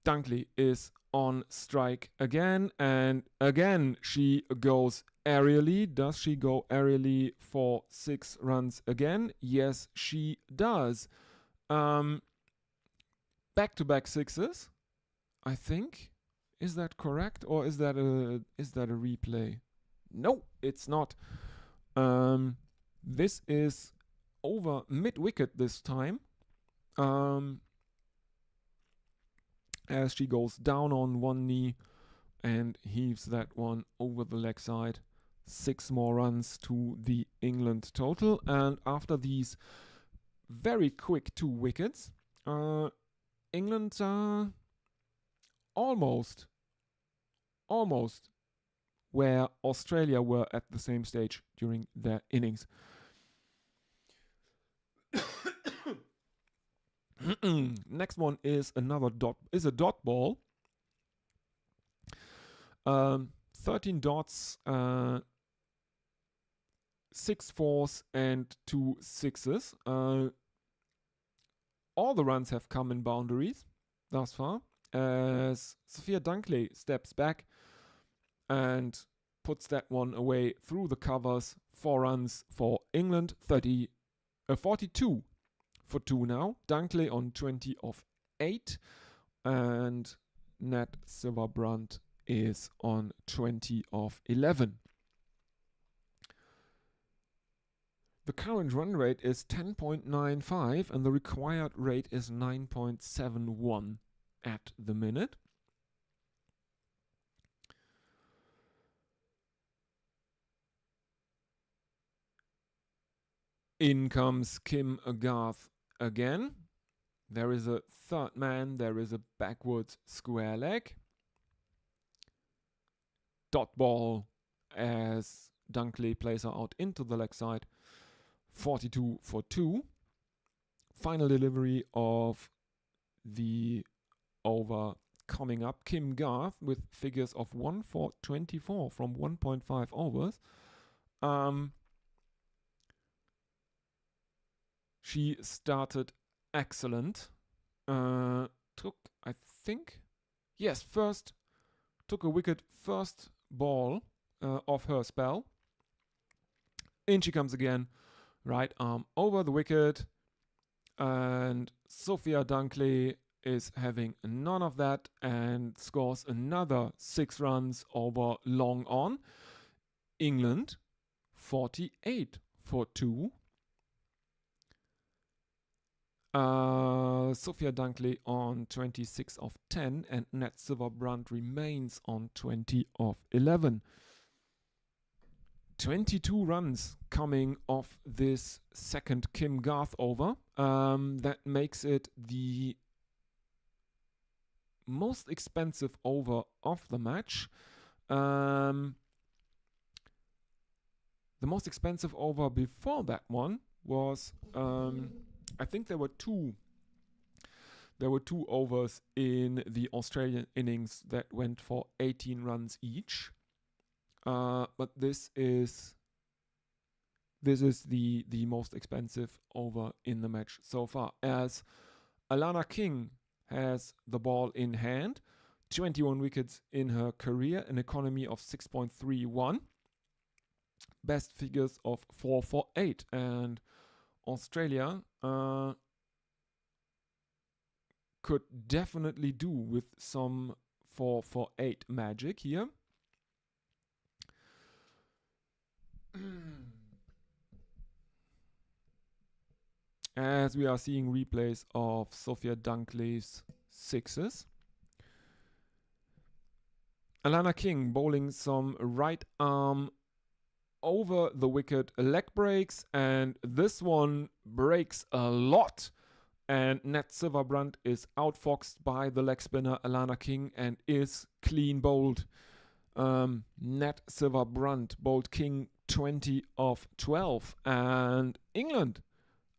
Dunkley is on strike again, and again she goes aerially. Does she go aerially for 6 runs again? Yes, she does. Back-to-back sixes, I think. Is that correct, or is that a replay? No, it's not. This is over mid-wicket this time. As she goes down on one knee and heaves that one over the leg side. 6 more runs to the England total. And after these very quick 2 wickets, England almost where Australia were at the same stage during their innings. Next one is a dot ball. 13 dots, 6 fours and 2 sixes. All the runs have come in boundaries thus far, as Sophia Dunkley steps back and puts that one away through the covers. 4 runs for England, 42 for 2 now. Dunkley on 20 of 8, and Ned Silverbrand is on 20 of 11. The current run rate is 10.95 and the required rate is 9.71 at the minute. In comes Kim Garth again. There is a third man. There is a backwards square leg. Dot ball as Dunkley plays her out into the leg side. 42 for 2. Final delivery of the over coming up. Kim Garth with figures of 1 for 24 from 1.5 overs. She started excellent. Took a wicket first ball of her spell. In she comes again. Right arm over the wicket. And Sophia Dunkley is having none of that and scores another 6 runs over long on. England 48 for 2. Sophia Dunkley on 26 of 10 and Ned Silverbrand remains on 20 of 11. 22 runs coming off this second Kim Garth over. That makes it the most expensive over of the match. The most expensive over before that one was, I think there were two overs in the Australian innings that went for 18 runs each. But this is the most expensive over in the match so far, as Alana King has the ball in hand. 21 wickets in her career, an economy of 6.31. Best figures of 4 for 8. And Australia could definitely do with some 4 for 8 magic here. As we are seeing replays of Sophia Dunkley's sixes. Alana King bowling some right arm over the wicket leg breaks, and this one breaks a lot. And Ned Silverbrand is outfoxed by the leg spinner Alana King and is clean bowled. Ned Silverbrand bowled King 20 of 12, and England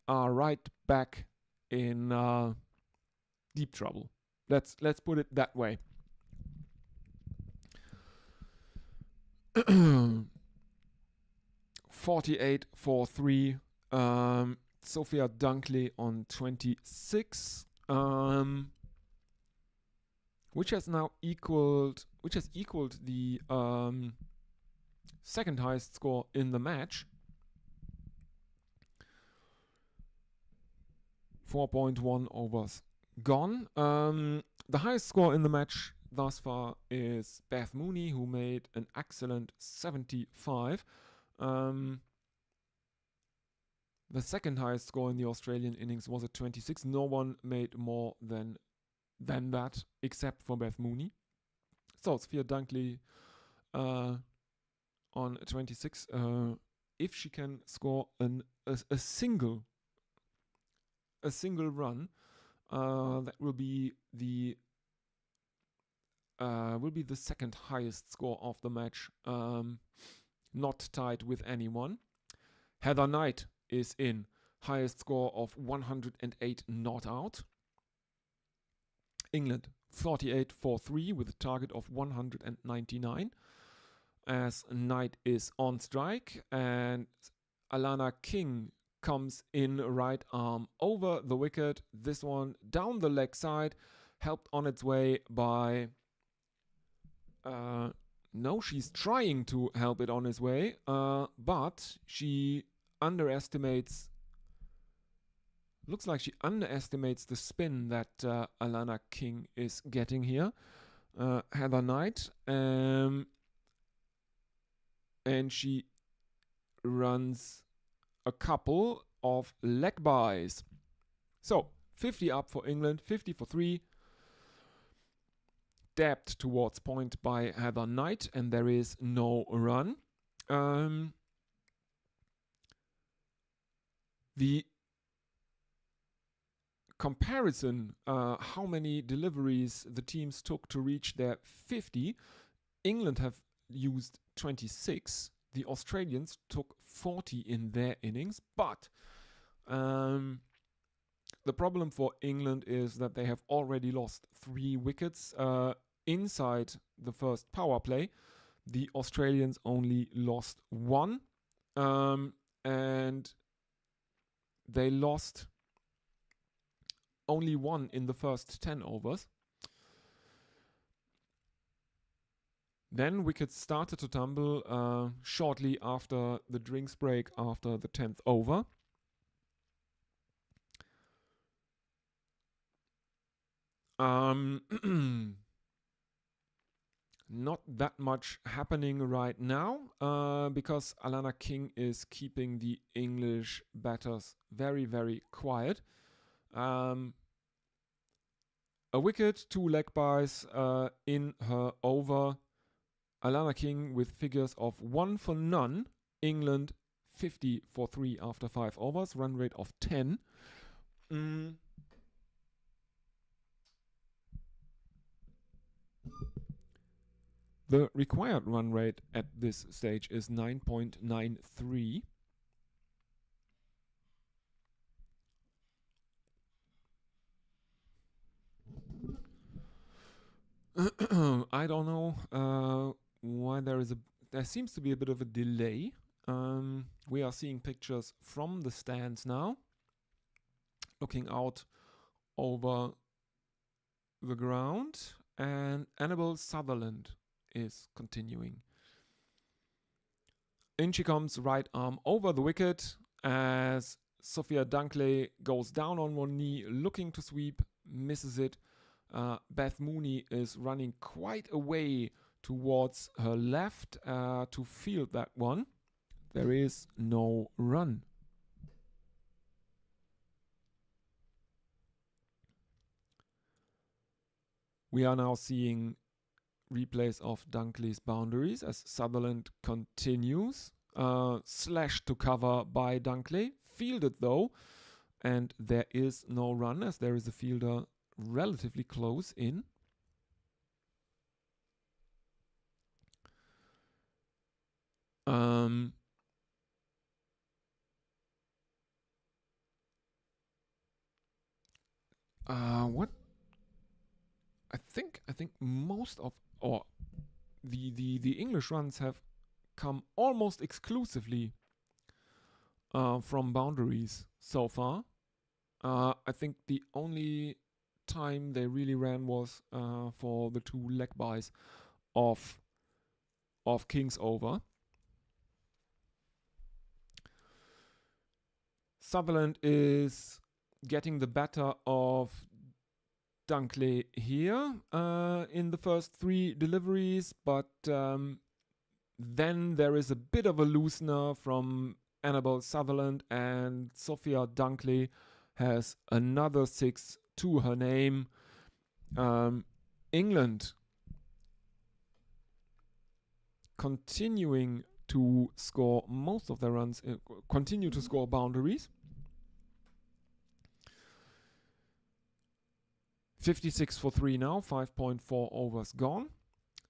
are right back in deep trouble. Let's put it that way. 48-4-3. Sophia Dunkley on 26, which has equaled the second highest score in the match. 4.1 overs gone. The highest score in the match thus far is Beth Mooney, who made an excellent 75. The second highest score in the Australian innings was at 26. No one made more than that except for Beth Mooney. So Sophia Dunkley on 26. If she can score a single run, that will be the second highest score of the match, not tied with anyone. Heather Knight is in, highest score of 108 not out. England 48-4-3 with a target of 199 as Knight is on strike, and Alana King comes in right arm over the wicket. This one down the leg side, helped on its way by she's trying to help it on its way, but she looks like she underestimates the spin that Alana King is getting here. Heather Knight, and she runs a couple of leg byes. So 50 up for England, 50 for 3. Dabbed towards point by Heather Knight, and there is no run. The comparison, how many deliveries the teams took to reach their 50, England have used 26. The Australians took 40 in their innings, but the problem for England is that they have already lost 3 wickets inside the first power play. The Australians only lost 1, and they lost only 1 in the first 10 overs. Then wickets started to tumble shortly after the drinks break after the 10th over. Not that much happening right now because Alana King is keeping the English batters very, very quiet. A wicket, 2 leg byes in her over. Alana King with figures of 1 for none. England 50 for 3 after 5 overs. Run rate of 10. The required run rate at this stage is 9.93. I don't know why there seems to be a bit of a delay. We are seeing pictures from the stands now, looking out over the ground, and Annabelle Sutherland is continuing. In she comes, right arm over the wicket as Sophia Dunkley goes down on one knee, looking to sweep, misses it. Beth Mooney is running quite away towards her left to field that one. There is no run. We are now seeing replays of Dunkley's boundaries as Sutherland continues. Slashed to cover by Dunkley. Fielded though. And there is no run as there is a fielder relatively close in. What I think most of or the English runs have come almost exclusively from boundaries so far. I think the only time they really ran was for the 2 leg byes of Kings over. Sutherland is getting the better of Dunkley here in the first 3 deliveries, but then there is a bit of a loosener from Annabel Sutherland, and Sophia Dunkley has another 6 to her name. England continuing to score most of their runs, continue to score boundaries. 56 for 3 now, 5.4 overs gone.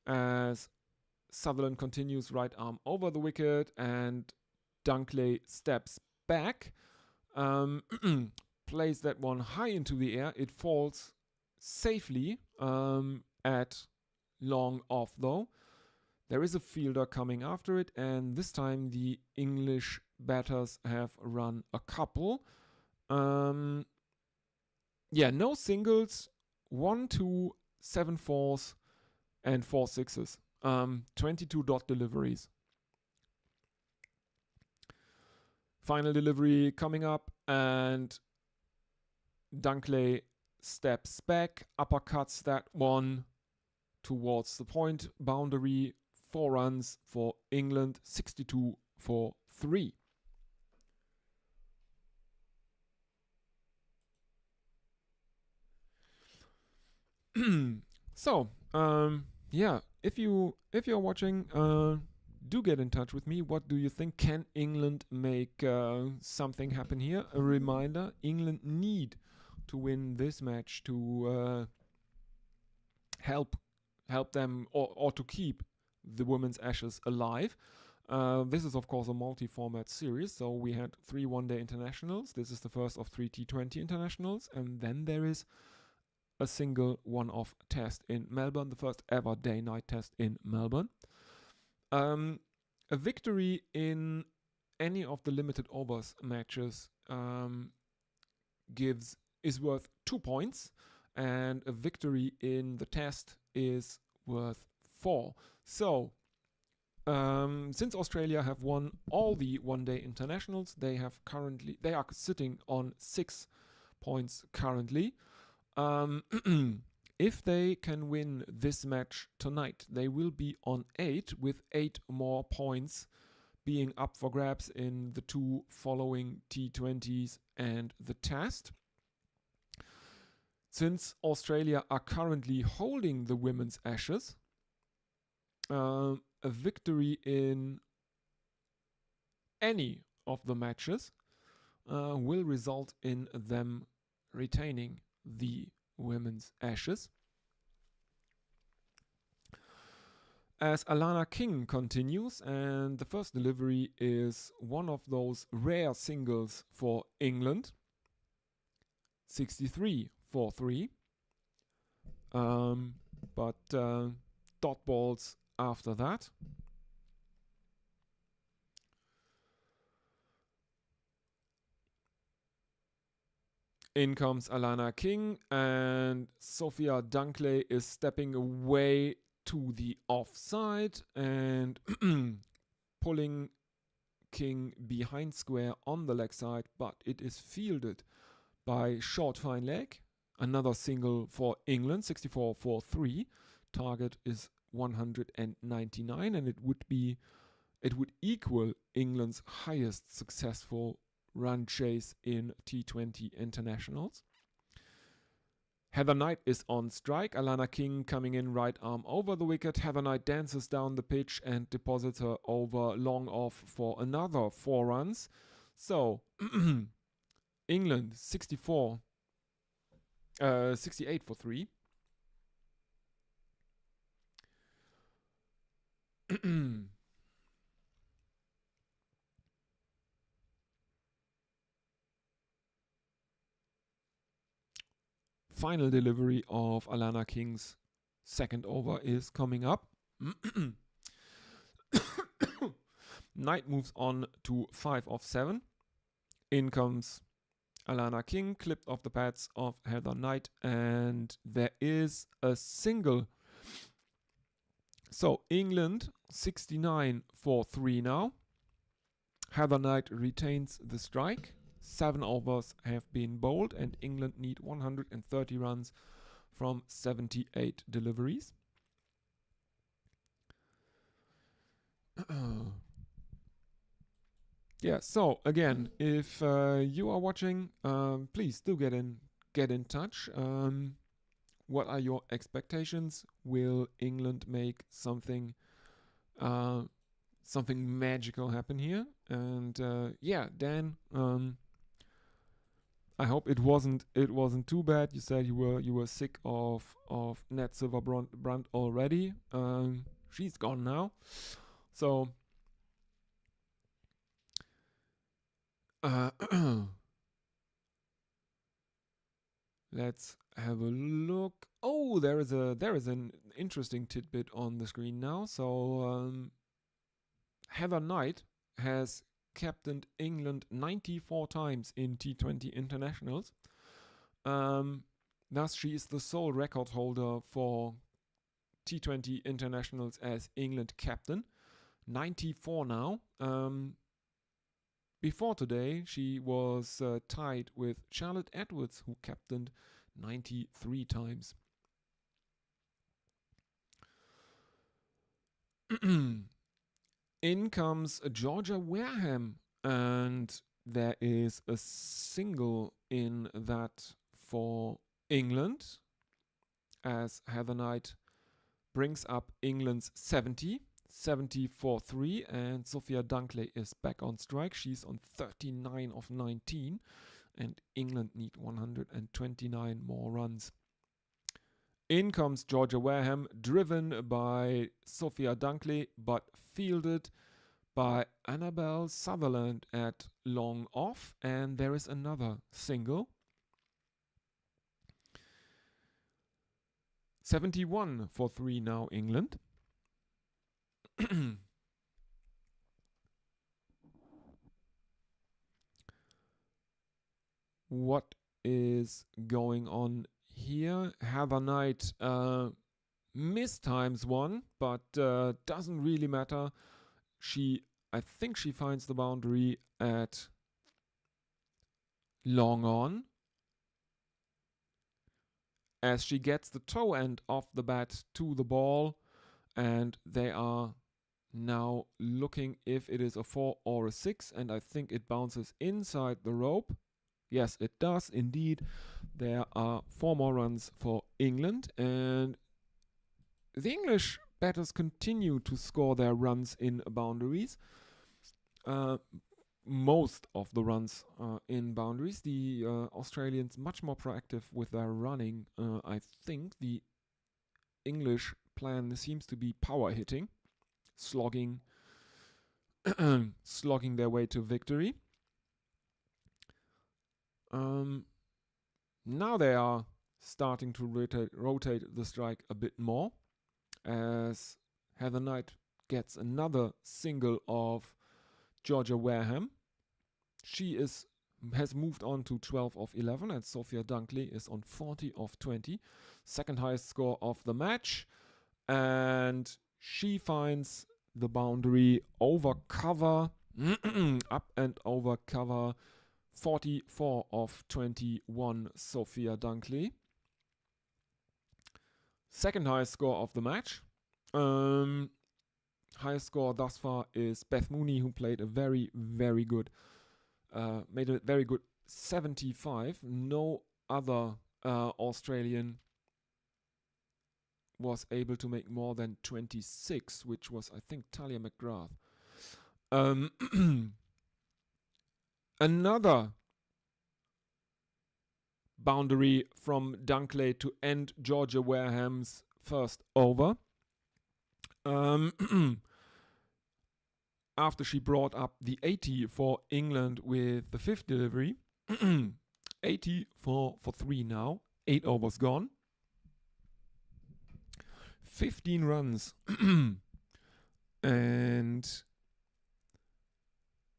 As Sutherland continues right arm over the wicket and Dunkley steps back, plays that one high into the air. It falls safely at long off though. There is a fielder coming after it, and this time the English batters have run a couple. No singles, 1, 2, 7 fours, and 4 sixes. 22 dot deliveries. Final delivery coming up, and Dunkley steps back, uppercuts that one towards the point boundary. 4 runs for England, 62 for 3. So, if you're watching, do get in touch with me. What do you think? Can England make something happen here? A reminder: England need to win this match to help them or to keep the Women's Ashes alive. This is, of course, a multi-format series, so we had 3 one-day internationals. This is the first of 3 T20 internationals, and then there is a single one-off test in Melbourne, the first ever day-night test in Melbourne. A victory in any of the limited overs matches is worth 2 points, and a victory in the test is worth 4. So, since Australia have won all the one-day internationals, they are sitting on 6 points currently. If they can win this match tonight, they will be on 8, with 8 more points being up for grabs in the 2 following T20s and the test. Since Australia are currently holding the Women's Ashes, a victory in any of the matches will result in them retaining the Women's Ashes. As Alana King continues, and the first delivery is one of those rare singles for England, 63 for 3. But dot balls after that. In comes Alana King, and Sophia Dunkley is stepping away to the offside and pulling King behind square on the leg side, but it is fielded by short fine leg. Another single for England, 64 for 3. Target is 199, and it would equal England's highest successful run chase in T20 internationals. Heather Knight is on strike. Alana King coming in right arm over the wicket. Heather Knight dances down the pitch and deposits her over long off for another 4 runs. So England 68 for 3. final delivery of Alana King's second over is coming up. Knight moves on to 5 of 7. In comes Alana King, clipped off the pads of Heather Knight, and there is a single. So England 69 for 3 now. Heather Knight retains the strike. 7 overs have been bowled, and England need 130 runs from 78 deliveries. Yeah, so again, if you are watching, please do get in touch. What are your expectations? Will England make something magical happen here? And yeah, Dan, I hope it wasn't too bad. You said you were sick of Nat Silverbrandt already. She's gone now, so. Let's have a look. Oh, there is an interesting tidbit on the screen now. So Heather Knight has captained England 94 times in T20 internationals. Thus, she is the sole record holder for T20 internationals as England captain. 94 now. Before today, she was tied with Charlotte Edwards, who captained 93 times. In comes Georgia Wareham, and there is a single in that for England, as Heather Knight brings up England's 70 for 3, and Sophia Dunkley is back on strike. She's on 39 of 19, and England need 129 more runs. In comes Georgia Wareham, driven by Sophia Dunkley, but fielded by Annabelle Sutherland at long off, and there is another single. 71 for 3 now, England. What is going on here? Heather Knight mistimes one, but doesn't really matter. I think she finds the boundary at long on, as she gets the toe end of the bat to the ball, and they are now looking if it is a 4 or a 6, and I think it bounces inside the rope. Yes, it does indeed. There are 4 more runs for England, and the English batters continue to score their runs in boundaries. Most of the runs in boundaries. The Australians much more proactive with their running. I think the English plan seems to be power hitting, slogging their way to victory. Now they are starting to rotate the strike a bit more, as Heather Knight gets another single of Georgia Wareham. She has moved on to 12 of 11, and Sophia Dunkley is on 40 of 20. Second highest score of the match, and she finds the boundary over cover, up and over cover. 44 of 21, Sophia Dunkley. Second highest score of the match. Highest score thus far is Beth Mooney, who played a very, very good, made a very good 75. No other Australian was able to make more than 26, which was, I think, Talia McGrath. Another boundary from Dunkley to end Georgia Wareham's first over. After she brought up the 80 for England with the 5th delivery. 80 for 3 now. 8 overs gone. 15 runs. And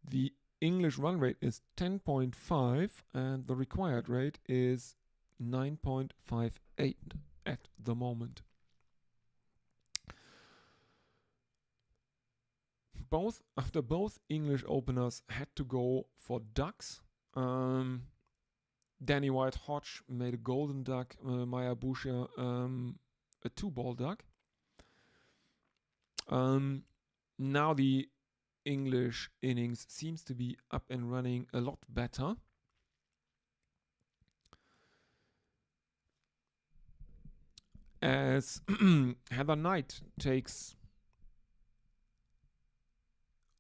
the English run rate is 10.5 and the required rate is 9.58 at the moment. After both English openers had to go for ducks. Danny White Hodge made a golden duck, Maya Buscher a 2-ball duck. Now the English innings seems to be up and running a lot better. As Heather Knight takes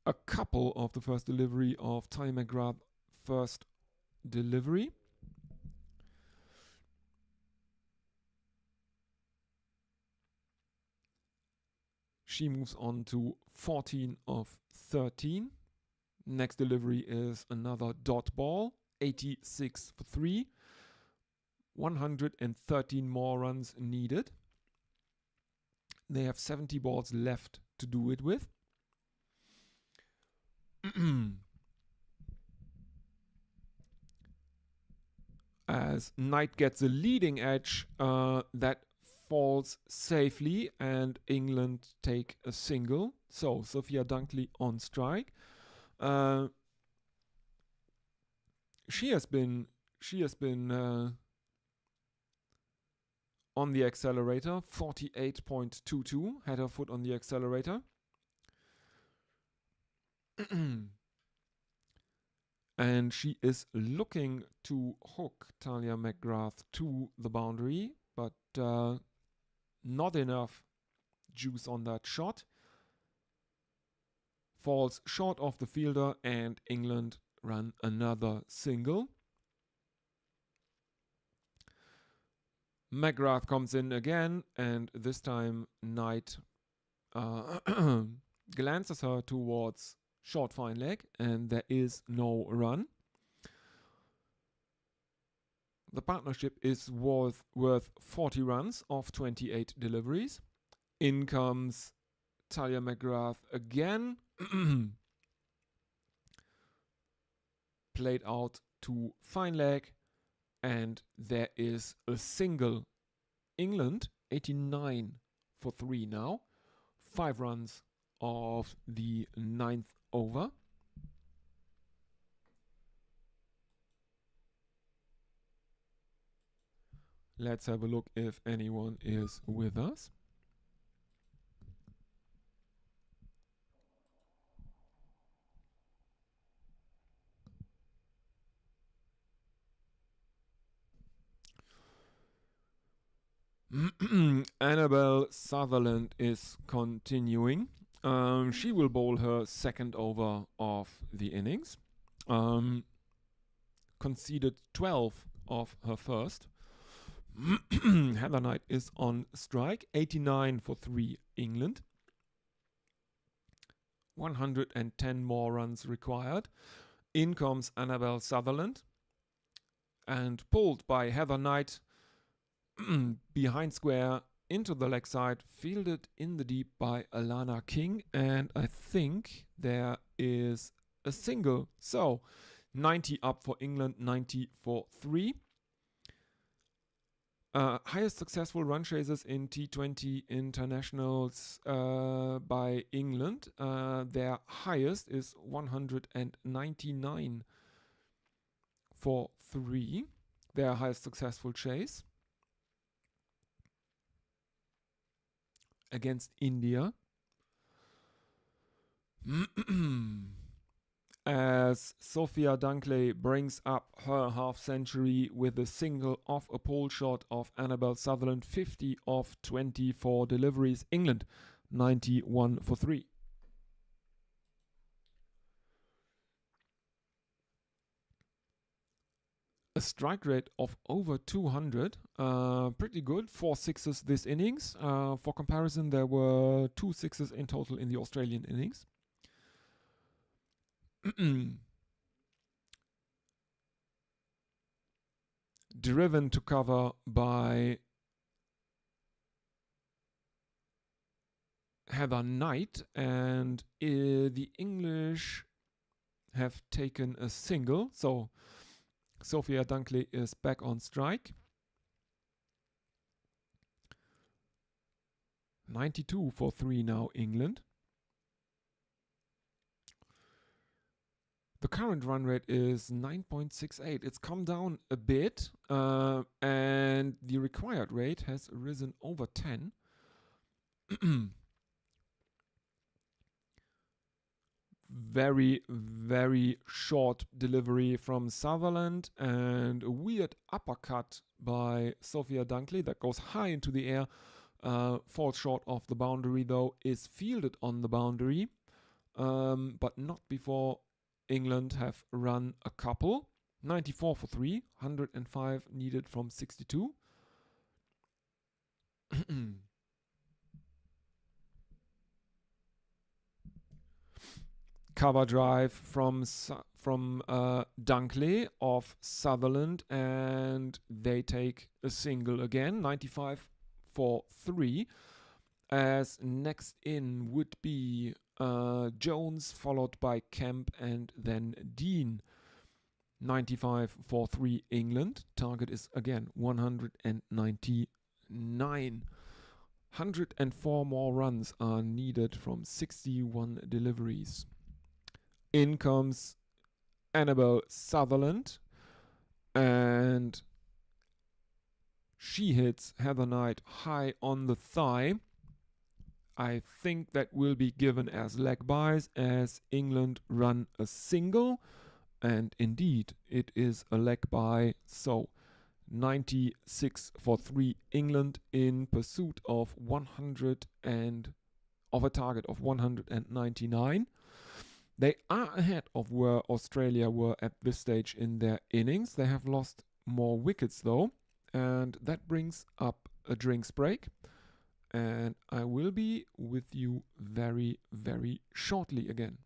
a couple of the first delivery of Talia McGrath's first delivery. She moves on to 14 of 13. Next delivery is another dot ball, 86 for 3. 113 more runs needed. They have 70 balls left to do it with. As Knight gets a leading edge, that falls safely and England take a single. So Sophia Dunkley on strike. She has been on the accelerator, 48.22, had her foot on the accelerator. And she is looking to hook Talia McGrath to the boundary, but not enough juice on that shot. Falls short of the fielder and England run another single. McGrath comes in again, and this time Knight glances her towards short fine leg, and there is no run. The partnership is worth 40 runs off 28 deliveries. In comes Talia McGrath again. Played out to fine leg, and there is a single. England 89 for 3 now. 5 runs of the 9th over. Let's have a look if anyone is with us. Annabelle Sutherland is continuing. She will bowl her second over of the innings. Conceded 12 of her first. Heather Knight is on strike. 89 for 3 England. 110 more runs required. In comes Annabelle Sutherland. And pulled by Heather Knight behind square into the leg side, fielded in the deep by Alana King, and I think there is a single. So 90 up for England, 90 for 3. Highest successful run chasers in T20 internationals by England. Their highest is 199 for 3. Their highest successful chase. Against India. As Sophia Dunkley brings up her half century with a single off a pole shot of Annabelle Sutherland, 50 of 24 deliveries. England 91 for 3. A strike rate of over 200, pretty good. 4 sixes this innings. For comparison, there were 2 sixes in total in the Australian innings. driven to cover by Heather Knight, and the English have taken a single, so Sophia Dunkley is back on strike. 92 for 3 now, England. The current run rate is 9.68. It's come down a bit, and the required rate has risen over 10. Very, very short delivery from Sutherland, and a weird uppercut by Sophia Dunkley that goes high into the air, falls short of the boundary though, is fielded on the boundary, but not before England have run a couple. 94 for 3, 105 needed from 62. Cover drive from Dunkley off Sutherland, and they take a single again. 95 for 3. As next in would be Jones, followed by Kemp, and then Dean. 95 for 3 England. Target is again 199. 104 more runs are needed from 61 deliveries. In comes Annabel Sutherland, and she hits Heather Knight high on the thigh. I think that will be given as leg buys as England run a single, and indeed it is a leg buy. So 96 for 3 England in pursuit of 100 and of a target of 199. They are ahead of where Australia were at this stage in their innings. They have lost more wickets though, and that brings up a drinks break. And I will be with you very, very shortly again.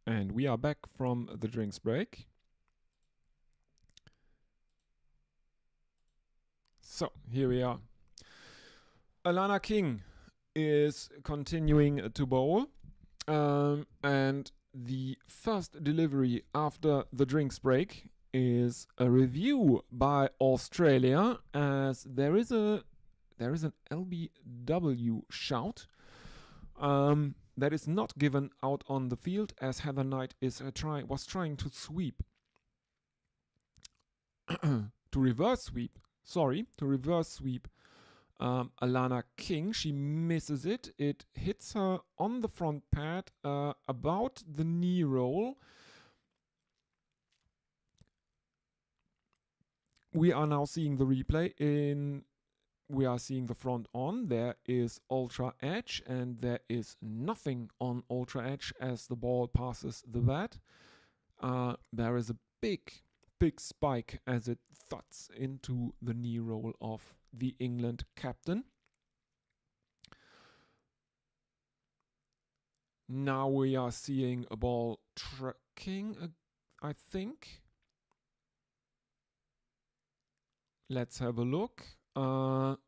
And we are back from the drinks break. So here we are. Alana King is continuing to bowl. And the first delivery after the drinks break is a review by Australia, as there is an LBW shout that is not given out on the field, as Heather Knight was trying to sweep to reverse sweep Alana King. She misses it. It hits her on the front pad, about the knee roll. We are now seeing the replay. We are seeing the front on. There is ultra edge, and there is nothing on ultra edge as the ball passes the bat. There is a big spike as it thuds into the knee roll of the England captain. Now we are seeing a ball tracking, I think. Let's have a look. No,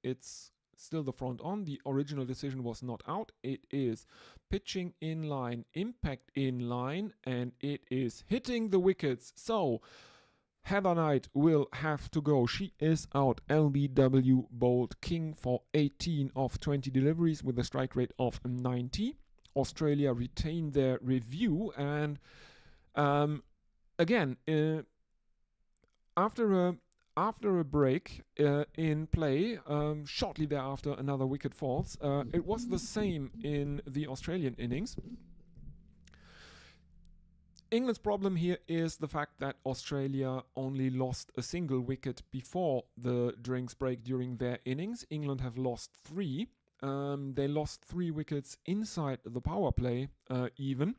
it's still the front on. The original decision was not out. It is pitching in line, impact in line, and it is hitting the wickets. So Heather Knight will have to go. She is out. LBW bowled King for 18 of 20 deliveries with a strike rate of 90. Australia retained their review, and again, after a break in play, shortly thereafter another wicket falls. It was the same in the Australian innings. England's problem here is the fact that Australia only lost a single wicket before the drinks break during their innings. England have lost 3. They lost 3 wickets inside the power play even.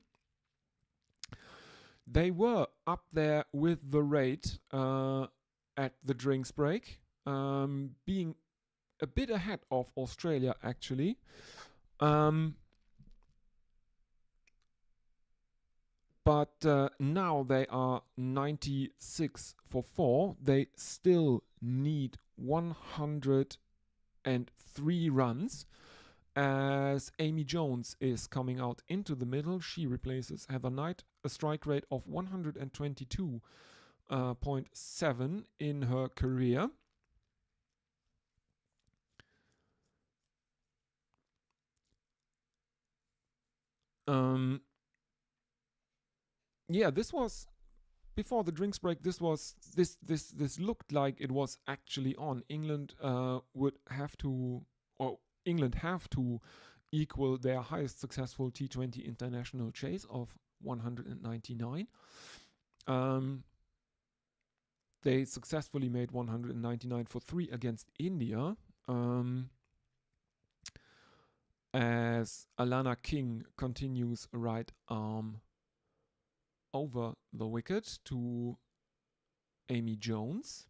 They were up there with the rate at the drinks break, being a bit ahead of Australia actually. But now they are 96 for 4. They still need 103 runs, as Amy Jones is coming out into the middle. She replaces Heather Knight, a strike rate of 122.7 in her career. Yeah, this was before the drinks break. This looked like it was actually on. England England have to equal their highest successful T20 international chase of 199. They successfully made 199 for 3 against India. As Alana King continues right arm over the wicket to Amy Jones.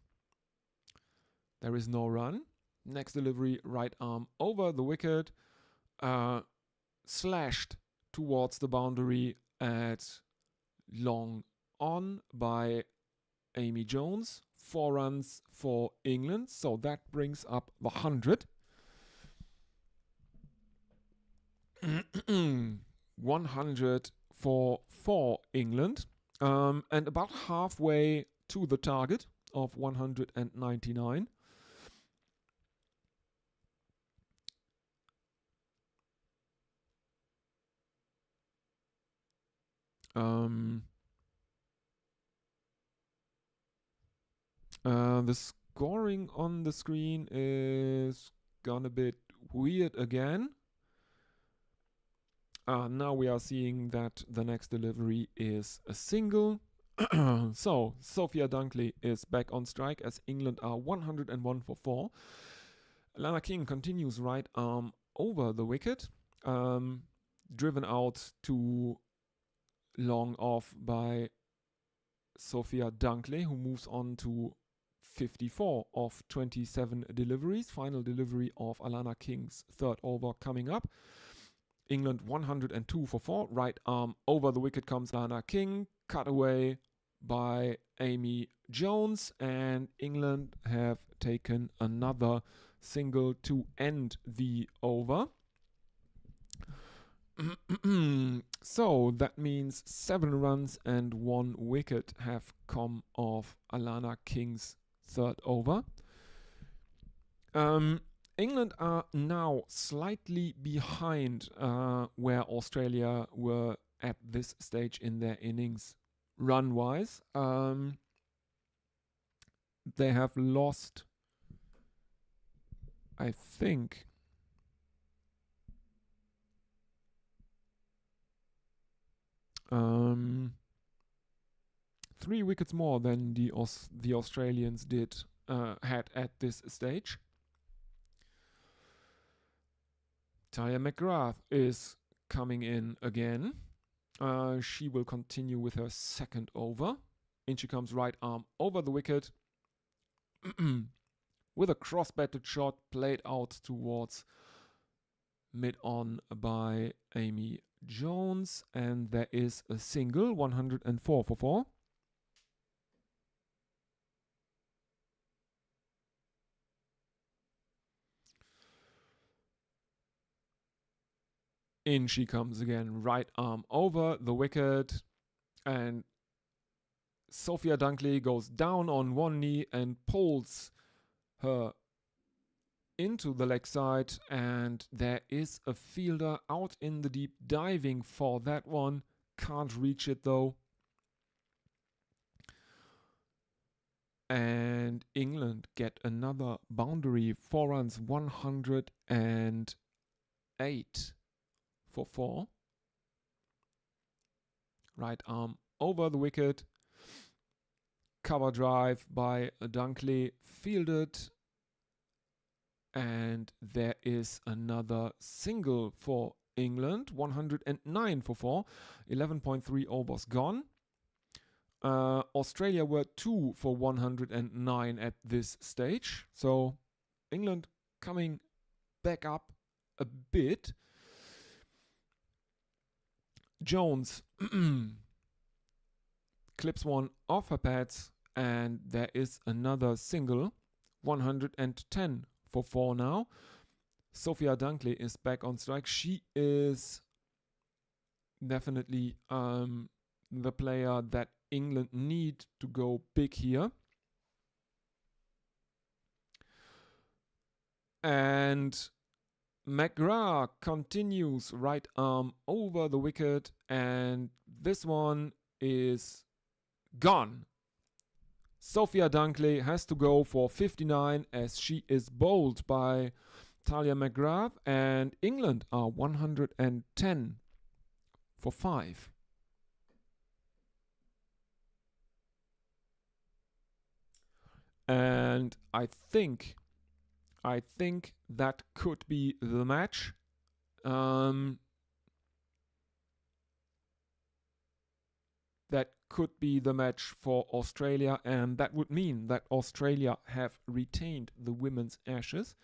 There is no run. Next delivery, right arm over the wicket, slashed towards the boundary at long on by Amy Jones. 4 runs for England, so that brings up the 100. 100 for England, and about halfway to the target of 199. The scoring on the screen is gone a bit weird again. Now we are seeing that the next delivery is a single. So Sophia Dunkley is back on strike as England are 101 for 4. Alana King continues right arm over the wicket, driven out to long off by Sophia Dunkley, who moves on to 54 of 27 deliveries. Final delivery of Alana King's third over coming up. England 102 for 4. Right arm over the wicket comes Lana King. Cut away by Amy Jones. And England have taken another single to end the over. So that means 7 runs and 1 wicket have come off Alana King's third over. England are now slightly behind where Australia were at this stage in their innings run-wise. They have lost, I think, 3 wickets more than the Australians had at this stage. Talia McGrath is coming in again. She will continue with her second over. In she comes, right arm over the wicket with a cross-batted shot played out towards mid-on by Amy Jones, and there is a single, 104 for 4. In she comes again, right arm over the wicket, and Sophia Dunkley goes down on one knee and pulls her into the leg side, and there is a fielder out in the deep diving for that one. Can't reach it though. And England get another boundary, 4 runs, 108 for 4. Right arm over the wicket. Cover drive by Dunkley, fielded. And there is another single for England, 109 for 4. 11.3 overs gone. Australia were 2 for 109 at this stage. So England coming back up a bit. Jones clips one off her pads, and there is another single, 110 for 4 now. Sophia Dunkley is back on strike. She is definitely the player that England need to go big here. And McGrath continues, right arm over the wicket, and this one is gone. Sophia Dunkley has to go for 59 as she is bowled by Talia McGrath, and England are 110 for 5. And I think that could be the match. That could be the match for Australia, and that would mean that Australia have retained the Women's Ashes.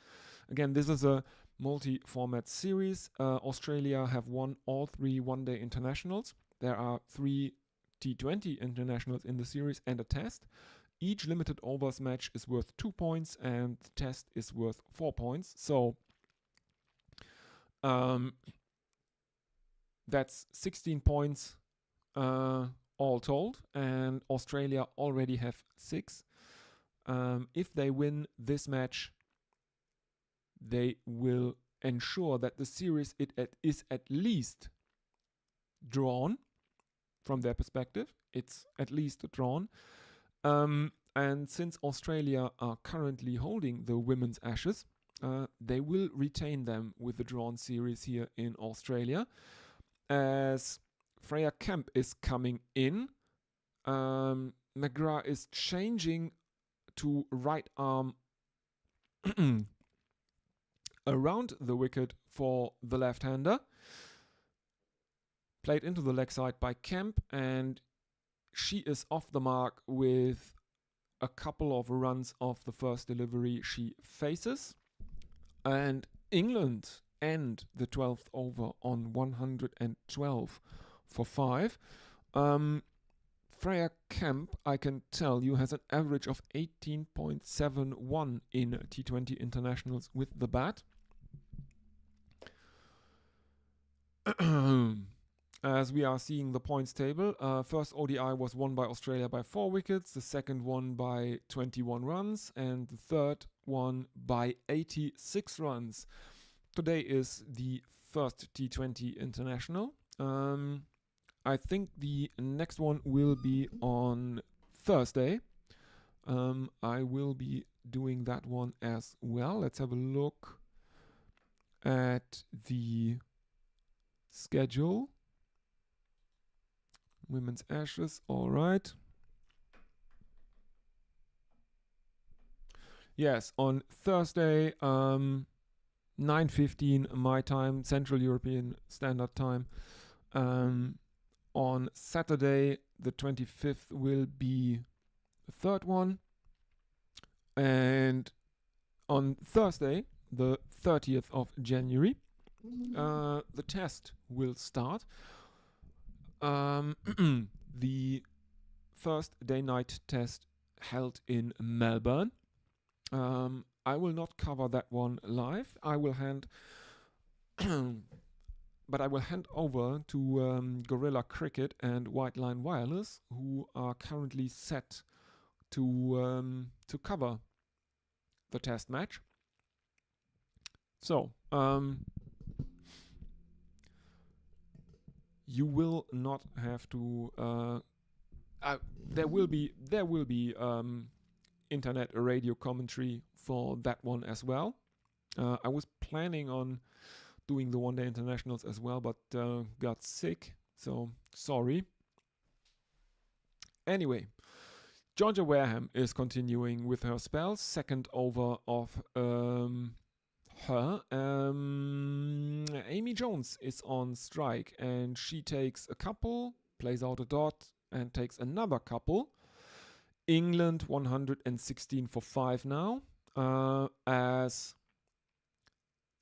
Again, this is a multi-format series. Australia have won all 3 one-day internationals. There are 3 T20 internationals in the series and a test. Each limited overs match is worth 2 points, and the test is worth 4 points. So that's 16 points all told, and Australia already have 6. If they win this match, they will ensure that the series is at least drawn. From their perspective, it's at least drawn. And since Australia are currently holding the Women's Ashes, they will retain them with the drawn series here in Australia. As Freya Kemp is coming in, McGrath is changing to right arm around the wicket for the left-hander. Played into the leg side by Kemp, and she is off the mark with a couple of runs off the first delivery she faces. And England end the 12th over on 112 for 5. Freya Kemp, I can tell you, has an average of 18.71 in T20 internationals with the bat. As we are seeing the points table, first ODI was won by Australia by 4 wickets, the second one by 21 runs, and the third one by 86 runs. Today is the first T20 international. I think the next one will be on Thursday. I will be doing that one as well. Let's have a look at the schedule. Women's Ashes, all right. Yes, on Thursday, 9:15 my time, Central European Standard Time. On Saturday, the 25th, will be the third one. And on Thursday, the 30th of January, the test will start. The first day-night test held in Melbourne. I will not cover that one live. I will hand over to Gorilla Cricket and White Line Wireless, who are currently set to cover the test match. So you will not have to. There will be internet radio commentary for that one as well. I was planning on doing the one-day internationals as well, but got sick, so sorry. Anyway, Georgia Wareham is continuing with her spell. Second over of her. Amy Jones is on strike, and she takes a couple, plays out a dot, and takes another couple. England 116 for 5 now, as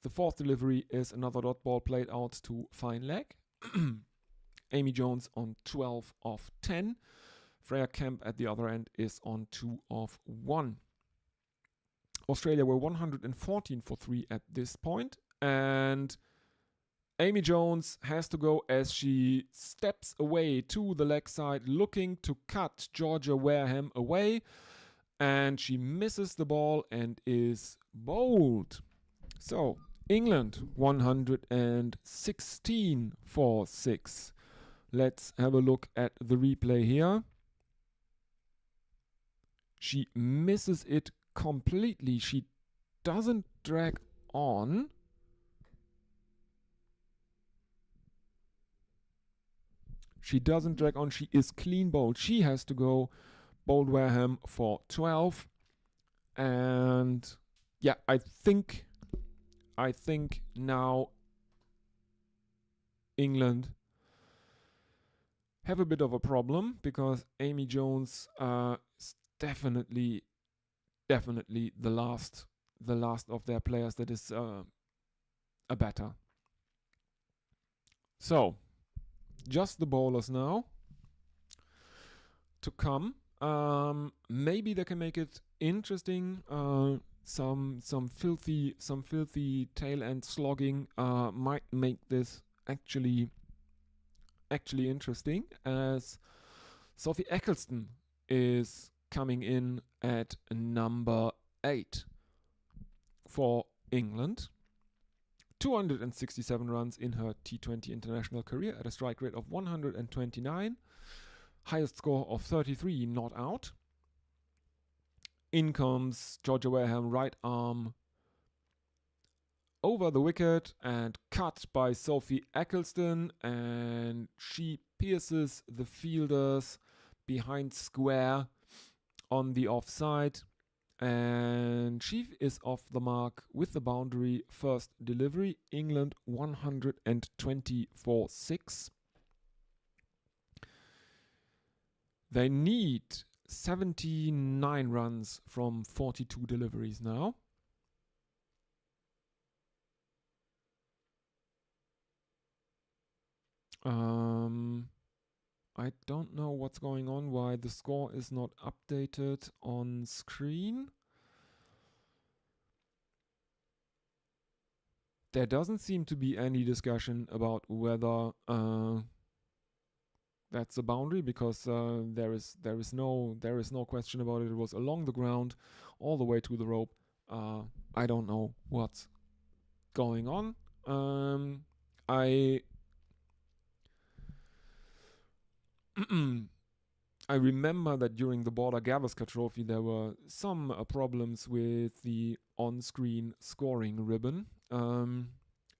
the fourth delivery is another dot ball played out to fine leg. Amy Jones on 12 of 10. Freya Kemp at the other end is on 2 of 1. Australia were 114 for 3 at this point, and Amy Jones has to go as she steps away to the leg side, looking to cut Georgia Wareham away, and she misses the ball and is bowled. So England 116 for 6. Let's have a look at the replay here. She misses it completely. She doesn't drag on. She is clean bowled. She has to go bowled Wareham for 12. And yeah, I think now England have a bit of a problem, because Amy Jones is definitely the last of their players that is a batter. So just the bowlers now to come. Maybe they can make it interesting. Some filthy tail end slogging might make this actually interesting, as Sophie Eccleston is coming in at number 8 for England. 267 runs in her T20 international career at a strike rate of 129. Highest score of 33 not out. In comes Georgia Wareham, right arm over the wicket and cut by Sophie Eccleston, and she pierces the fielders behind square on the offside, and she is off the mark with the boundary. First delivery, England 120 for 6. They need 79 runs from 42 deliveries now. I don't know what's going on, why the score is not updated on screen. There doesn't seem to be any discussion about whether that's a boundary, because there is no question about it. It was along the ground, all the way to the rope. I don't know what's going on. I I remember that during the Border Gavaskar Trophy there were some problems with the on-screen scoring ribbon,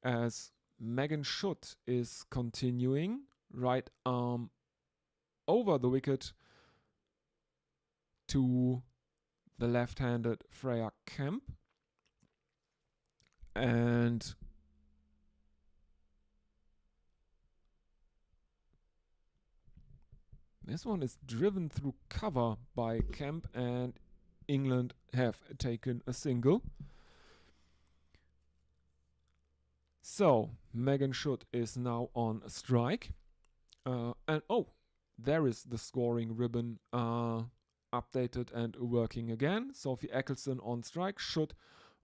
as Megan Schutt is continuing, right arm over the wicket to the left-handed Freya Kemp, and this one is driven through cover by Kemp, and England have taken a single. So Megan Schutt is now on a strike. And there is the scoring ribbon updated and working again. Sophie Eccleston on strike. Schutt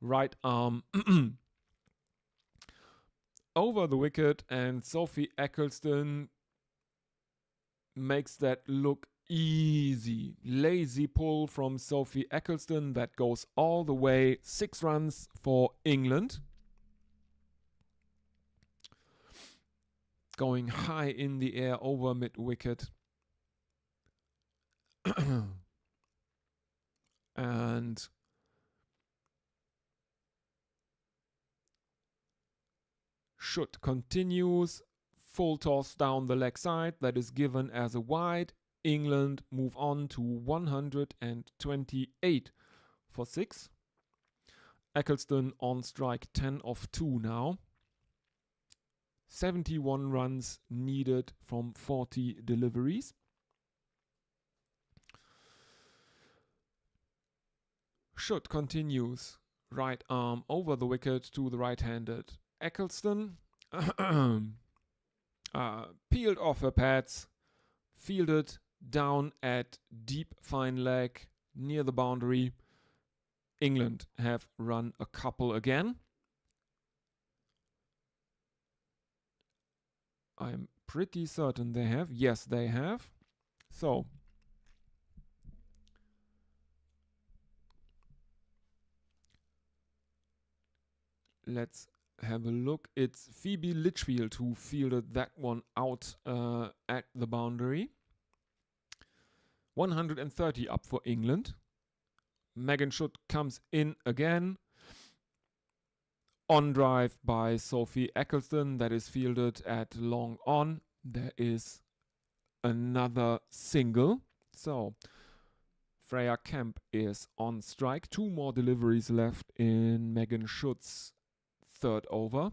right arm over the wicket, and Sophie Eccleston makes that look easy. Lazy pull from Sophie Eccleston that goes all the way. 6 runs for England. Going high in the air over mid-wicket. And Schutt continues. Full toss down the leg side. That is given as a wide. England move on to 128 for 6. Eccleston on strike, 10 of 2 now. 71 runs needed from 40 deliveries. Schutt continues. Right arm over the wicket to the right-handed Eccleston. Peeled off her pads. Fielded down at deep fine leg near the boundary. England have run a couple again. I'm pretty certain they have. Yes, they have. So let's have a look. It's Phoebe Litchfield who fielded that one out at the boundary. 130 up for England. Megan Schutt comes in again. On drive by Sophie Eccleston, that is fielded at long on. There is another single. So Freya Kemp is on strike. 2 more deliveries left in Megan Schutt's third over.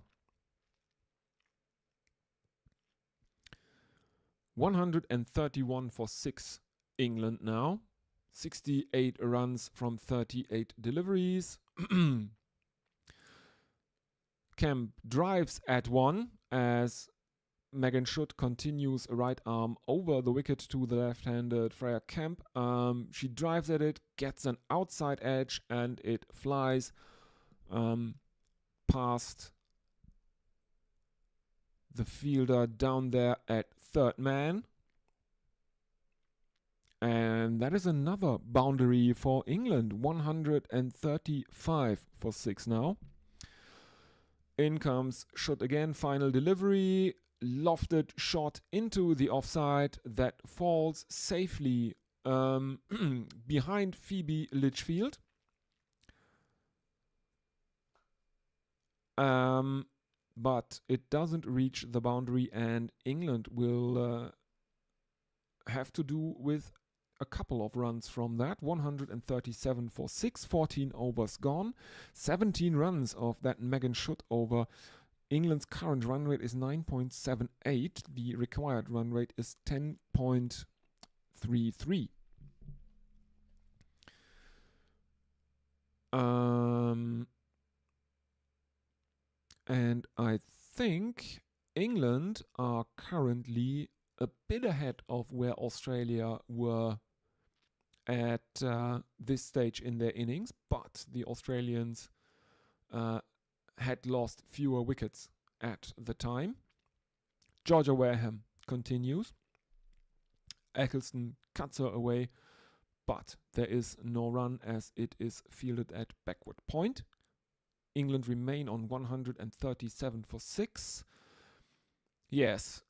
131 for 6 England now. 68 runs from 38 deliveries. Kemp drives at 1 as Megan Schutt continues a right arm over the wicket to the left-handed Freya Kemp. She drives at it, gets an outside edge, and it flies past the fielder down there at third man. And that is another boundary for England. 135 for 6 now. In comes Schutt again, final delivery. Lofted shot into the offside that falls safely behind Phoebe Litchfield. But it doesn't reach the boundary, and England will have to do with a couple of runs from that. 137 for 6, 14 overs gone. 17 runs of that Megan Schutt over. England's current run rate is 9.78. The required run rate is 10.33. And I think England are currently a bit ahead of where Australia were at this stage in their innings, but the Australians had lost fewer wickets at the time. Georgia Wareham continues. Eccleston cuts her away, but there is no run as it is fielded at backward point. England remain on 137 for 6. Yes,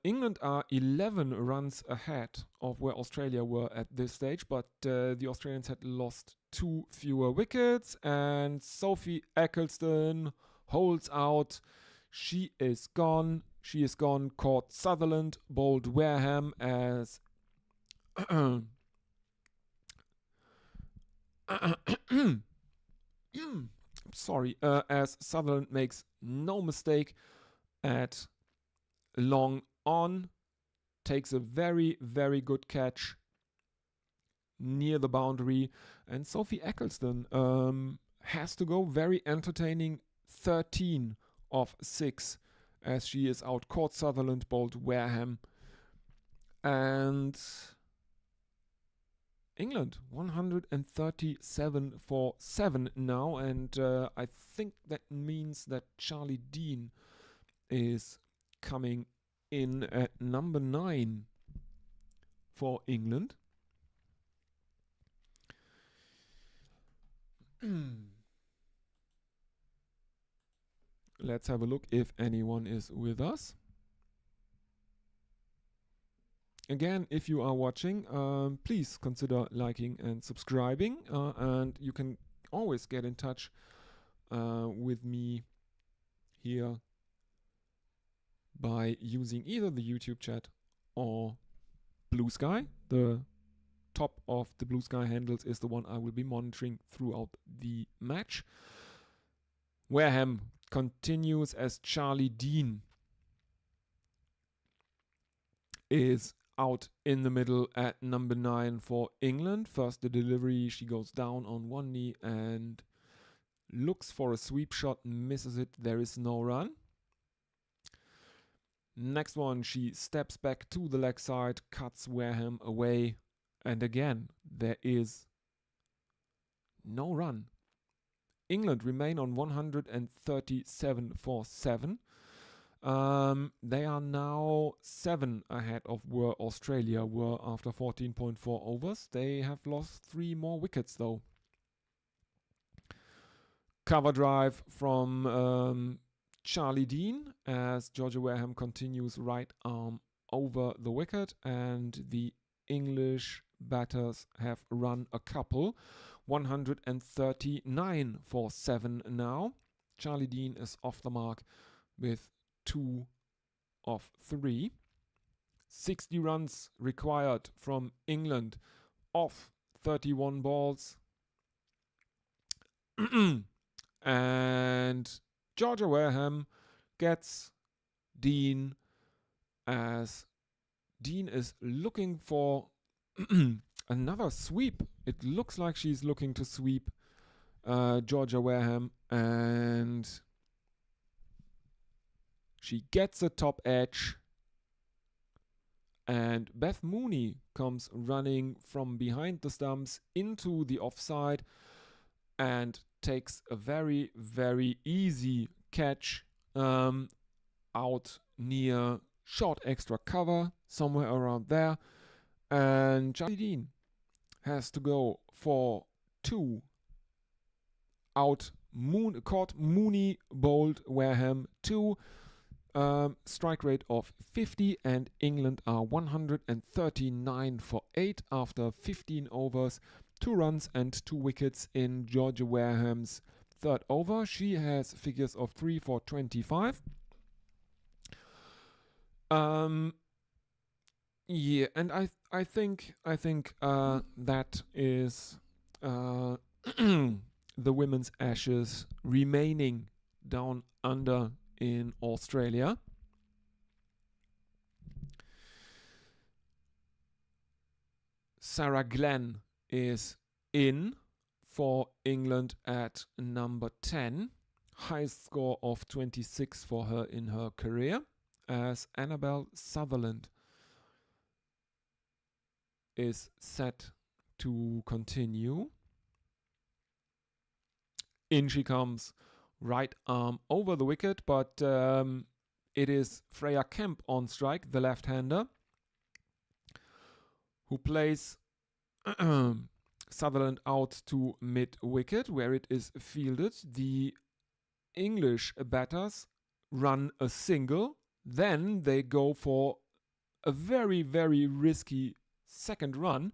England are 11 runs ahead of where Australia were at this stage, but the Australians had lost 2 fewer wickets, and Sophie Eccleston holds out. She is gone. She is gone. Caught Sutherland, bowled Wareham as sorry, as Sutherland makes no mistake at long on, takes a very, very good catch near the boundary, and Sophie Eccleston has to go very entertaining 13 of 6 as she is out. Caught Sutherland, bowled Wareham, and England 137 for 7 now, and I think that means that Charlie Dean is coming in at number 9 for England. Let's have a look if anyone is with us. Again, if you are watching, please consider liking and subscribing, and you can always get in touch with me here by using either the YouTube chat or Blue Sky. The top of the Blue Sky handles is the one I will be monitoring throughout the match. Wareham continues as Charlie Dean is out in the middle at number 9 for England. First the delivery, she goes down on one knee and looks for a sweep shot, misses it. There is no run. Next one, she steps back to the leg side, cuts Wareham away, and again there is no run. England remain on 137 for 7. They are now 7 ahead of where Australia were after 14.4 overs. They have lost 3 more wickets though. Cover drive from Charlie Dean as Georgia Wareham continues right arm over the wicket, and the English batters have run a couple. 139 for 7 now. Charlie Dean is off the mark with 2 of 3. 60 runs required from England off 31 balls. And Georgia Wareham gets Dean as Dean is looking for another sweep. It looks like she's looking to sweep Georgia Wareham, and she gets a top edge, and Beth Mooney comes running from behind the stumps into the offside and takes a very, very easy catch out near short extra cover, somewhere around there. And Charlie Dean has to go for 2 out. Caught Mooney, bowled Wareham 2. Strike rate of 50, and England are 139 for 8 after 15 overs. 2 runs and 2 wickets in Georgia Wareham's third over. She has figures of 3 for 25. Yeah, and I think that is the women's Ashes remaining down under in Australia. Sarah Glenn is in for England at number 10. Highest score of 26 for her in her career. as Annabelle Sutherland is set to continue. In she comes, right arm over the wicket, but it is Freya Kemp on strike, the left-hander, who plays Sutherland out to mid-wicket, where it is fielded. The English batters run a single, then they go for a very, very risky second run.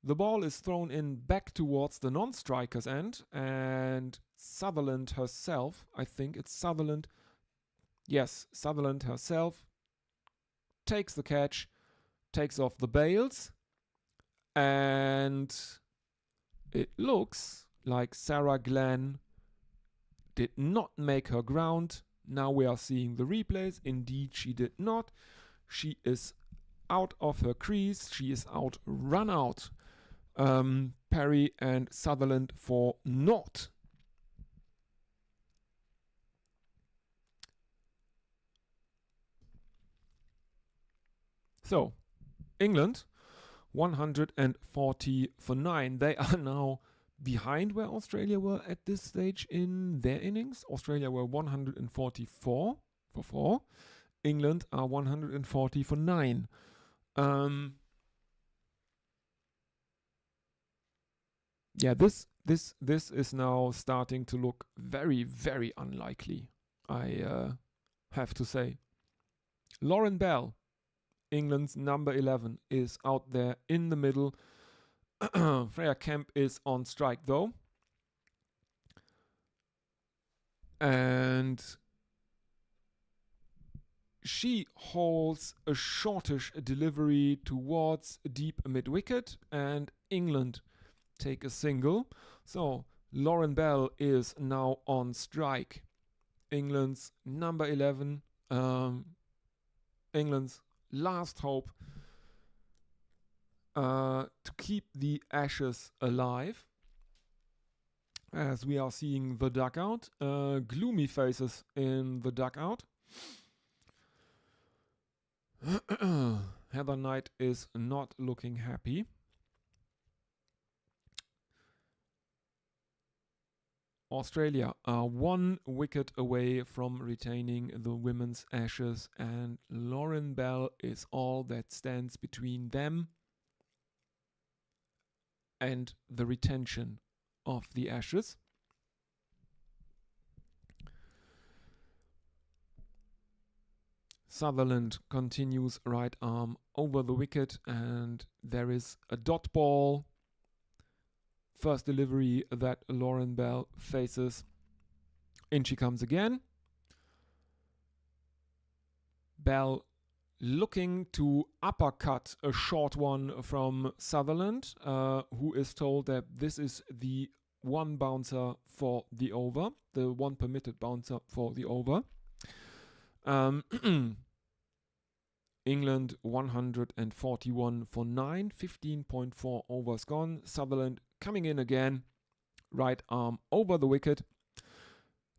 The ball is thrown in back towards the non-striker's end, and Sutherland herself, I think it's Sutherland, yes, Sutherland herself takes the catch, takes off the bails, and it looks like Sarah Glenn did not make her ground. Now we are seeing the replays. Indeed, she did not. She is out of her crease. She is out, run out. Perry and Sutherland for naught. So, England, 140 for 9. They are now behind where Australia were at this stage in their innings. Australia were 144 for 4. England are 140 for 9. Yeah, this is now starting to look very, very unlikely, I have to say. Lauren Bell, England's number 11, is out there in the middle. Freya Kemp is on strike though. And she holds a shortish delivery towards deep mid-wicket, and England take a single. So Lauren Bell is now on strike. England's number 11, England's last hope to keep the Ashes alive. As we are seeing the dugout, gloomy faces in the dugout. Heather Knight is not looking happy. Australia are 1 wicket away from retaining the women's Ashes, and Lauren Bell is all that stands between them and the retention of the Ashes. Sutherland continues right arm over the wicket, and there is a dot ball. First delivery that Lauren Bell faces. In she comes again. Bell looking to uppercut a short one from Sutherland, who is told that this is the one bouncer for the over, the one permitted bouncer for the over. England 141 for 9, 15.4 overs gone. Sutherland coming in again, right arm over the wicket,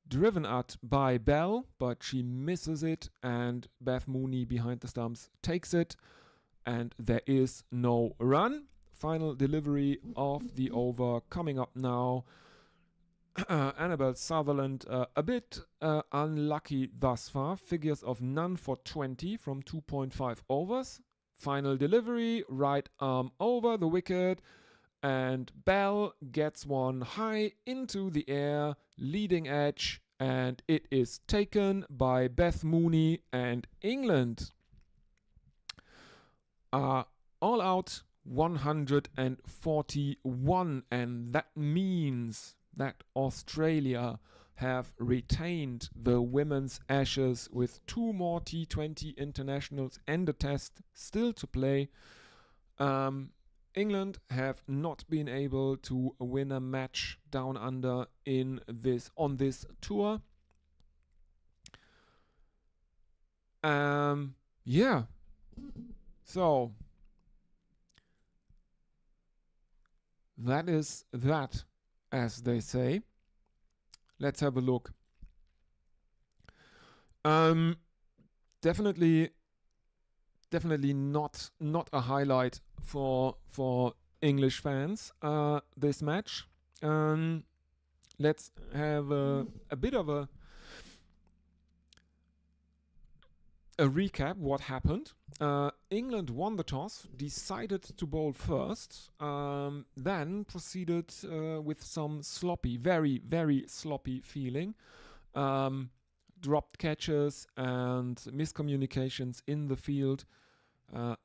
driven at by Bell, but she misses it, and Beth Mooney behind the stumps takes it, and there is no run. Final delivery of the over coming up now. Annabelle Sutherland a bit unlucky thus far. Figures of none for 20 from 2.5 overs. Final delivery, right arm over the wicket, and Bell gets one high into the air, leading edge, and it is taken by Beth Mooney, and England are all out 141, and that means that Australia have retained the women's Ashes with 2 more T20 internationals and a test still to play. England have not been able to win a match down under on this tour. Yeah. So that is that, as they say. Let's have a look. Um, definitely, not a highlight for English fans. This match. Let's have a bit of a recap what happened. England won the toss, decided to bowl first, then proceeded with some sloppy, very, very sloppy feeling. Dropped catches and miscommunications in the field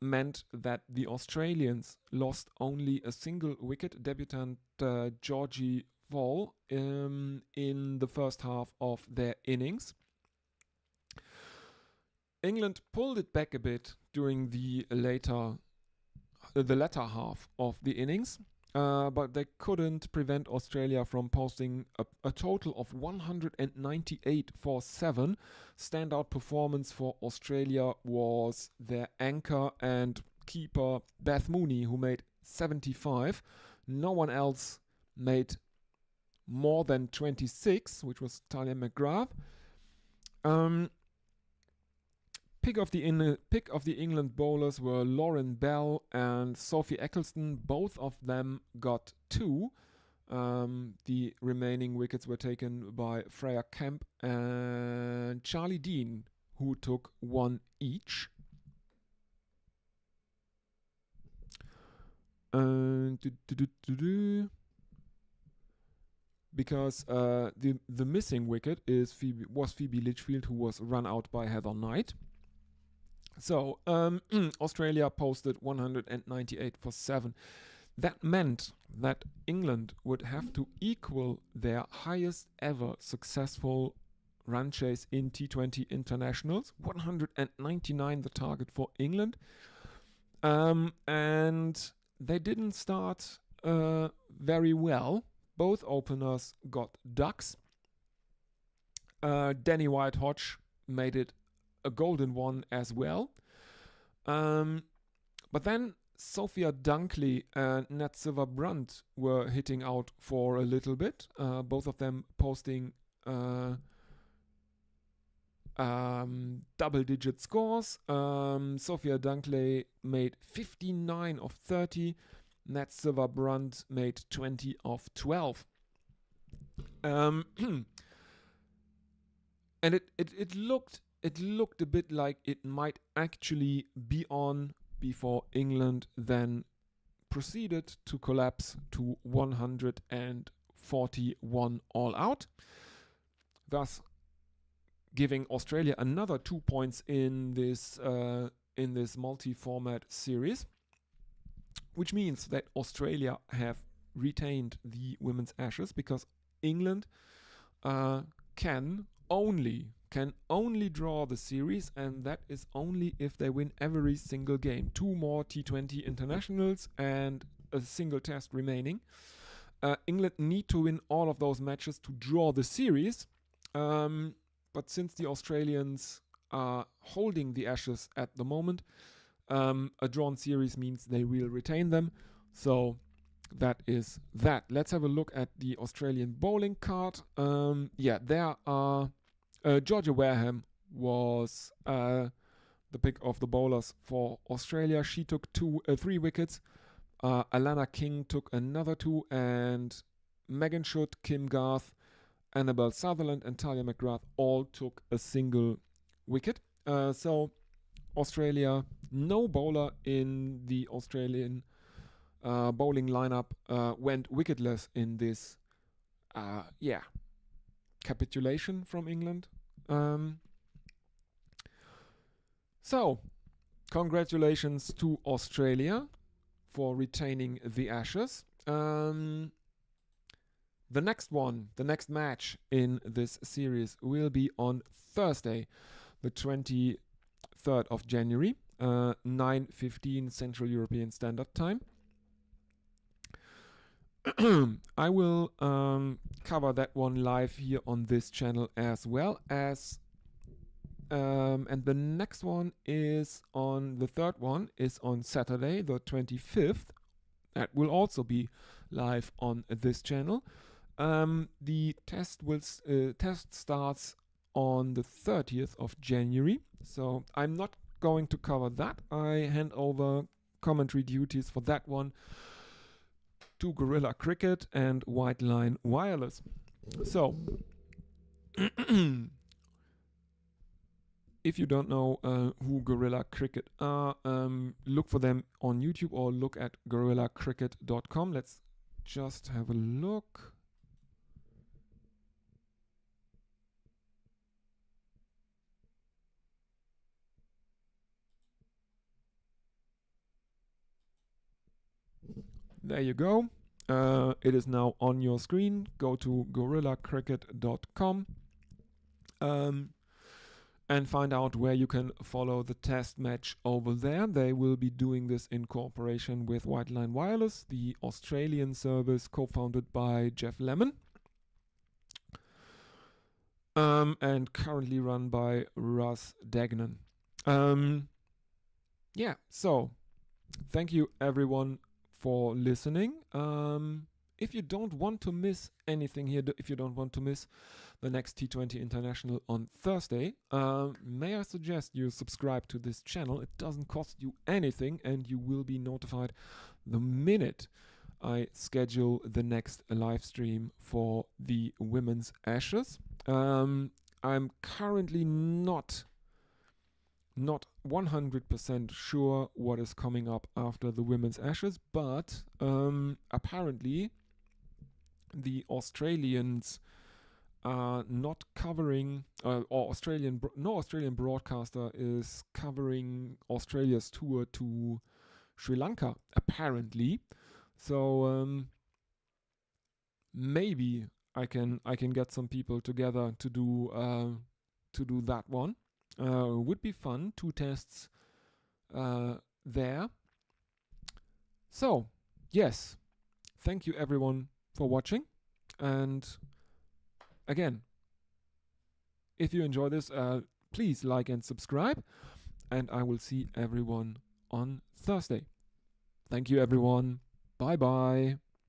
meant that the Australians lost only a single wicket. Debutant Georgie Vall in the first half of their innings. England pulled it back a bit during the latter half of the innings, but they couldn't prevent Australia from posting a total of 198 for 7. Standout performance for Australia was their anchor and keeper Beth Mooney, who made 75. No one else made more than 26, which was Talia McGrath. Pick of the England bowlers were Lauren Bell and Sophie Eccleston. Both of them got 2. The remaining wickets were taken by Freya Kemp and Charlie Dean, who took 1 each. Because the missing wicket was Phoebe Litchfield, who was run out by Heather Knight. So Australia posted 198 for 7. That meant that England would have to equal their highest ever successful run chase in T20 internationals. 199 the target for England. And they didn't start very well. Both openers got ducks. Danny White-Hodge made it a golden one as well. But then Sophia Dunkley and Nat Silver-Brunt were hitting out for a little bit. Both of them posting double-digit scores. Sophia Dunkley made 59 of 30. Nat Silver-Brunt made 20 of 12. And it looked a bit like it might actually be on before England then proceeded to collapse to 141 all out, thus giving Australia another 2 points in this multi-format series, which means that Australia have retained the Women's Ashes because England can only draw the series, and that is only if they win every single game. 2 more T20 internationals and a single test remaining. England need to win all of those matches to draw the series, but since the Australians are holding the Ashes at the moment, a drawn series means they will retain them. So that is that. Let's have a look at the Australian bowling card. There are Georgia Wareham was the pick of the bowlers for Australia. She took 3 wickets. Alana King took another 2, and Megan Schutt, Kim Garth, Annabelle Sutherland, and Talia McGrath all took a single wicket. So Australia, no bowler in the Australian bowling lineup went wicketless in this capitulation from England. So congratulations to Australia for retaining the Ashes. The next match in this series will be on Thursday, the 23rd of January, 9:15 Central European Standard Time. I will cover that one live here on this channel as well as and the next one is the third one is on Saturday, the 25th. That will also be live on this channel. The test starts on the 30th of January. So I'm not going to cover that. I hand over commentary duties for that one to Gorilla Cricket and White Line Wireless. So if you don't know who Gorilla Cricket are, look for them on YouTube or look at gorillacricket.com. Let's just have a look. There you go. It is now on your screen. Go to gorillacricket.com and find out where you can follow the test match over there. They will be doing this in cooperation with White Line Wireless, the Australian service co-founded by Jeff Lemon, and currently run by Russ Dagnan. Yeah, so thank you everyone for listening. If you don't want to miss anything here, if you don't want to miss the next T20 International on Thursday, may I suggest you subscribe to this channel. It doesn't cost you anything and you will be notified the minute I schedule the next live stream for the Women's Ashes. I'm currently not 100% sure what is coming up after the Women's Ashes, but apparently the Australians are not covering, or no Australian broadcaster is covering Australia's tour to Sri Lanka, apparently. So maybe I can get some people together to do that one. Would be fun. 2 tests there. So, yes, thank you everyone for watching. And again, if you enjoy this, please like and subscribe. And I will see everyone on Thursday. Thank you everyone. Bye bye.